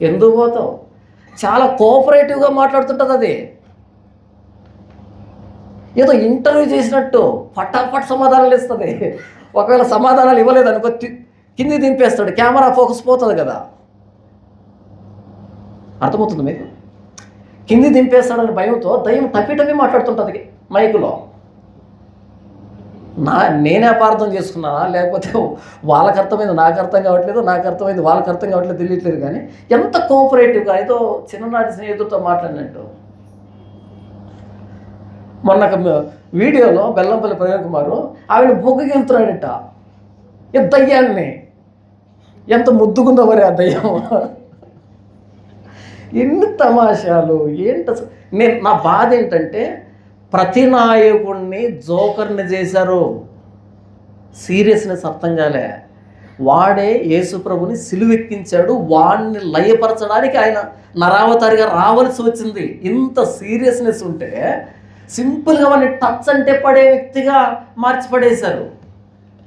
ఎందుకు పోతావు, చాలా కోఆపరేటివ్గా మాట్లాడుతుంటుంది. అది ఏదో ఇంటర్వ్యూ చేసినట్టు ఫటాఫట్ సమాధానాలు ఇస్తుంది. ఒకవేళ సమాధానాలు ఇవ్వలేదు అనుకో, కింది దింపేస్తాడు, కెమెరా ఫోకస్ పోతుంది కదా. అర్థమవుతుంది మీకు? కింది దింపేస్తాడని భయంతో దయ్యం టపి మాట్లాడుతుంటుంది మైకులో. నేనే అపార్థం చేసుకున్నానా, లేకపోతే వాళ్ళకి అర్థమైంది నాకు అర్థం కావట్లేదు, నాకు అర్థమైంది వాళ్ళకి అర్థం కావట్లేదు, తెలియట్లేదు. కానీ ఎంత కోఆపరేటివ్గా, ఏదో చిన్ననాటి స్నేహితుడితో మాట్లాడినట్టు. మొన్న వీడియోలో బెల్లంపల్లి ప్రవీణ్ కుమారు ఆవిడ బొగ్గకి వెళ్తున్నాడట, దయ్యాన్ని. ఎంత ముద్దుకుందో మరి ఆ దయ్యం. ఎన్ని తమాషాలు ఏంటి అసలు. నా బాధ ఏంటంటే ప్రతి నాయకుడిని జోకర్ని చేశారు. సీరియస్నెస్ అర్థం కాలే. వాడే యేసుప్రభుని సిలువెక్కించాడు, వాడిని లయపరచడానికి ఆయన నరావతారిగా రావాల్సి వచ్చింది. ఇంత సీరియస్నెస్ ఉంటే సింపుల్గా వాడిని టచ్ అంటే పడే వ్యక్తిగా మార్చిపడేశారు.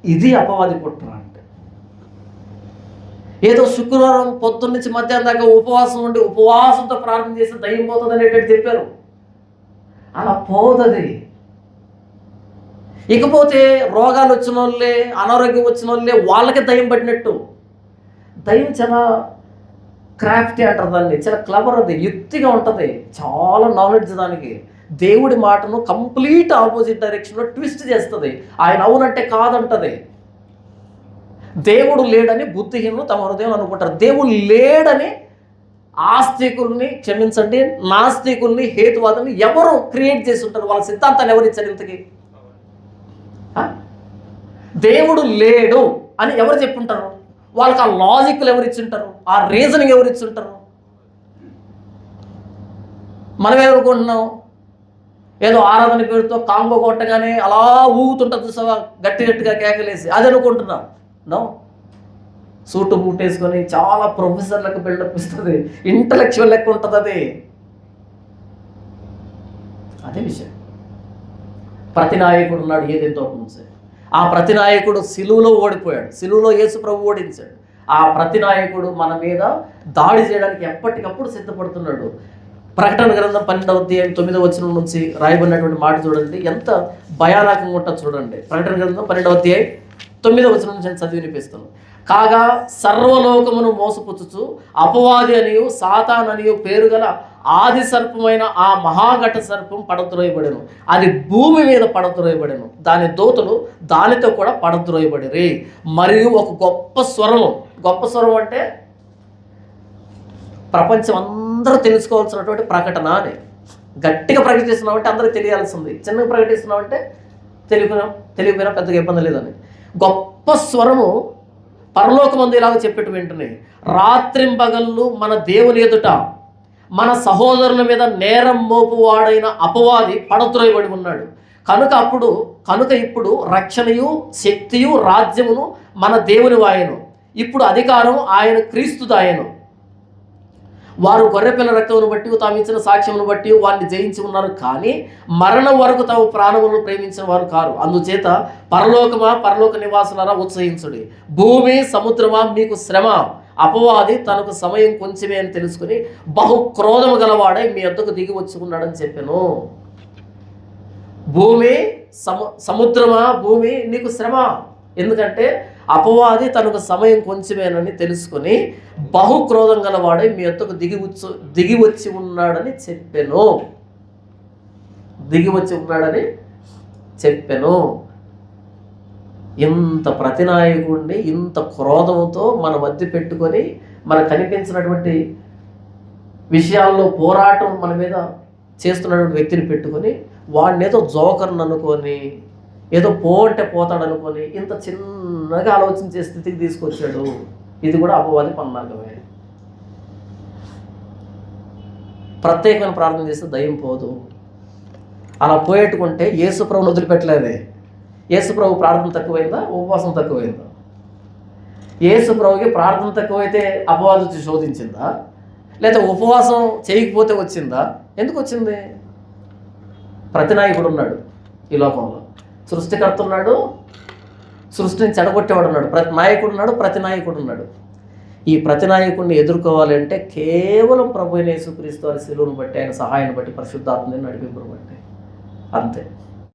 ఇది అపవాది కుట్ర అంటే. ఏదో శుక్రవారం పొద్దున్న నుంచి మధ్యాహ్నం దాకా ఉపవాసం ఉండి ఉపవాసంతో ప్రార్థన చేసి దయ్యం పోతుంది అనేటట్టు చెప్పారు. అలా పోదది. ఇకపోతే రోగాలు వచ్చిన వాళ్ళే, అనారోగ్యం వచ్చిన వాళ్ళే, వాళ్ళకి దయ్యం పట్టినట్టు. దయ్యం చాలా క్రాఫ్టీ అంటారు దాన్ని, చాలా క్లవర్, అది యుక్తిగా ఉంటుంది, చాలా నాలెడ్జ్ దానికి. దేవుడి మాటను కంప్లీట్ ఆపోజిట్ డైరెక్షన్లో ట్విస్ట్ చేస్తుంది. ఆయన అవునంటే కాదంటది. దేవుడు లేడని బుద్ధిహీనులు తమ హృదయం అనుకుంటారు. దేవుడు లేడని ఆస్తికుల్ని, క్షమించండి, నాస్తికుల్ని, హేతువాదుల్ని ఎవరు క్రియేట్ చేసి ఉంటారు? వాళ్ళ సిద్ధాంతాన్ని ఎవరు ఇచ్చారు ఇంతకీ? దేవుడు లేడు అని ఎవరు చెప్పుంటారు? వాళ్ళకి ఆ లాజిక్లు ఎవరు ఇచ్చింటారు? ఆ రీజనింగ్ ఎవరు ఇచ్చింటారు? మనం ఏమనుకుంటున్నాం? ఏదో ఆరాధన పేరుతో కాంబో కొట్టగానే అలా ఊగుతుంటుంది చూసావా, గట్టి గట్టిగా కేకలేసి, అది అనుకుంటున్నాం. నో, సూటు బూట్ వేసుకొని చాలా ప్రొఫెసర్లకు బిల్డప్ ఇస్తుంది, ఇంటలెక్చువల్ లెక్క ఉంటుంది. అదే విషయం. ప్రతి నాయకుడు ఉన్నాడు ఏదైతే నుంచి. ఆ ప్రతి నాయకుడు సిలువలో ఓడిపోయాడు, సిలువలో యేసు ప్రభు ఓడించాడు. ఆ ప్రతి నాయకుడు మన మీద దాడి చేయడానికి ఎప్పటికప్పుడు సిద్ధపడుతున్నాడు. ప్రకటన గ్రంథం 12వ అధ్యాయం 9వ వచనం నుంచి రాయబడినటువంటి మాట చూడండి, ఎంత భయానకంగా ఉంటుందో చూడండి. ప్రకటన గ్రంథం 12వ అధ్యాయం 9వ వచనం నుంచి చదివి వినిపిస్తాను. కాగా సర్వలోకమును మోసపుచ్చుచు అపవాది అనియు సాతాననియు పేరు గల ఆది సర్పమైన ఆ మహాఘట సర్పం పడద్రోయబడెను. అది భూమి మీద పడద్రోయబడెను, దాని దూతలు దానితో కూడా పడద్రోయబడిరి. మరియు ఒక గొప్ప స్వరం అంటే ప్రపంచం అందరూ తెలుసుకోవాల్సినటువంటి ప్రకటన అని. గట్టిగా ప్రకటిస్తున్నామంటే అందరికీ తెలియాల్సింది, చిన్నగా ప్రకటిస్తున్నామంటే తెలియకపోయినా పెద్దగా ఇబ్బంది లేదని. గొప్ప స్వరము పరలోకమందు ఇలాగ చెప్పేట్టు వెంటనే, రాత్రింబగళ్ళు మన దేవుని ఎదుట మన సహోదరుల మీద నేరం మోపువాడైన అపవాది పడద్రోయబడి ఉన్నాడు. కనుక ఇప్పుడు రక్షణయు శక్తియు రాజ్యమును మన దేవుని వాయను. ఇప్పుడు అధికారం ఆయన క్రీస్తుదాయను. వారు గొర్రెపిల్ల రక్తమును బట్టి తాము ఇచ్చిన సాక్ష్యమును బట్టి వారిని జయించి ఉన్నారు, కానీ మరణం వరకు తాము ప్రాణములను ప్రేమించిన వారు కారు. అందుచేత పరలోకమా, పరలోక నివాసులారా ఉత్సహించుడి. భూమి సముద్రమా మీకు శ్రమ. అపవాది తనకు సమయం కొంచెమే అని తెలుసుకుని బహు క్రోధము గలవాడై మీ వద్దకు దిగి వచ్చి ఉన్నాడని చెప్పాను. భూమి సముద్రమా, భూమి నీకు శ్రమ. ఎందుకంటే అపవాది తనకు సమయం కొంచెమేనని తెలుసుకొని బహుక్రోధం గలవాడై మీ యొద్దకు దిగి వచ్చి ఉన్నాడని చెప్పెను. దిగి వచ్చి ఉన్నాడని చెప్పెను. ఇంత ప్రతినాయకుడిని ఇంత క్రోధంతో మన మధ్య పెట్టుకొని మనకు కనిపించినటువంటి విషయాల్లో పోరాటం మన మీద చేస్తున్నటువంటి వ్యక్తిని పెట్టుకొని వాడిని ఏదో జోకర్ని అనుకొని ఏదో అంటే పోతాడనుకొని ఇంత చిన్నగా ఆలోచించే స్థితికి తీసుకొచ్చాడు. ఇది కూడా అపవాది పన్నాగమే. ప్రత్యేకమైన ప్రార్థన చేస్తే దయ్యం పోదు. అలా పోయేట్టుకుంటే యేసుప్రభుని వదిలిపెట్టలేదే. యేసుప్రభు ప్రార్థన తక్కువైందా, ఉపవాసం తక్కువైందా? యేసుప్రభుకి ప్రార్థన తక్కువైతే అపవాది వచ్చి శోధించిందా, లేదా ఉపవాసం చేయకపోతే వచ్చిందా? ఎందుకు వచ్చింది? ప్రతినాయకుడు ఉన్నాడు ఈ లోకంలో, సృష్టికర్త ఉన్నాడు, సృష్టిని చెడగొట్టేవాడు ఉన్నాడు, నాయకుడు ఉన్నాడు, ప్రతినాయకుడు ఉన్నాడు. ఈ ప్రతినాయకుడిని ఎదుర్కోవాలంటే కేవలం ప్రభు అయిన యేసుక్రీస్తు వారి శిలువను బట్టి, ఆయన సహాయాన్ని బట్టి, పరిశుద్ధాత్మని నడిపింపును బట్టి, అంతే.